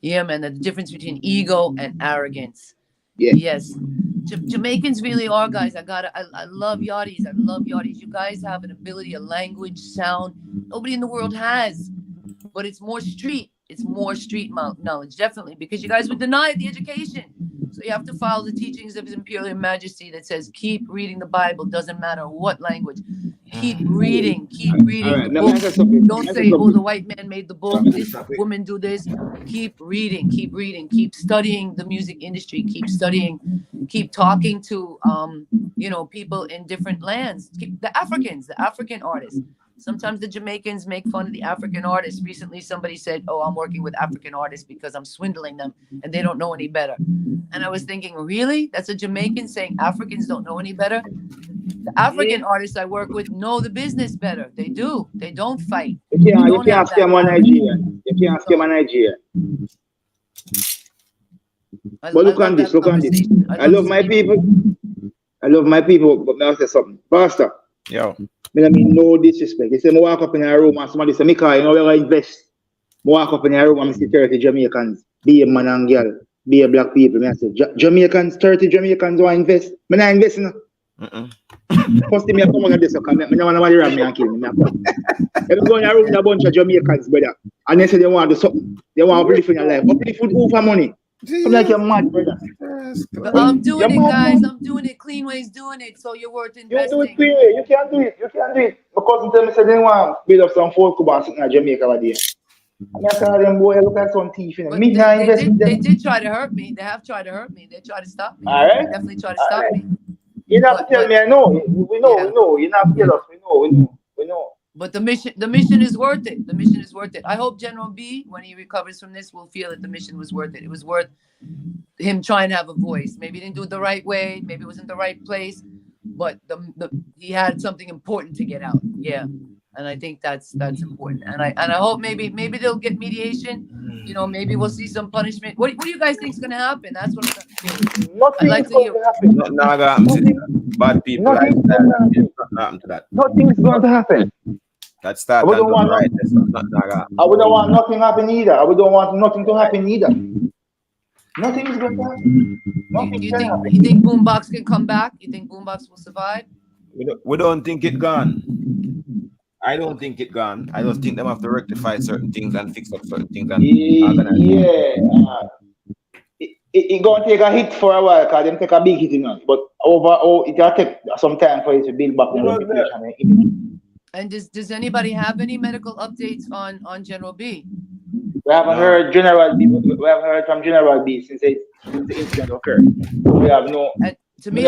Yeah, man. The difference between ego and arrogance. Yeah. Yes. Jamaicans really are, guys. I love Yachties. I love Yachties. You guys have an ability, a language, sound nobody in the world has, but it's more street. It's more street knowledge, definitely, because you guys would deny the education. So you have to follow the teachings of His Imperial Majesty that says, keep reading the Bible. Doesn't matter what language. Keep reading. Keep reading the book. Don't say, oh, the white man made the book. This woman do this. Keep reading. Keep reading. Keep studying the music industry. Keep studying. Keep talking to, people in different lands. The African artists. Sometimes the Jamaicans make fun of the African artists. Recently, somebody said, oh, I'm working with African artists because I'm swindling them and they don't know any better. And I was thinking, really? That's a Jamaican saying Africans don't know any better? The African artists I work with know the business better. They do. They don't fight. You can't scam on Nigeria. You can't scam on Nigeria. But look on this. I love my people. But may I say something? Pastor. Yo. I mean, no disrespect. They say, I walk up in a room and somebody say, Mika, we're going to invest. I walk up in a room and I see 30 Jamaicans, be a man and girl, be a black people. I say, Jamaicans, 30 Jamaicans want to invest. I'm not investing. First thing I come on this, because I don't want to ram me and kill me. They go in a room with a bunch of Jamaicans, brother. And they say they want to do something. They want to uplift in your life. Uplift with who for money? I'm like, you're mad, brother. But I'm doing it, guys. I'm doing it. Clean Way's doing it. So you're worth investing. You do it clean way. You can't do it. Because they tell me, they want to build up some folk and sitting in Jamaica over there. And I tell them, boy, look at some thief in them. They did try to hurt me. They have tried to hurt me. They tried to stop me. All right. They definitely tried to stop me. You don't have to tell me, I know. We know. You're not tell us. We know. But the mission is worth it. The mission is worth it. I hope General B, when he recovers from this, will feel that the mission was worth it. It was worth him trying to have a voice. Maybe he didn't do it the right way. Maybe it wasn't the right place. But he had something important to get out. Yeah. And I think that's important. And I hope maybe they'll get mediation. Maybe we'll see some punishment. What do you guys think is going to happen? That's what I'm saying. Nothing's going to happen. Bad people like that. It's not happen to that. Nothing's going to happen. That starts right. I wouldn't want nothing to happen either. I wouldn't want nothing to happen either. Nothing is going to happen. You think Boombox can come back? You think Boombox will survive? We don't think it gone. I don't think it gone. I just think them have to rectify certain things and fix up certain things. And It's going to take a hit for a while because them take a big hit in it. But overall, it will take some time for it to build back the reputation. And does anybody have any medical updates on General B? We haven't heard General B. We haven't heard from General B since the incident occurred. We have no. To me,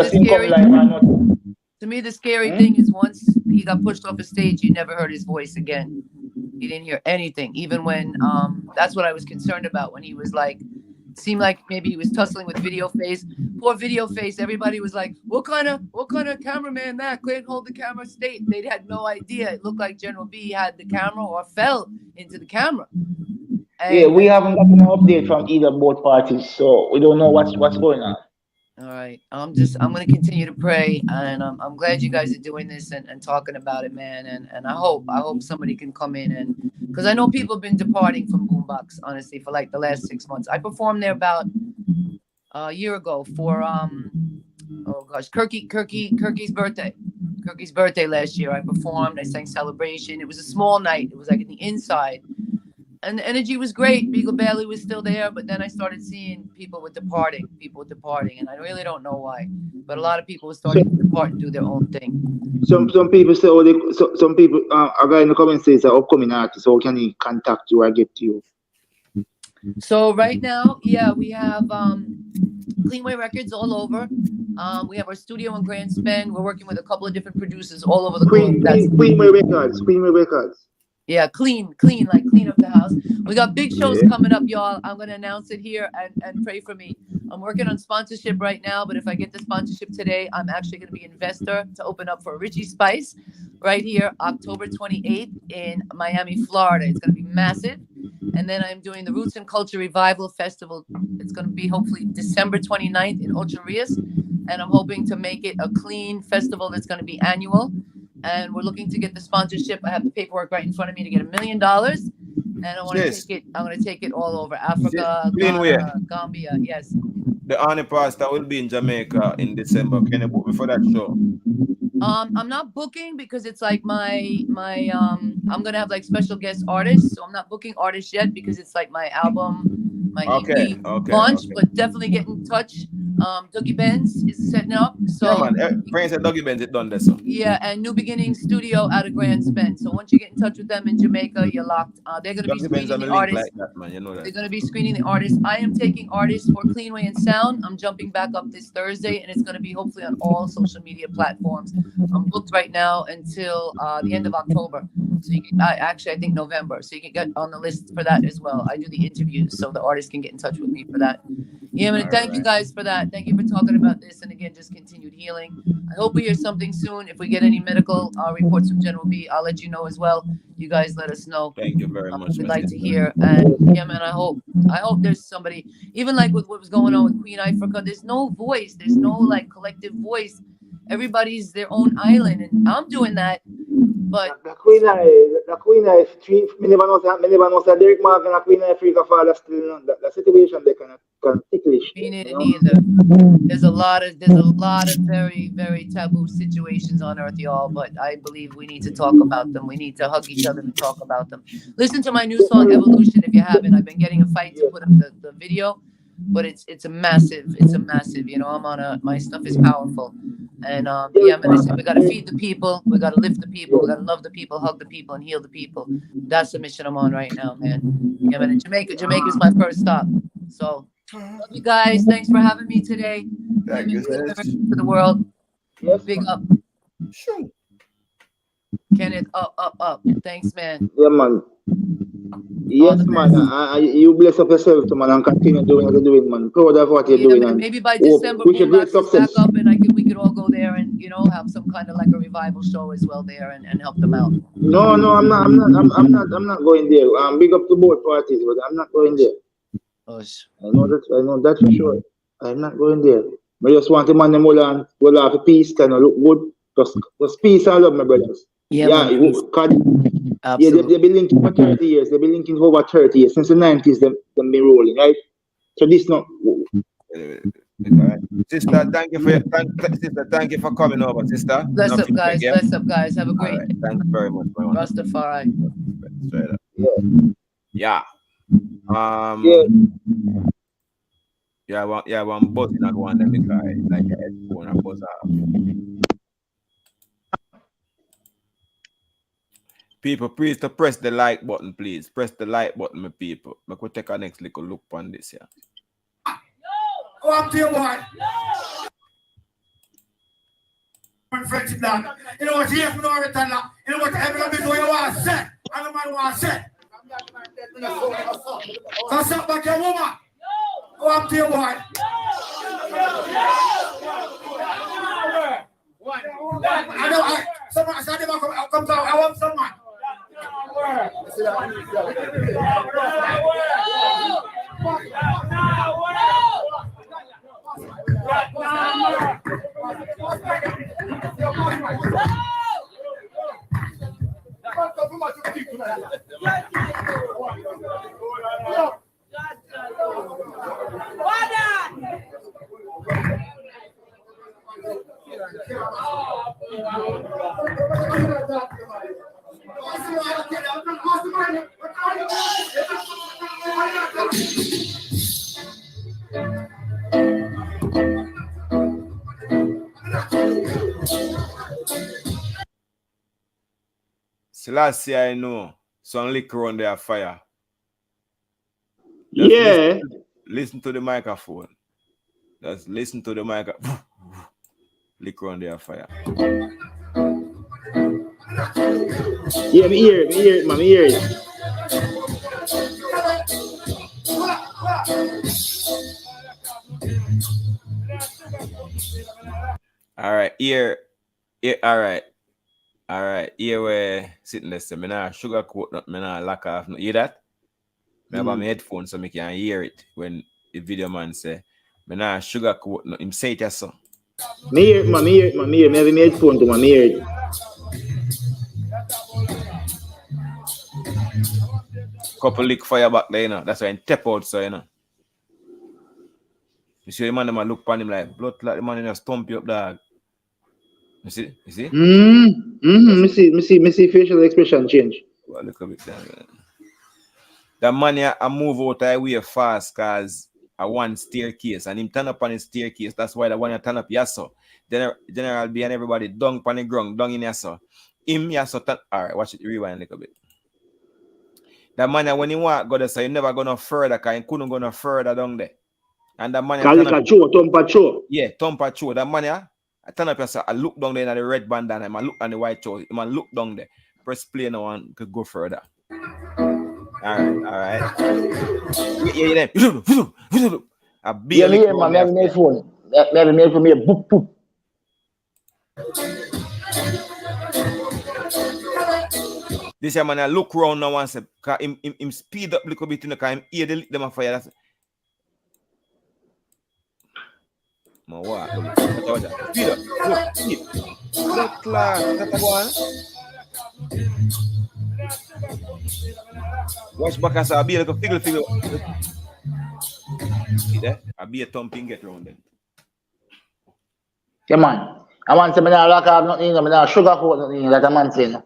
the scary thing is once he got pushed off the stage, you never heard his voice again. You didn't hear anything, even when that's what I was concerned about when he was like, seemed like maybe he was tussling with Video Face. Poor Video Face. Everybody was like, what kind of cameraman that couldn't hold the camera straight? They had no idea. It looked like General B had the camera or fell into the camera. And we haven't gotten an update from either both parties, so we don't know what's going on. All right. I'm going to continue to pray, and I'm glad you guys are doing this and talking about it, man. And I hope somebody can come in, and because I know people have been departing from Boombox, honestly, for like the last 6 months. I performed there about a year ago for Kirky's birthday. Kirky's birthday last year. I performed. I sang Celebration. It was a small night. It was like in the inside. And the energy was great. Beagle Bailey was still there, but then I started seeing people were departing, and I really don't know why. But a lot of people were starting to depart and do their own thing. Some people say, some people are going in the comments say, upcoming artists, so can he contact you or get to you? So right now, we have Cleanway Records all over. We have our studio in Grand Spend. We're working with a couple of different producers all over the globe. Queenway Records. Yeah, clean up the house. We got big shows coming up, y'all. I'm going to announce it here and pray for me. I'm working on sponsorship right now, but if I get the sponsorship today, I'm actually going to be investor to open up for Richie Spice right here, October 28th in Miami, Florida. It's going to be massive. And then I'm doing the Roots and Culture Revival Festival. It's going to be hopefully December 29th in Ocho Rios. And I'm hoping to make it a clean festival that's going to be annual. And we're looking to get the sponsorship. I have the paperwork right in front of me to get $1 million. And I want to take it. I'm going to take it all over Africa, Ghana, Gambia. Yes. The Honey Pastor will be in Jamaica in December. Can you book me for that show? I'm not booking because it's like my I'm gonna have like special guest artists. So I'm not booking artists yet because it's like my album, my EP launch. But definitely get in touch. Dougie Benz is setting up. So Prince and Dougie Benz it done this. So. Yeah, and New Beginning Studio out of Grand Spend. So once you get in touch with them in Jamaica, you're locked. They're gonna be screening the artists. Like that, man. You know that. They're gonna be screening the artists. I am taking artists for Cleanway and Sound. I'm jumping back up this Thursday, and it's gonna be hopefully on all social media platforms. I'm booked right now until the end of October. So you can I think November. So you can get on the list for that as well. I do the interviews, so the artists can get in touch with me for that. Yeah, man. Thank you guys for that. Thank you for talking about this, and again, just continued healing. I hope we hear something soon. If we get any medical reports from General B, I'll let you know as well. You guys let us know. Thank you very much. We'd like to hear. And yeah, man, I hope there's somebody, even like with what was going on with Queen Africa, there's no voice. There's no like collective voice. Everybody's their own island, and I'm doing that. But the Queen I never know that Derek Mark and the Queen Africa father still the situation they can ticklish. Me neither. There's a lot of very, very taboo situations on earth, y'all, but I believe we need to talk about them. We need to hug each other and talk about them. Listen to my new song Evolution if you haven't. I've been getting a fight to put up the video, but it's a massive, you know, my stuff is powerful. And yeah, man, I said we gotta feed the people, we gotta lift the people, we gotta love the people, hug the people, and heal the people. That's the mission I'm on right now, man. Yeah, man, Jamaica's my first stop. So love you guys. Thanks for having me today. Thank you, to the world. Yes, big up. Sure. Kenneth, up. Thanks, man. Yeah, man. Yes, man. You bless up yourself, man, and continue doing what you're doing, man. Proud of what you're doing. And maybe by December, Boombox is back up, and we could all go there and have some kind of like a revival show as well there and help them out. No, I'm not going there. Big up to both parties, but I'm not going there. I know that for sure. I'm not going there. I just want the man them all and go off a peace, kind of look good. Just peace and love, my brothers. Yeah, they've been linking for 30 years. They've been linking for over 30 years. Since the 90s, they've been rolling, right? So this not... Sister, thank you for coming over, sister. Bless up, guys. Have a great day. Thank you very much, my one. Rastafari. Yeah. One buzz in that one, them guy, like a headphone and buzz off. People, please to press the like button, please. Press the like button, my people. I could take our next little look on this here. Go up to your boy. Friendship down. You know what you have to know everything now. You know what everyone be doing, you want to say. I don't mind what I say. So stop back your woman. Go up to your boy. I know someone said they come down. I want someone. Selassie, I know some liquor on their fire. Just listen to the microphone. Just listen to the microphone. Liquor on their fire. Yeah, me hear it, man, me hear it. All right, here, all right, here we're sitting there. So, me nah sugarcoat nothing, me nah lock off. You hear that? Me have my headphones so me can hear it when the video man say, me nah sugarcoat nothing. Him say it as so. Me hear it, man, me hear it, man, me hear it. Me have my headphone to, man, me hear it. Couple lick fire back there, you know. That's why I tap out, so, you know. You see the man, them look upon him like blood clot. The man in a stump you up, dog. You see? You see? Me see facial expression change. Well, look a bit there. The man I move out of the way fast because I want staircase and him turn up on his staircase. That's why the one I turn up yasso. General B and everybody down on the ground, down in yasso. Him yasso turn. Alright, watch it, rewind a little bit. The man when he walk go there, so he never go no further because he couldn't go no further down there. And the man turn up. Yeah, thump a show. The man I turn up yourself. I look down there in the red bandana. I look on the white show. I look down there. Press play now and could go further. Alright. Yeah. A big man, me have my phone. Me have my phone, me boop boop. This man I look around now and say, cause him speed up a little bit, you know, cause him hear the lick them on fire. That's man, what? Speed up. Look, speed. Look, class. That's go on. Watch back and say, I'll be like a figure. See there? I'll be a thumping get round then. Yeah, man. I want to say, I lock up nothing, I sugarcoat nothing, like a man saying.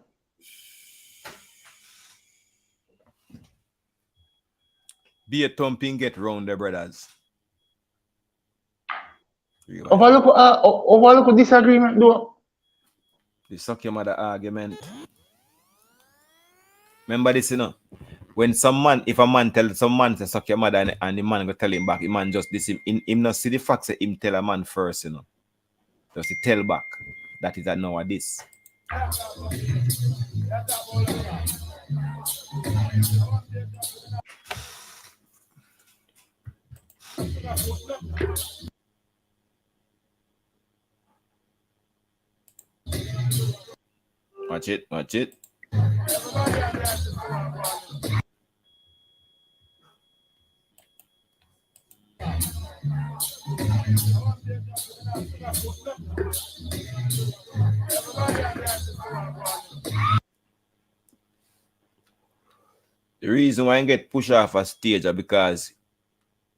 Be a thumping get round there, brothers. Overlook disagreement, though. The suck your mother argument. Remember this, you know? When if a man tell some man to suck your mother and the man go tell him back, the man just this him not see the facts that him tell a man first, you know. Just he tell back. That is a nowadays. Watch it. The reason why I get pushed off a stage is because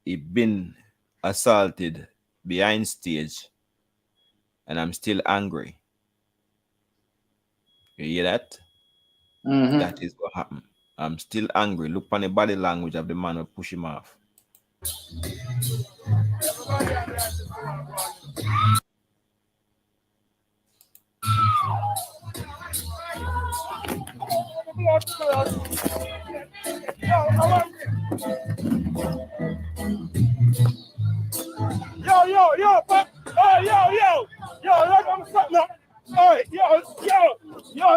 he been assaulted behind stage and I'm still angry. You hear that? Mm-hmm. That is what happened. I'm still angry. Look on the body language of the man who push him off. Yo, like I'm something up. Hey, yo,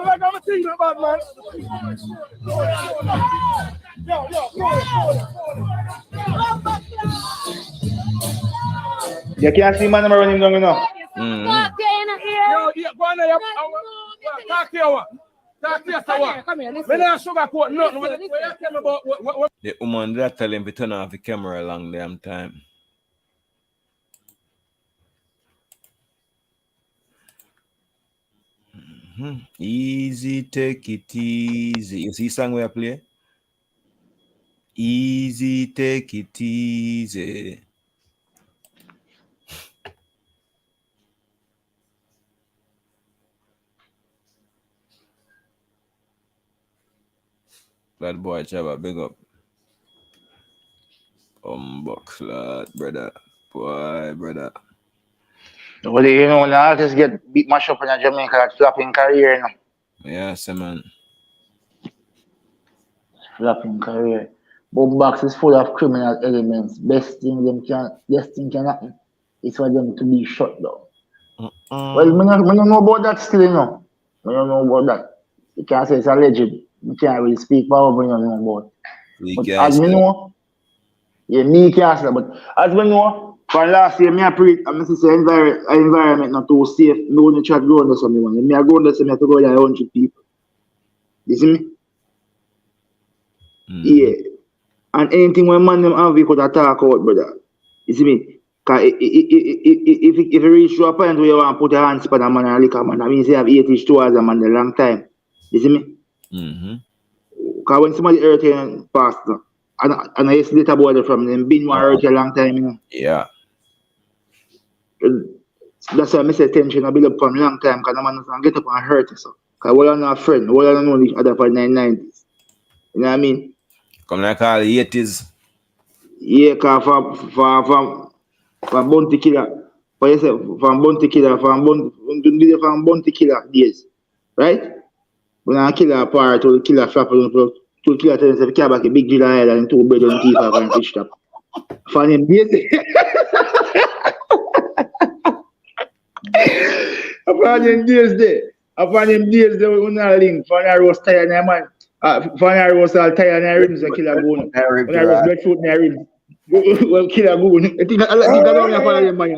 like I'm a thing about man. You can't see man running down, you know. Yo, go on there. Talk to you. Come here, listen. I sugarcoat nothing. What you tell me about what? The woman that tell him to turn off the camera a long damn time. Easy, take it easy. You see song where I play? Easy, take it easy. That boy Chaba, big up. Boombox lad, brother. Boy, brother. Well, you know, when the artists get beat mash up in Jamaica, that's flopping career, you know. Yes, man. Flopping career. Boombox is full of criminal elements. Best thing can happen is for them to be shut down. Well, I don't know about that still, you know. I don't know about that. You can't say it's alleged. You can't really speak for what you know about. But as we know, yeah, me can't say that. But as we know, for last year, I say environment not too safe. No one chat go under someone. Me I go under some have to go there 100 people. You see me? Yeah. And anything when man them have, we could attack out, brother. You see me? Cause if you reach to a point where you want to put your hands on a man and lick a man, that means you have 80 stores a man a long time. You see me? Because when somebody hurt you past, and I used to little boy from them, been one hurt you a long time, you know. Yeah. That's why I say tension I build up from a long time, because the man doesn't get up and hurt you. Because we are not a friend, we are not know each other for the 1990s. You know what I mean? Come like all the 80s. Yeah, because from bounty killer, for yourself, from bounty killer, from bounty killer days, right? When I kill a part, to kill a flap, to kill a tennis, if you carry back a big drill head and two bread on teeth and fish trap. For him days, upon him days there, when I link, for I was tired and man, for I was all tired and rims and kill a goon. When I was breadfruit and rims. Well, kill a goon. I think I don't follow them money.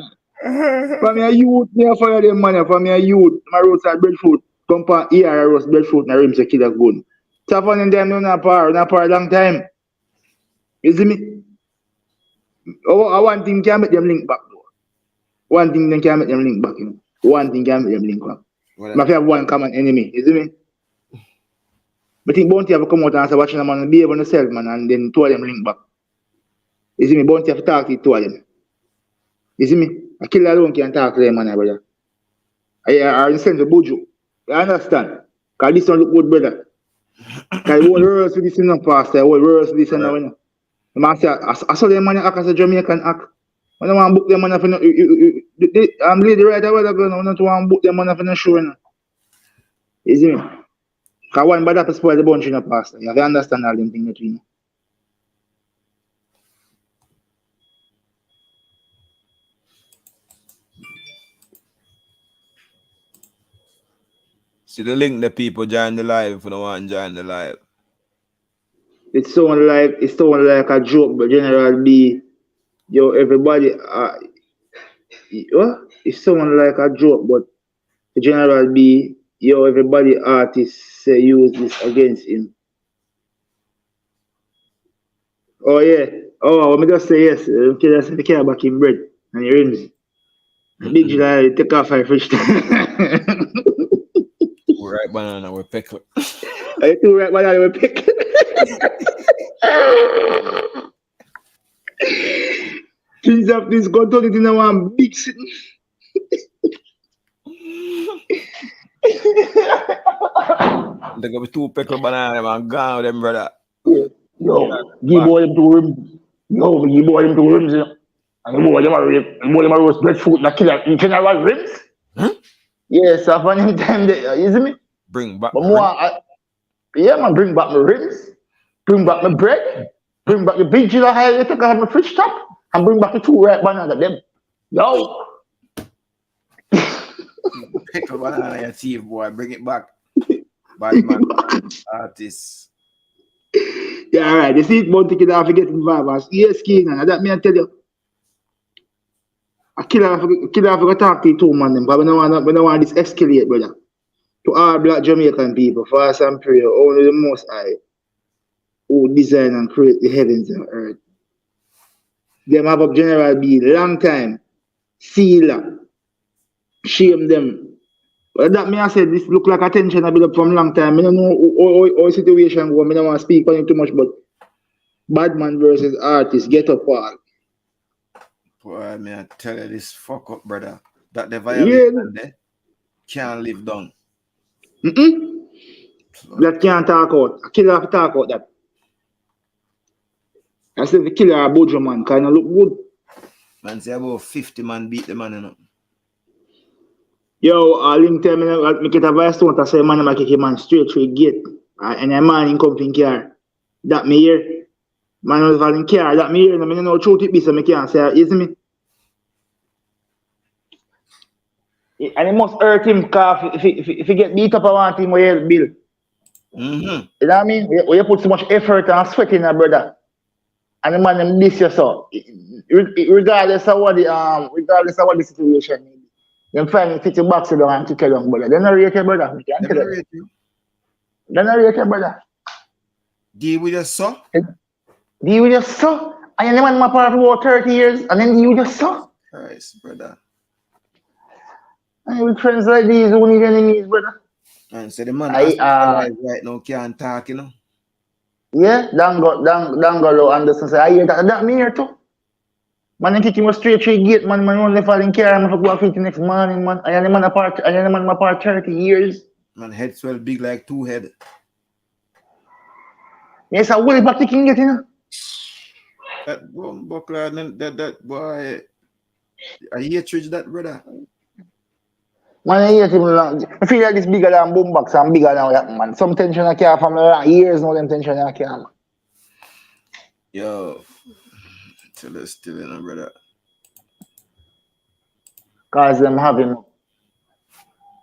For me a youth, me follow them money. For me a youth, my roads are breadfruit. Come on here, I roast breadfruit and rims a kill a goon. So for them no not power a long time. You see me? Oh, one thing can make them link back though. One thing they can make them link back, you know. One thing can make them link back. If you have one common enemy, you see me? But think Bounty have to come out and say watching them and behave on themselves, man, and then two of them link back. You see me? Bounty have to talk to two of them. You see me? A killer alone can talk to them, man, brother. I send to Buju. You understand? Because this one look good, brother. Because the whole world with this in the past, the whole world with this in the the man say, I saw them man act as a Jamaican act. When I want to book them man for no, I'm lady right away, I want to book them man for no show. You see me? Because one bad apple spoil the bunch in the past. You have to understand all them things that we know. See the link the people join the live if you don't want to join the live. It sound like a joke, but General B, yo, everybody, it sound like a joke, but General B, yo, everybody artists say use this against him. Oh yeah. Oh, let me just say yes. They care back in bread and your rims. Big July, take off my fridge. Right banana with pickle. I do right banana with pickle. Things of this got done it in one big city. They got 2 pickle banana man gone with them, brother. Yo, give boy them 2 rims. Yo, give boy them 2 rims. And boy them a roast breadfruit and kill you can have rims? Yes, so for them time they, you see me? Bring back yeah, man, bring back my rims, bring back my bread, bring back the big jilla high, take out my fridge top, and bring back the 2 ripe bananas of them. Yo! Pickle banana your teeth, boy, bring it back. Bad man, artist. Yeah, alright, you see it, Bounty Killer have to get involved. Yes, Keenan, and that me I tell you. A killer have to talk to 2 man, but we don't want this escalate, brother. To all black Jamaican people, fast and pray, only the Most High who design and create the heavens and earth. Them have up General B long time, sealer, shame them. But that me I said this look like attention I build up from long time. I don't know how situation go. I don't want to speak on it too much, but Badman versus artist, get up all. Boy, me I tell you this fuck up, brother. That the violation there can't live down. That can't talk out. A killer have to talk out that. I said the killer a Bojo man, kinda look good. Man say about 50 man beat the man, you know. Yo, I'll link tell me I make it a vice don't I say man I kick him man straight through the gate. And a man in come in car. That me here. Man was in car, that me here, and I mean no truth it be so me can't say you see me? And it must hurt him because if he get beat up I want him to bill. You know what I mean? You put so much effort and sweat in, brother. And the man them miss you so. Regardless of what the situation is. Them finally take your box down and kick you down, brother. They not rate you, brother. They not rate you. They not rate you, brother. Deal with your son. Deal with your son. And the man my part for about 30 years, and then deal with your son. Christ, brother. And with friends like these who need enemies, brother. And so the man right now can't talk, you know. Yeah, Dango Anderson say, I hear that me here too. Man, I kick him straight through gate, man only falling care, I'm gonna go off it next morning, man. I am the man apart 30 years. Man, head swell big like 2 head. Yes, I will back kicking it, you know. That buckler, that boy, I hate that, brother. Man, I hate him long. I feel like this bigger than Boombox and bigger than that, man. Some tension I care from years now, them tension I care, man. Yo, till they're still in, brother. Cause them have him.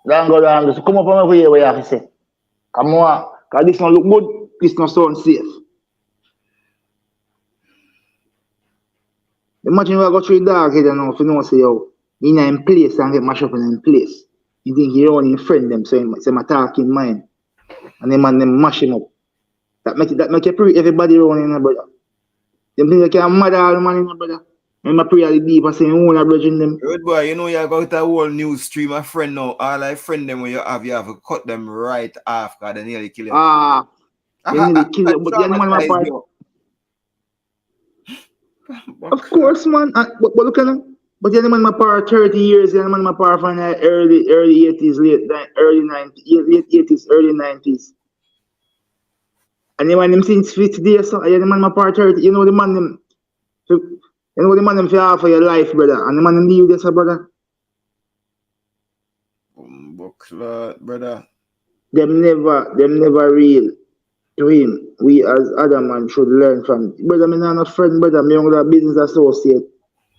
Don't go down, just come up on over here where you have to say. Come on, cause this don't look good, this don't sound safe. Imagine we go through the dark here now, if you know say yo, in a place and get mashed up in place. You think you only friend them, so I'm attacking mine. And them and them mash him up. That make you pray everybody around in, brother. Them think you can murder all the man in, brother. And I pray all the deep and say you own a brother in them. Good boy, you know you got a whole news stream of friend now. All I friend them when you have to cut them right off because they nearly kill you. They nearly kill you, but the man my part. Of course, man. But look at them. But the man my part 30 years, the man my part from the early 80s, late 80s, early 90s. And the man them since 50 days, so the man my part 30, you know the man them for half of your life, brother. And the man them leave this, brother. Brother. Them never real to him. We as other man should learn from. Brother, I'm not a friend, brother. I'm a business associate.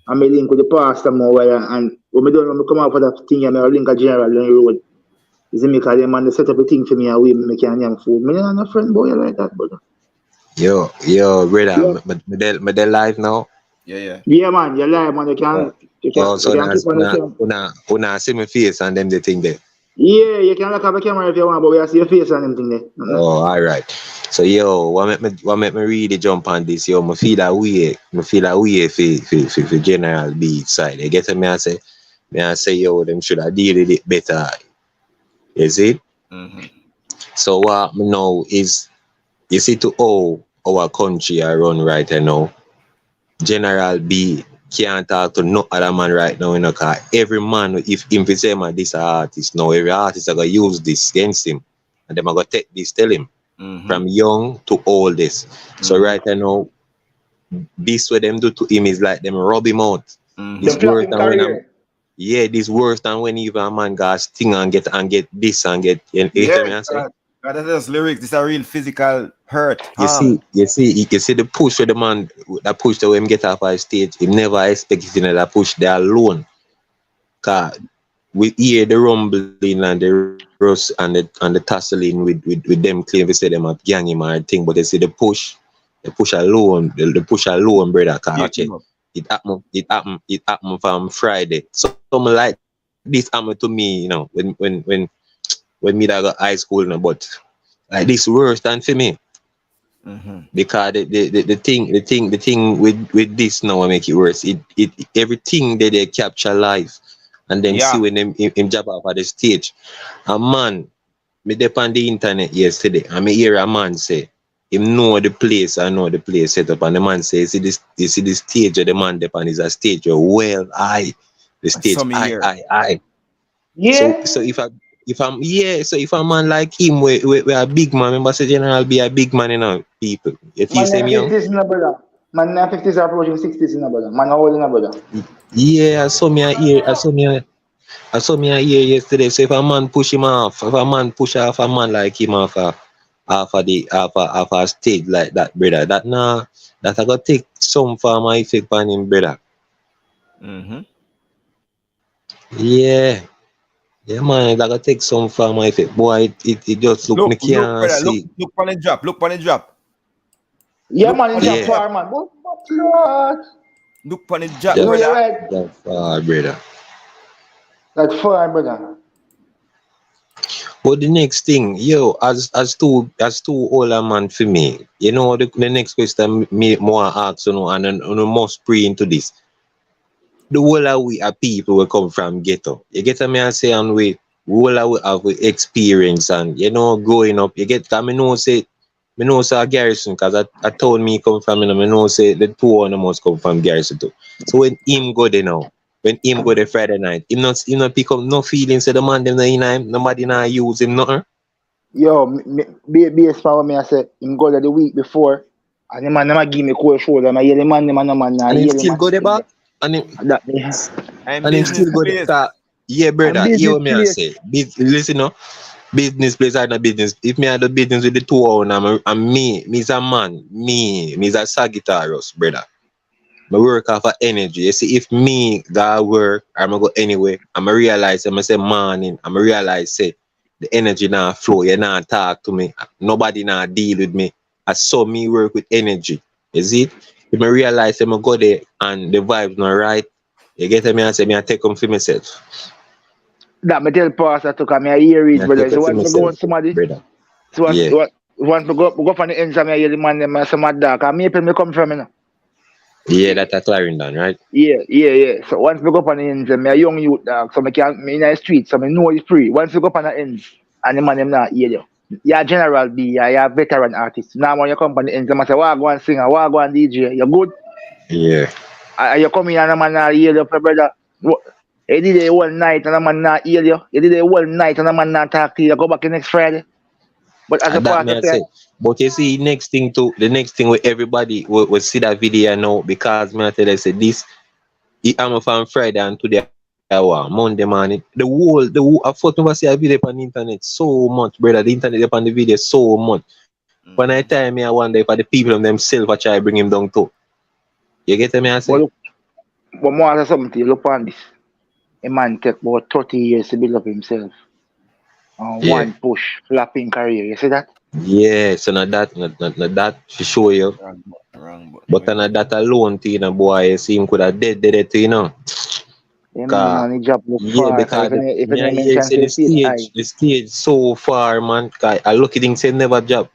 I'm a link with the pastor more and when I don't come out for that thing, I'm a link a general on the road. You see me because them man they set up a thing for me and we make a young food. I'm not a friend boy like that, brother. Yo, brother, yeah. My live now. Yeah. Yeah, man, you're live, man. You can keep on the camera. See my face and them the thing there. Yeah, you can look up the camera if you want, but we see your face and them thing there. Oh, all right. So yo, what make me really jump on this? Yo, I feel that way for general beat side. You get me? I say, yo, them should have deal with it better. You see? So what me know is, you see, to all our country I run right now, General B can't talk to no other man right now, you know, because every man, if he say man, this artist, now every artist are going to use this against him. And them are going to take this, tell him, from young to old this. So right now, this what them do to him is like them rub him out. This worse than when this worse than when even a man got sting and get this and get, you know what I'm that's just lyrics. This is a real physical hurt. You see the push for the man that push to him get off our stage. He never expected that push there alone. Cause we hear the rumbling and the rust and the tussling with them claim they say them have gang him or thing, but they see the push alone, brother. Cause it happened from Friday. So something like this happened to me, you know, when me that got high school, you know, but like this worse than for me. Because the thing with this now will make it worse. It everything that they capture live and then see when them him jab off at the stage. A man, me dep on the internet yesterday and me hear a man say him know the place, I know the place set up, and the man says you see the stage of the man dep on is a stage the stage I. Yeah. So if a man like him, we a big man, remember say General be a big man, you know, people. If you say me young. Man 50s are approaching 60s in a brother. Man old in a brother. Yeah, I saw me a ear yesterday. So if a man push him off, if a man push off a man like him off a stage like that, brother, that I got take some for my effect on him, brother. Yeah. Yeah, man, it gotta take some farm if it boy it just look me can't brother, see. look on the drop. Look on the drop. Yeah, Look man, on it's the a Yeah. drop. far, man. But Lord. Look on the drop, You know, Just you're brother. right. that far, brother. That's far, brother. But the next thing, yo, as two older man for me, you know the next question me more ask, you know, and you must pray into this. The whole of we are people will come from ghetto. You get me and say and we whole of we have we experience and you know growing up, you get me know say a garrison because I told me come from me know say the two of them must come from garrison too. So when him go there now, when him go there Friday night, him not pick up no feelings say the man them in him, nobody not use him nothing. Yo, based on what me I said, him go there the week before, and the man never give me cold shoulder. And I hear the man, nah, And him hear the still man. go there back and him That me. I'm and him business still go there. place. Yeah, And brother, hear business what me I place. say. Listen no. Business place are not business. If me had the business with the two of them, and me's a man, me's a Sagittarius, brother. I work off of energy. You see, if me go work, I'm go anyway, I'm realize, I'm say morning, I'm realize, say, the energy now flow, you not talk to me, nobody now deal with me. I saw me work with energy. You see? If I realize, I'm go there and the vibe's not right, you get me and say, me I take them for myself. That me tell pastor to come here, hear Me it, I brother. take them So for once me go on myself, somebody, brother. so Yeah. once me go from the ends of me, I hear the man, them, some mad dark. And me me come from, you know. Yeah, that's a Clarendon, right? Yeah. So once we go up on the ends, me a young youth dog, so me in the street, so me know it's free. Once we go up on the ends, and the man them not hear you. You're general B, you're a veteran artist. Now when you come on the ends, them say, "Wah go and singer, wah go and DJ." You good? Yeah. You come in and the man not hear you, brother. You did it one night and the man not hear you. You did it one night and the man not talk to you. You go back the next Friday. But as a And that part may of I it, say. But you see, the next thing where everybody will see that video now because me I tell you say this I'm from Friday and today Monday morning. I thought never see a video on the internet so much, brother. The internet upon the video so much. When I time me I wonder if the people themselves I try bring him down too. You get me I say? but more than something, you look on this. A man take about 30 years to build up himself. Yeah. One push, flapping career. You see that? Yeah, so not that to show you. Wrong But not that alone to you know, boy, you see him could have dead to you know. Yeah, man, the job look Yeah, far. because If me I any hear mention say say stage high. the stage so far, man. 'Cause I lucky thing say never drop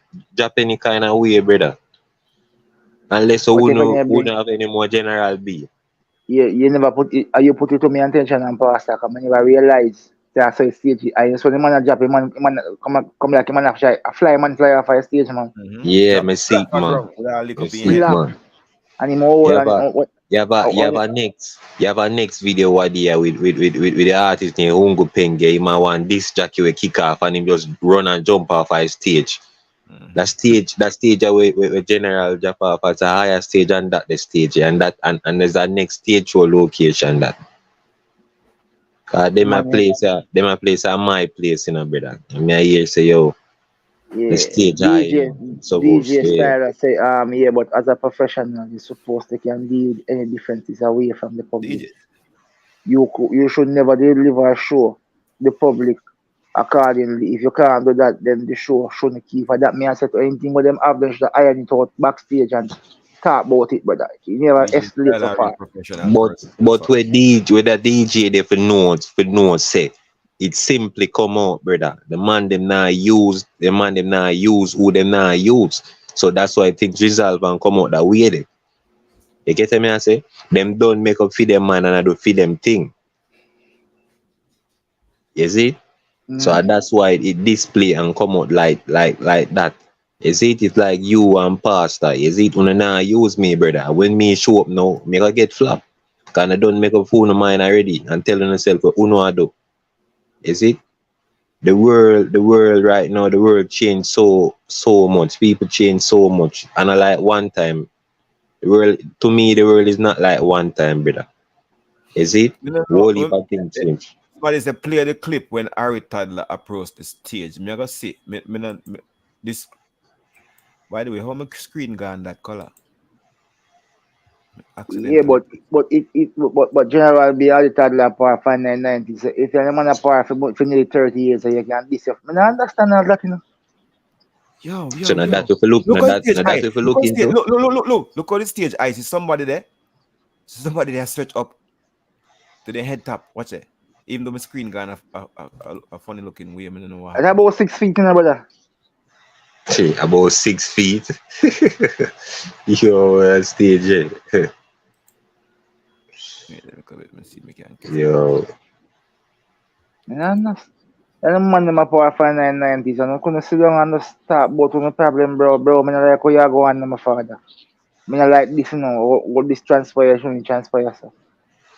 any kind of way, brother. Unless But you if any know who bring, don't have any more general B. you never put it, you put it to me attention and pastor, come I never realize that's how stage high. So the man a drop, man come like a man a fly man fly off a stage, man. Yeah, Drop me see it, a man. ground. Without lick Me up in see head. it, Slap. man. And him all You have and a you have a next video what there with the artist named Ungu Penge. He man want this Jackie will kick off and him just run and jump off a stage. That stage where general jump off at a higher stage than that the stage and there's a next stage show location that. Cause them a place my place, you know, brother. And me I hear say yo, the yeah, stage high, you know. So DJ yeah. style I say yeah, but as a professional you're supposed to can deal with any differences away from the public. DJ. You should never deliver a show the public accordingly. If you can't do that, then the show shouldn't keep. For that, me I said to anything with them have them should iron it out backstage and talk about it, brother. You never DJ escalate style so a real far. professional But person. but with the DJ they for know say it simply come out, brother. The man them not use who them not use. So that's why things resolve and come out that way there. You get me I say? Them don't make up for them man and I do for them thing. You see? So that's why it display and come out like that. You see it's like you and pastor. You see it when not use me, brother. When me show up now, me gonna get flop. Cause I don't make up phone of mine already and telling myself what uno I do. You see? The world right now, the world changed so much. People change so much. And I like one time. To me, the world is not like one time, brother. Is it? You know, Whole heap of things change. somebody say play the clip when Harry Toddler approached the stage. Me I go see. This. By the way, how my screen gone that color? Yeah, but general be all the toddler power 599. So if you're a man a power for nearly 30 years, so you can this. I understand all that, you know. Yo. So now that if you look, Look now at the stage, that if you look into. Look at the stage. I see somebody there. Somebody there stretch up to the head top. Watch it. Even though my screen gone a funny looking way, I don't know why. It's about 6 feet, you know, brother. See, about 6 feet. Yo, stage. Yo. Yeah, and man them a power 590, so I couldn't sit down and just start about no problem, bro. I not like how you go on my father. I not like this, you know, what this transfer you shouldn't transfer yourself.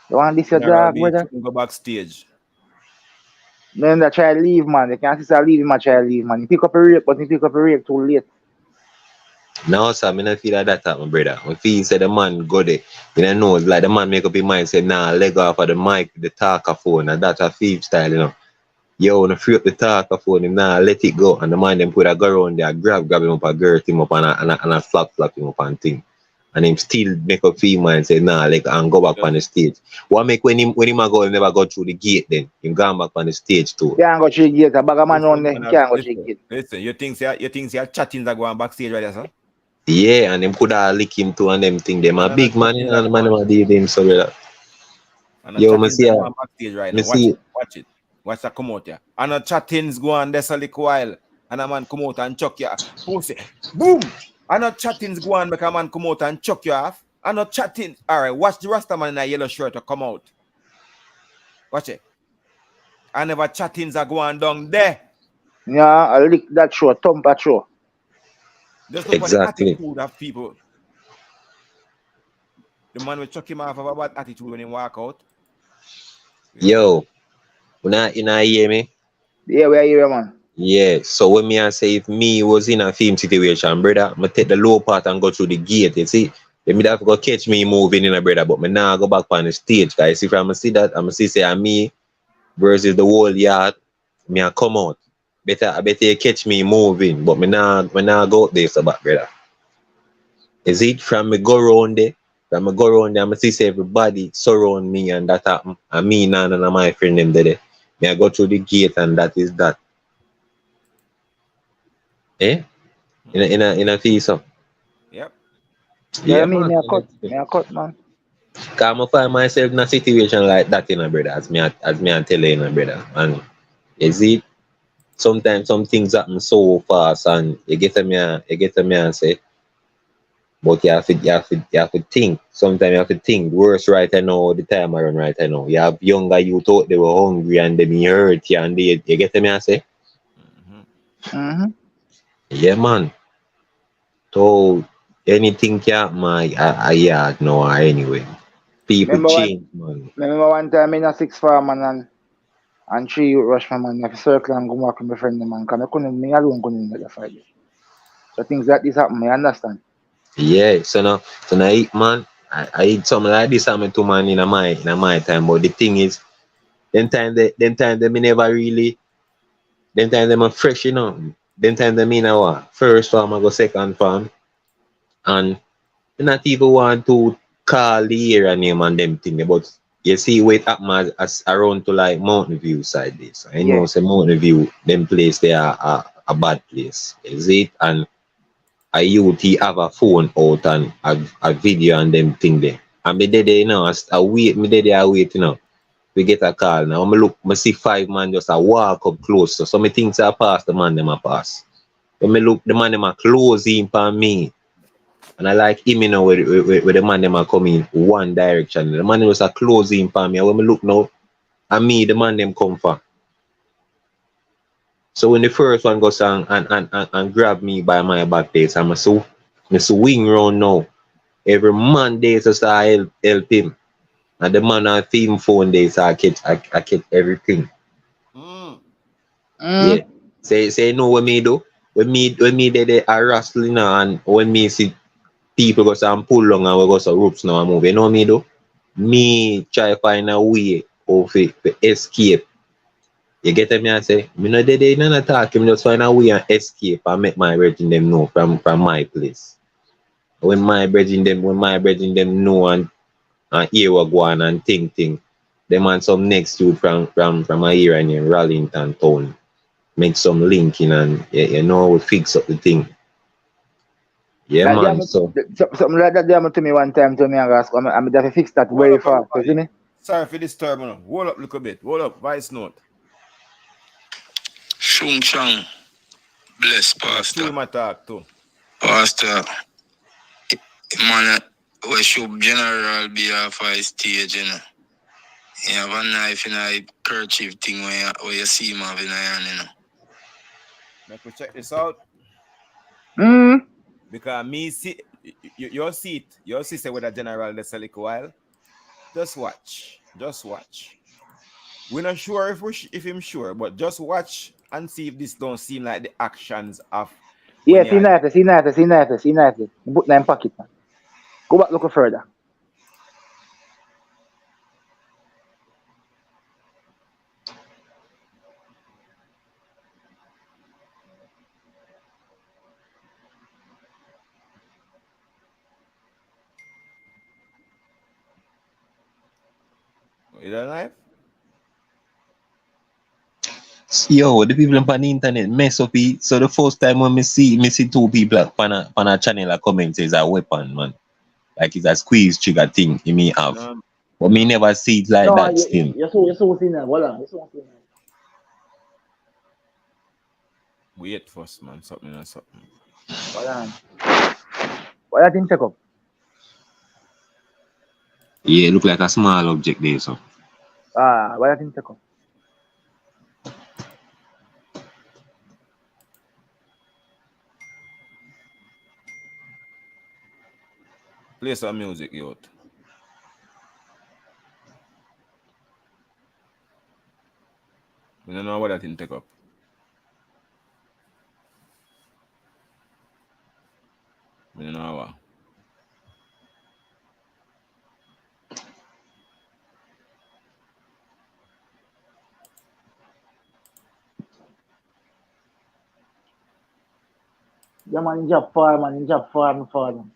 You want this your dog, brother? Go backstage. Then they try to leave, man. They can't say leave him, I try to leave, man. He pick up a rape, but he pick up a rape too late. No, sir, I don't feel like that my brother. I feel say the man go there. You don't know, like the man make up his mind, say, nah, leg off of the mic, the talker phone, and that's a thief style, you know. Yo, when I free up the talker phone, him nah, let it go. And the man then put a girl on there, grab him up, a girl him up, and a flap him up and thing. And him still make up his mind, say, nah, like, and go back on the stage. What make when him go, him never go through the gate then? Him gone back on the stage too. Can't go through the gate, a bag of man on there, can't go through the gate. Listen, you think your chattings are going backstage right there, sir? Yeah, and them could have lick him too and them thing. Them a big man, you know, the man who did him so well. Yo, me see right me now. see Watch it. Watch that come out here. And the chattings go on there a little while. And a man come out and chuck you off. Pussy. Boom! And the chattings go on, make a man come out and chuck you off. And the chattings. Alright, watch the Rasta man in a yellow shirt to come out. Watch it. And never chattings are going down there. Yeah, I lick that show, thump that show. Just look exactly. at the attitude of people. The man will chuck him off of a bad attitude when he walk out. Yo, you not hear me? Yeah, we are here, man. Yeah, so when me I say if me was in a film situation, brother, I take the low part and go through the gate, you see? They may have to go catch me moving in a brother, but me now go back on the stage, guys. If I'm gonna see that, I'm gonna see say me versus the whole yard, me I come out. I better you catch me moving, but me now go out there so back, brother. Is it from me go around there? From me go around there, I'm see say everybody surround me and that happen. And me now and my friend them there. Me I go through the gate and that is that. Eh? In a fee so. Yep. Yeah, me I cut, man. Cause I find myself in a situation like that, you know, brother, as me I tell you, brother. And is it sometimes some things happen so fast and you get to me and say, but you have to think. Sometimes you have to think worse right now, the time around right now. You have younger you thought they were hungry and they be hurt you and you get to me and say? Yeah, man. So anything can my yard now anyway. People change, man. Remember one time in a 6 farm and 3 youth rush my man, I have to circle and go walk with my friend, man, because I couldn't, me alone couldn't get the Friday. So things like this happen, I understand. Yeah, so now man, I eat something like this happen to man in my time, but the thing is, them time they me never really, them time them are fresh, you know. Them time they mean what? First farm I go second farm, and they not even want to call the area name and them thing, but you see where it happen as around to like Mountain View side this. I know say Mountain View, them place they are a bad place. Is it? And a youth have a phone out and a video and them thing there. And me there, you know, I wait, you know. We get a call now. I see 5 man just a walk up close. So me think I pass the man them a pass. When me look, the man them a close in for me. And I like him, you know, where the man them a come in one direction. The man them was a close in for me. And when me look now, and me, the man them come for. So when the first one goes and grab me by my back days, I'm so swing round now. Every Monday to start help him. And the man on theme phone days I catch everything. Yeah. Say know what me do? When me they are wrestling and when me see people go and pull long and we go so ropes now and move. You know what me do? Me try find a way of it to escape. You get me and say, me no they not talk, me just find a way and escape and make my regime them know from my place. when my brethren them know and hear what go on and think, them and some next youth from a area named Rallington town make some linking and you know we fix up the thing. Yeah, that man. So something like that happened to me one time to me and ask, I'm going to fix that very fast. You see me? Sorry for disturbing. Hold up a little bit. Hold up. Vice note. Shung Chang. Bless Pastor. Who my talk to? Pastor. Man, we should general be off a stage, you know. You have a knife in a kerchief thing where you see him having a hand, you know. Let me check this out. Because me see your seat say with a general that's a little while. Just watch. We're not sure if him sure, but just watch and see if this don't seem like the actions of. Yeah, see knife. Put that in pocket, man. Go back look further. Is that knife? yo, the people on the internet mess up it. So the first time when me see two people on a channel comment says a weapon, man. Like it's a squeeze trigger thing he may have. But me never see it like that still. You're so seen that. Hold on. You're so seen that. Wait first, man. Something. Hold on. What that thing take up? Yeah, it look like a small object there, so. What that thing take up? Play some music, youth. We don't know what that thing take up. We don't know what. Yeah, man, in job far, for them.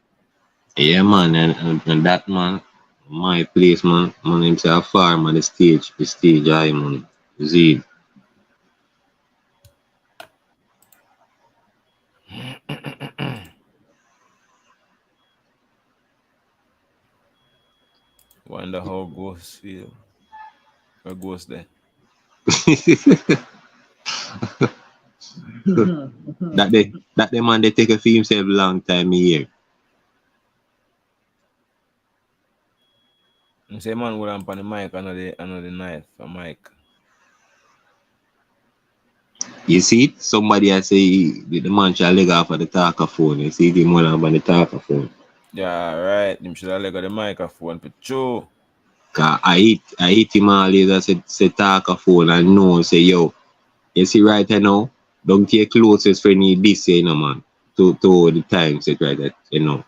Yeah, man, and that man, my place, man himself farm on the stage high, man. You see. Wonder how ghosts feel. Or ghosts there. that the man they take a for himself long time here. You say man would on the mic another knife a mic. You see it? Somebody I say the man shall leg off of the talkerphone. You see him on the talkerphone. Yeah, right. Him should have leg of the microphone for sure. Cause I hit him all later say talkerphone and no say yo. You see right now, don't take closest friend need this, you know, man. To the time set right that, you know.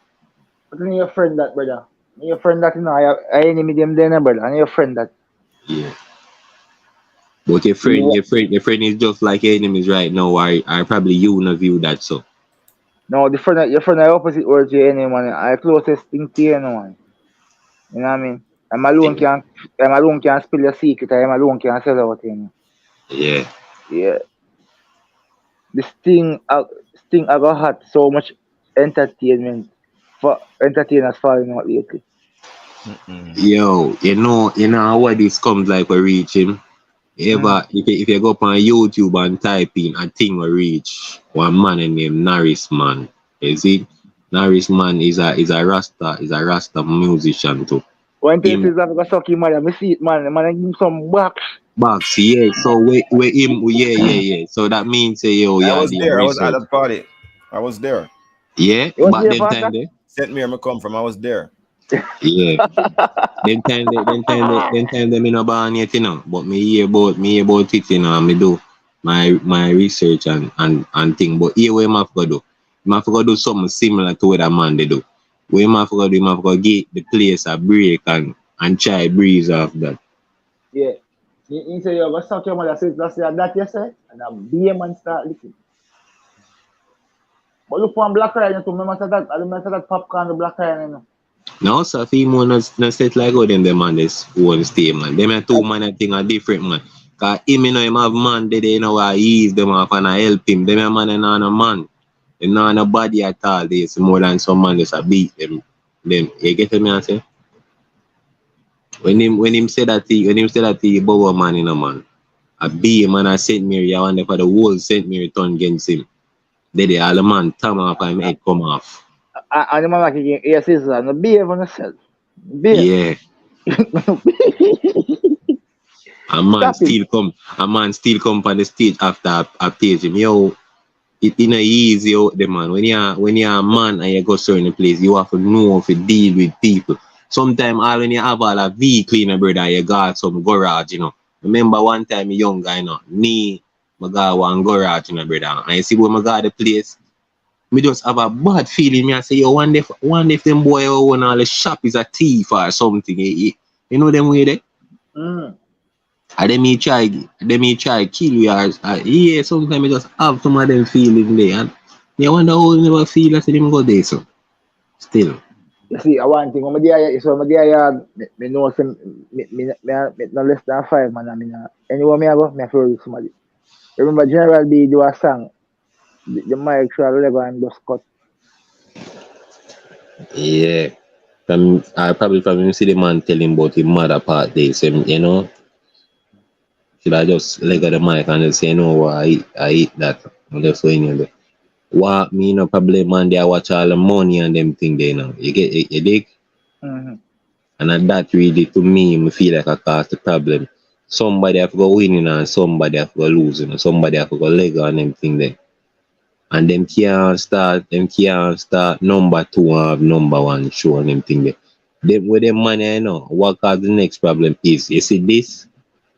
But then your friend that, brother. Your friend that, you know, I enemy them there, brother. And your friend that. Yeah. But your friend is just like your enemies right now. I probably you not view that so. No, your friend are opposite words to your enemy, man. I closest thing to you, man. You know what I mean? I'm alone can't spill your secret. I'm alone can't sell out thing. Yeah. Yeah. This thing I got had so much entertainment for entertainers falling out lately. Yo, you know what this comes like we reach him. If you go up on YouTube and type in a thing will reach one man named Norris Man. You see? Norris Man is a Rasta musician too. One thing is that I got suck him, man. I see it, man. Man, I give him some box. Box, yeah. So we him, yeah. So that means yo, I was there. I was at that party. I was there. Yeah, but then time there. Sent me where I come from. I was there. Yeah. then time them in a barn yet, you know. But me hear about it, you know, and me do my research and thing. But here what I have to do. I have to do something similar to what a man they do. What I have to do, I have to get the place a break and try breeze off that. Yeah. You say you're going to suck your mother, say that you say, and a BM man start listening. But look for black rice too. Remember that popcorn the black rice, you know. No, sir, female not set like how them man this one stay, man. Them are two man I think are different, man. Cause him you know him have man they you know I ease them off and I help him. Them a man and not a man. Them not a body at all. There's more than some man just a beat them. Them you get me I say? When him say that he bow man in a man. A be man a St. Mary, I wonder for the whole St. Mary turn against him. They all the man come off and head come off. And the man like again, yes, is no behave on yourself. Yeah. A man still come on the stage after I page him. Yo, it ain't easy out there, man. When you're a man and you go certain place, you have to know how to deal with people. Sometimes all when you have all a vehicle in a brother, you got some garage, you know. Remember one time a young guy, you know, me got one garage in a brother. And you see when I got the place, me just have a bad feeling. Me I say, yo, one day if them boy who own all the shop is a thief or something. You know them way there? And then me try kill you or yeah, sometimes I just have some of them feeling there. And you wonder how you never feel that them go there so. Still. You see, one thing, when I me know some me no less than 5 man. I mean, anywhere me I go, me feel with somebody. Remember General B do a song. The mic shall Lego and just cut. Yeah. I probably from see the man telling about his mother part there, so you know. Should I just leg the mic and just say no I eat that. I'm just saying you know. What me no problem man they watch all the money and them thing there now. You get you dig? And that really to me feel like a cause the problem. Somebody have to go winning and somebody have to go losing and somebody have to go leg on them thing there. And them can't start number 2 and have number 1 show and them thing there. With them money, you know, what cause the next problem is, you see this,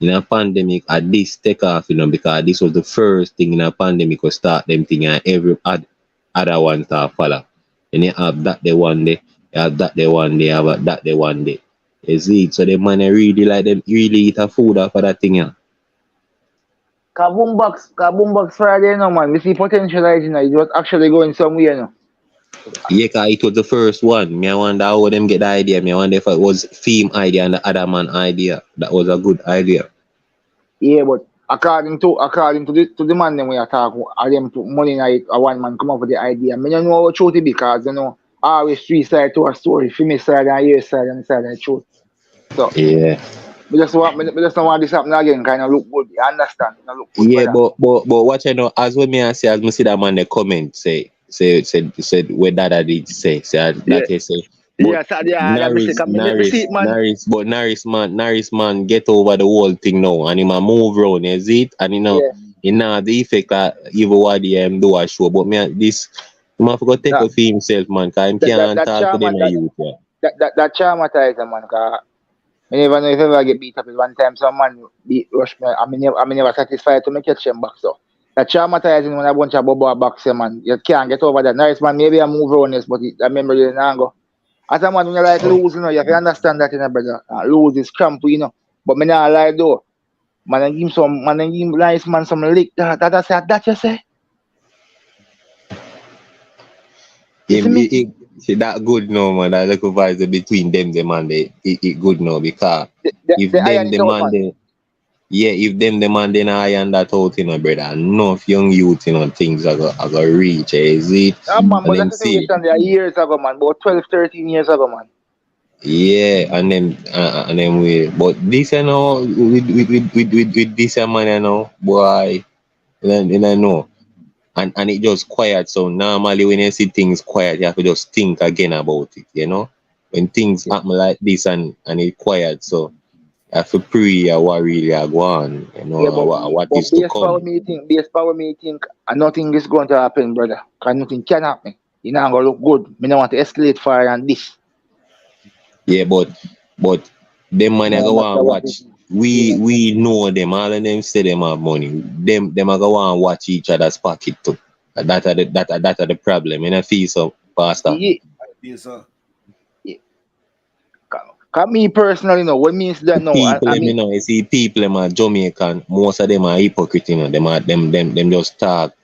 in a pandemic, at this take off, you know, because this was the first thing in a pandemic to start them thing and every other one start follow. And you have that day one day, you have that day one day, you have that day one day. You see it? So the money really like them really eat a food off of that thing, yeah. Boombox Friday, no man. We see potential, you know, it was actually going somewhere, you know. Yeah, cause it was the first one. Me I wonder how them get the idea. Me I wonder if it was theme idea and the other man idea. That was a good idea. Yeah, but according to the man them we are talking, them put money in it, a one man come up with the idea. Me don't know how truth it because you know always 3 sides to a story, for me side and your side and the side of the truth. So yeah. We just don't want this happen again, kind of look good. You understand? You know, look good. Yeah, but what you know, as when me I say, as me see that man the comment said what that did say that he say. Norris man get over the whole thing now and him a move round, is it? And you know, he know the effect that even what he do a show. But me this he have to go take it for himself, man, cause him can't talk to them youth. That traumatized man, cause I never know if I ever get beat up is one time some man rush me. I never satisfied to make catch him back. So that traumatizing when a bunch of bubble boxer man. You can't get over that. Nice man, maybe I move on this, but I remember you now go. As a man when you like lose, you know, you have to understand that, you know, brother. Lose is cramp, you know. But me not lie though. Man and give nice man some lick. That you say? See that good now, man. That little vibes between them and it good now because if them demand if them demand then iron that out, you know, brother, enough young youth, you know, things are gonna reach, is it? Yeah, man, but that's the situation there years ago, man, about 12, 13 years ago, man. Yeah, and then but this, you know, with this man, you know, boy, and I know. And it just quiet. So normally when you see things quiet, you have to just think again about it, you know? When things happen like this and it quiet, so you have to pray what really are going on, you know, what is to come. Base power me think nothing is going to happen, brother. Because nothing can happen. You know, I'm going to look good. I don't want to escalate further than this. Yeah, but them man go and watch. We know them, all of them say them have money. Them are go and watch each other's pocket too. That are the problem. And I feel so, Pastor. Yeah. I feel so. Yeah. Cause me personally, you know, what means that no. You know, you see people them are Jamaican, most of them are hypocrite, you know. Them just talk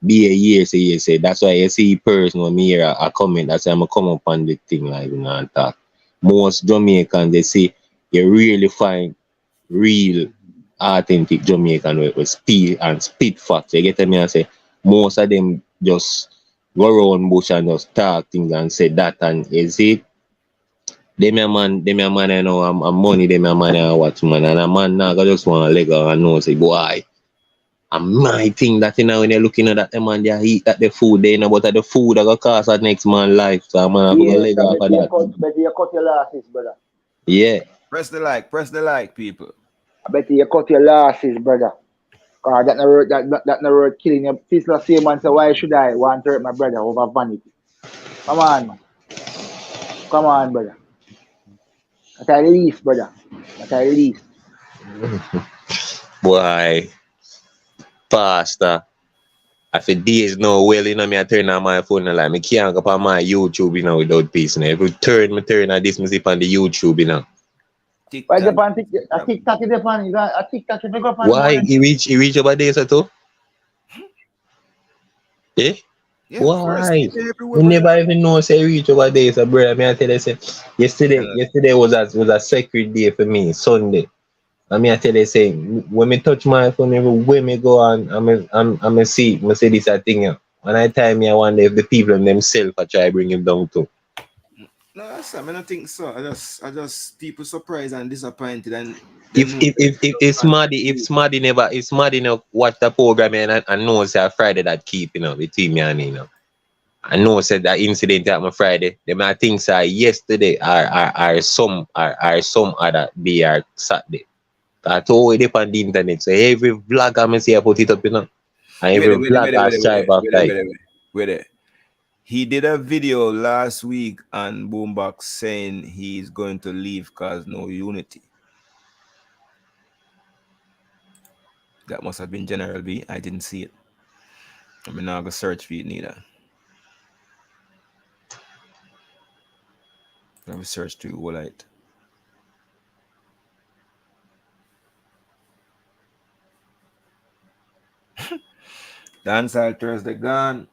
be a year, say. That's why you see person when me hear a comment, that's why I'm come up on the thing like and talk. Most Jamaicans they say you really find real authentic Jamaican with speed and spit facts. You get me and say most of them just go around bush and just talk things and say that and is it them a man I know I'm money them a man I watch man and a man now just want to leg out and know say boy and my thing that you know when you're looking at that man they eat at the food they know but the food that go cost that next man life so I'm gonna go leg off of that. Bet you cut your losses, brother. Yeah. Press the like, people. I bet you cut your losses, brother. Cause that no word killing you. Please not say man say why should I want to hurt my brother over vanity? Come on, man. Come on, brother. That's a release, brother. That's a release. Boy, pastor. After days now, well, you know, me I turn on my phone and like, me can't go on my YouTube, you know, without peace. You know. If me turn on this music on the YouTube, you know. Why the pan TikTok is the pan? You got a TikTok if you go pan. Why? He reach over there, so too? Eh? Yeah, why? You never even know say reach over there, so brother. Me I tell you, say, yesterday was a sacred day for me, Sunday. I mean, I tell you, say, when me touch my phone, everywhere me go on, I'm see this a thing. Yeah. When I time me, I wonder if the people themselves I try bring him down too. No, that's I don't think so. I just people surprised and disappointed and if Smarty never watch the program and know say Friday that keep between me and I know said that incident happened Friday. Them I think say yesterday or some other day or Saturday. I told it on the internet. So every vlog I see I put it up, And every vlog I strive after it. He did a video last week on Boombox saying he's going to leave because no unity. That must have been General B. I didn't see it. I mean, now go search for it neither. I will search to all right. Dancehall Thursday gone.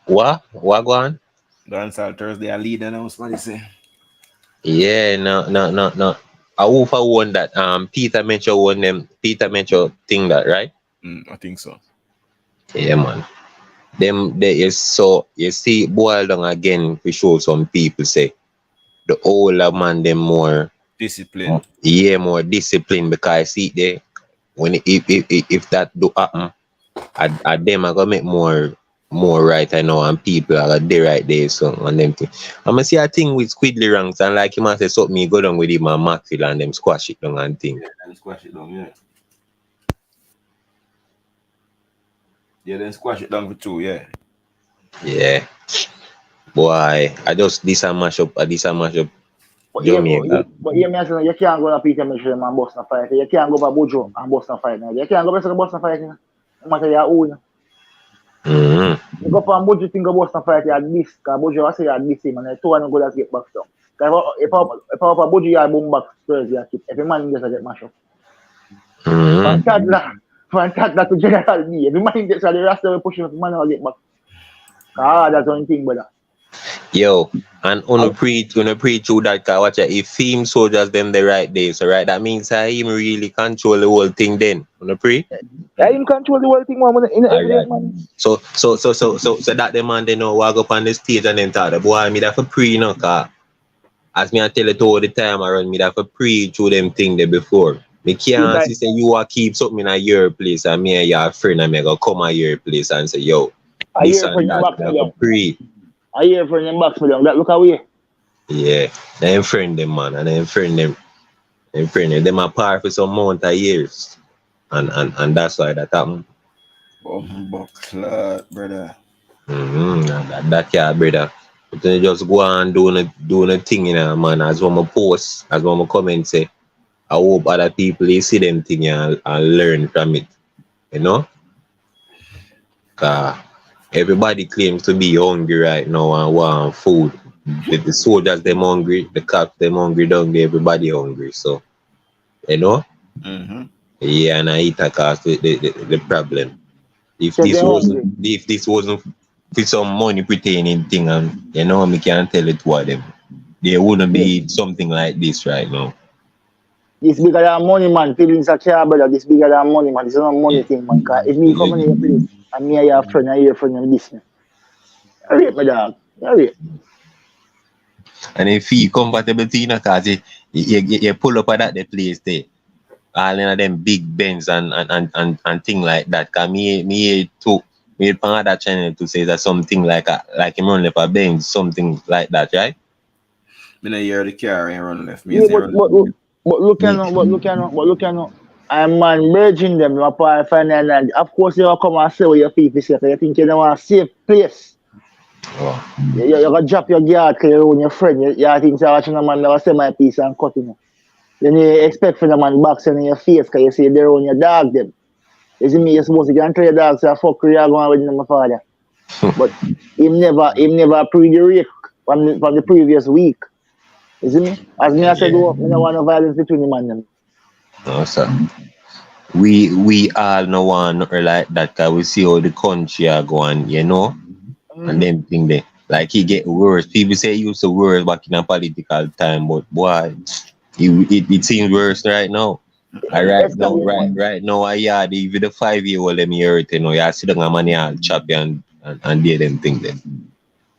What go on? Dancehall Thursday a lead announcement, say. Yeah, no. I will for one that Peter mentioned thing that, right? I think so. Yeah, man. Them there is so you see boil down again we show some people say the older man them more discipline. Yeah, more discipline because see there when if that do happen, I them are gonna make more right I know and people are there right there so on them thing. I'm gonna see a thing with Squidly ranks and like him and say something me go down with him and Maxfield and them squash it down and thing. Yeah, them squash it down, yeah. Yeah, then squash it down for two, yeah. Yeah. Boy, I just this a mash up Jamaica. But you can't go to Peter Mitchell and Boston fight. You can't go to Bojo and Boston fight. You can't go to Boston fight. No matter your own. You go for Bojo think of Boston fight, you had this. Because Bojo was say you had this him and the two and go to get back down. If I Bojo you had Boombox Friday, you keep every man gets a get mash up. From Toodler to General B. Every man gets a the rest of the pushing man will get back. That's one thing, brother. Yo, and on a preach through that car, watch it. If him soldiers them the right day, so right, that means him really control the whole thing then. On a pre? Yeah, him control the whole thing, man. So that the man they know walk up on the stage and then talk the boy me that for pre no car. As me I tell it all the time around me that for pre through them thing there before. Me can't say you are keep something at your place and me and your friend and me go come at your place and say yo. This and that for pre. I hear from them back for them. Look away. Yeah, them friend them man, and them friend them. Them are par for some amount of years, and that's why that happened. Boombox, brother. That yeah, brother. But they just go on doing a thing, man. As one more post, as one more comment say, I hope other people they see them thing and learn from it, Everybody claims to be hungry right now and want food. The soldiers them hungry, the cops them hungry down there, everybody hungry. So, Yeah, and it caused the problem. If So this they wasn't for some money pertaining thing, and you know, me can't tell it what them. There wouldn't be something like this right now. This bigger than money, man. Feelings are care, brother. This bigger than money, man. This is not money thing, man. Cause if me come in your place and me and your friend and your friend and business, I rate my dog. I rate. And if you comfortable to you, cause you pull up at that place there. All in them big Benz and thing like that. Cause me took me on that channel to say that something like him run left a Benz, something like that, right? Me no hear the car and run left. Me Yeah, but look at I'm man merging them up and finance. Of course, you come and say what your people say. You think you don't want a safe place. Oh. You're gonna drop your guard because you own your friend. You think you're watching a man never say my piece and cutting it. Then you expect for the man boxing in your face because you see they're on your dog them. You see me, you're supposed to go and tell your dog, say, fuck you, you're going with my father. But him never pre the rake from the previous week. You see me? As me I said, I don't want no violence between the man and them. No, sir. We all know one like that because we see how the country are going, you know? And them thing there. Like he get worse. People say he used to worse back in a political time, but boy, it seems worse right now. Right now, I had even the 5-year-old them hurt, you know, you sit down and money all chop and do them thing there.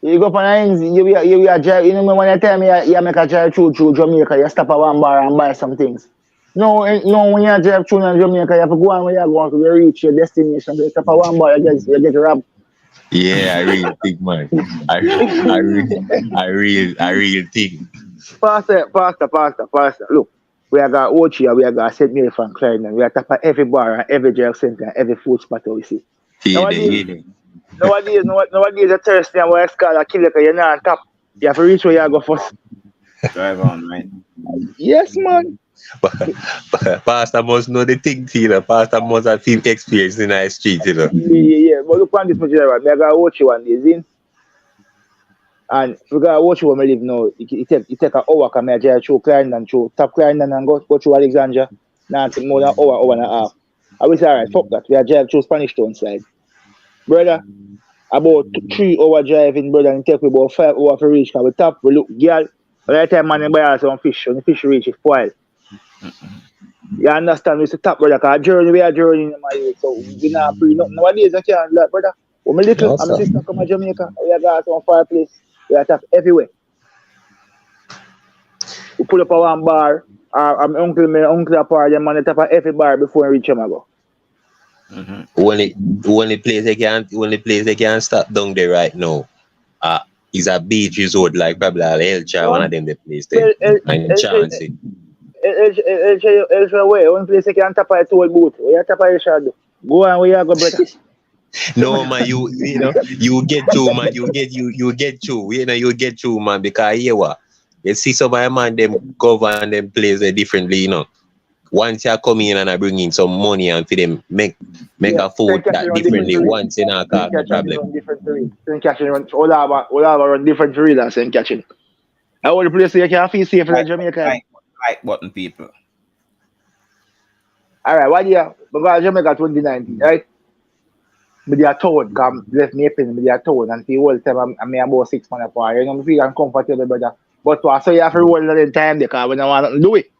You go on you drive, you know when you tell me you make a drive through Jamaica, you stop at one bar and buy some things. No, when you drive through Jamaica, you have to go on where you go to reach your destination. You stop at one bar, you get robbed. Yeah, I really think, man. I really think. Pastor. Look, we are got Ochi, we are got St. Mary from Clarendon. We are tap at every bar and every jail center and every food spot we see. Nowadays, a Thursday and we're scared of kill you because you're not on top. You have to reach where you go first. Drive on, right? Yes, man. Pastor must know the thing, you know. Pastor must have seen experience in the street, you know. Yeah. But look on this much, right? I got Ochi one day, see? And we got Ochi where I live now. It take an hour because I drive through Clarendon, through top Clarendon and go through Alexandria. Now take more than hour and a half. I was alright, fuck that. We are drive through Spanish Town side. Brother, about 3 hour driving, brother, and it take about 5 hours to reach. Because we top, we look, girl, by the time man buy some fish, when the fish reach, it's spoiled. You understand? We say top, brother, because we are journey in my youth, so we not free nothing. Nowadays, I can't, like, brother. When my little, and my sister come to Jamaica, we have got some fireplace, we have tap everywhere. We pull up at one bar, my uncle apart, the man tap at every bar before we reach him. Only place they can stop down there right now is a beach resort like probably Elcha, one of them the place there. And Chance. Elcha way, one place they can tap at 2 boot. We have tap at shadow. Go and we have go brother. No man, you know, you get through, man. You get through. You know, you get through, man, because here what? You see some of man them govern them place differently, you know. Once you come in and I bring in some money and for them make a food that differently once in our car, no problem. All run different readers and catching. I want the place you can feel safe in Jamaica. Like button people. Alright, what year? Because Jamaica 2019, right? But they are told, come left me open, but they are told, and the whole time I'm about 6 months apart. You know, I feel uncomfortable, brother. But so you have to roll the time because we don't want to do it.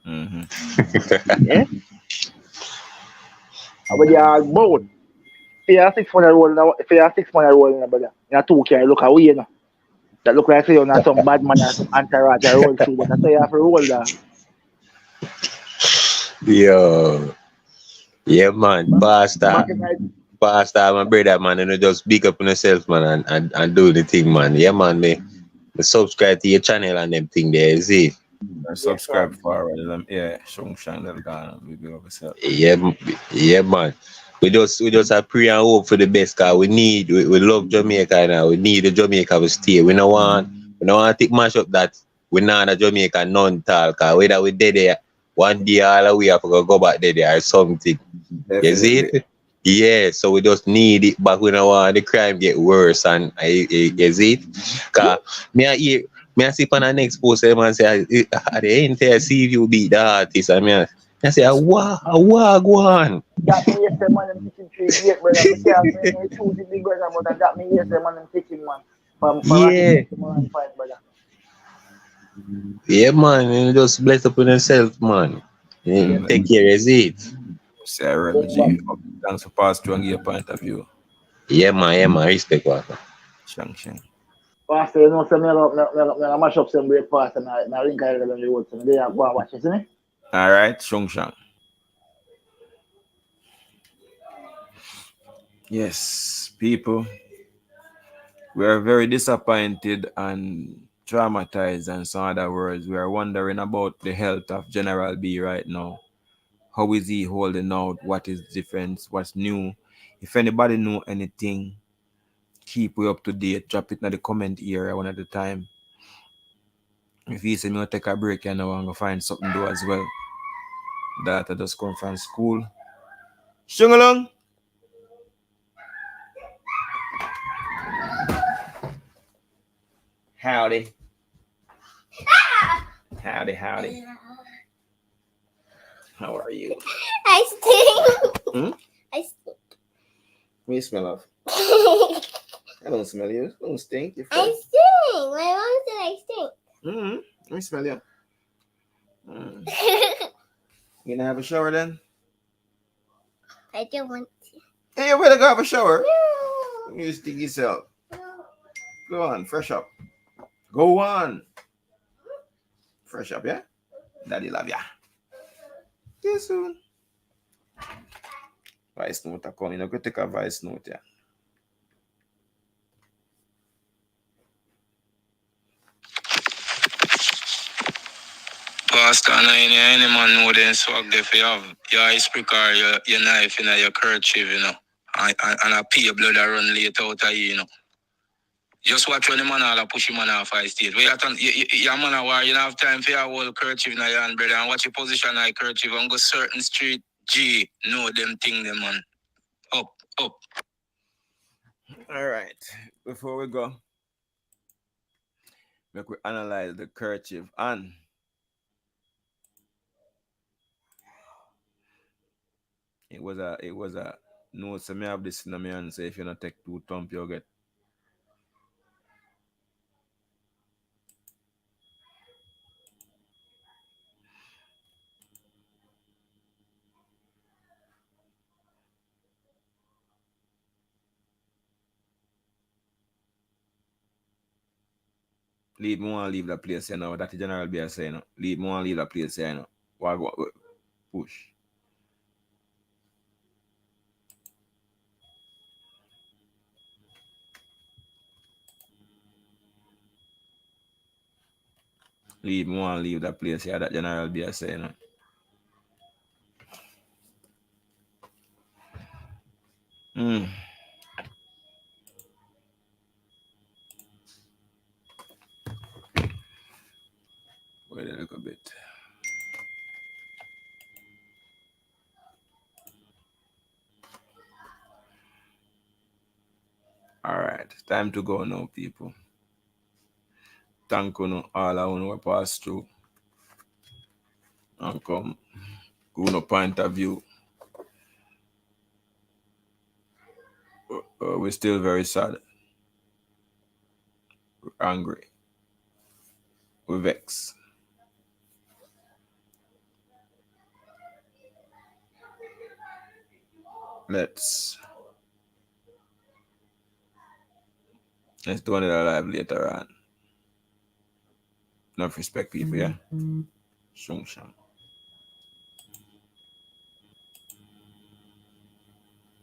Yeah? But they are both. If you have 6 months roll, brother, you 2 can look away, you know. That look like you're not some bad man or some entourage roll through, but that's why you have to roll that. Yo. Yeah, man. Pastor, my brother, man, and just big up on yourself, man, and do the thing, man. Yeah, man, me subscribe to your channel and them thing there, is it? Subscribe for them, yeah. Yeah, man. We just have pray and hope for the best, cause we love Jamaica now. We need the Jamaica to stay. We don't want to take mash up that we not a Jamaica none talk, cause whether we dead there one day all the way have to go back there or something. You see it? Yeah, so we just need it, but we don't want the crime get worse, and is it? Cause me I see on the next post, man say at the end there see if you beat the artist, I mean I say, a wagwan. That me yes, the man them teaching 3 8, brother. Me can't choose the big brother, but that me yes, the man them teaching, man. From Yeah. man fight, brother. Yeah, man. You just bless up on yourself, man. And take care of it. Sarah G. Thanks for pass through and give your point of view. Yeah, man. Respect, what. Shang. Pastor, you know, so me mash up some breakfast and I drink a little bit of water. So they go and watch it, see me? All right, Shang. Yes, people, we are very disappointed and traumatized, and some other words. We are wondering about the health of General B right now. How is he holding out? What is different? What's new? If anybody know anything, keep we up to date. Drop it in the comment area one at a time. If you say me take a break, you know, I'm gonna find something to do as well. That I just come from school. Shung along. Howdy. Howdy. How are you? I stink. I stink. What you smell of? I don't smell you. I don't stink. You're I stink. My mom said I stink. Let me smell you. You gonna have a shower then? I don't want to. Hey, you better go have a shower. No. You stink yourself. No. Go on, fresh up. Go on. Fresh up, yeah? Daddy love ya. See you soon. Voice note a come. You know, go take a voice note, yeah. Pastor, any man know them swag if you have your ice pick or your knife in your kerchief, you know. And a pea blood that run late out of you, you know. Just watch when the man all push him on off high state. Where your man a war, you don't have time for your whole kerchief in your hand, brother, and watch your position in your kerchief and go certain street G. Know them thing, them man. Up. All right. Before we go, we analyze the kerchief and it was a no, so me have this in my hand, say if you not take 2 thump you'll get. Leave the place, you know. That the general be saying, no. Leave the place, you know. What, push. Leave the place, yeah. That general be saying, no. Wait a little bit. All right, time to go now, people. Thank you all I want to pass through and come. Good point of view. We're still very sad. We're angry. We're vexed. Let's do another live later on. Enough respect, people, yeah? Shung.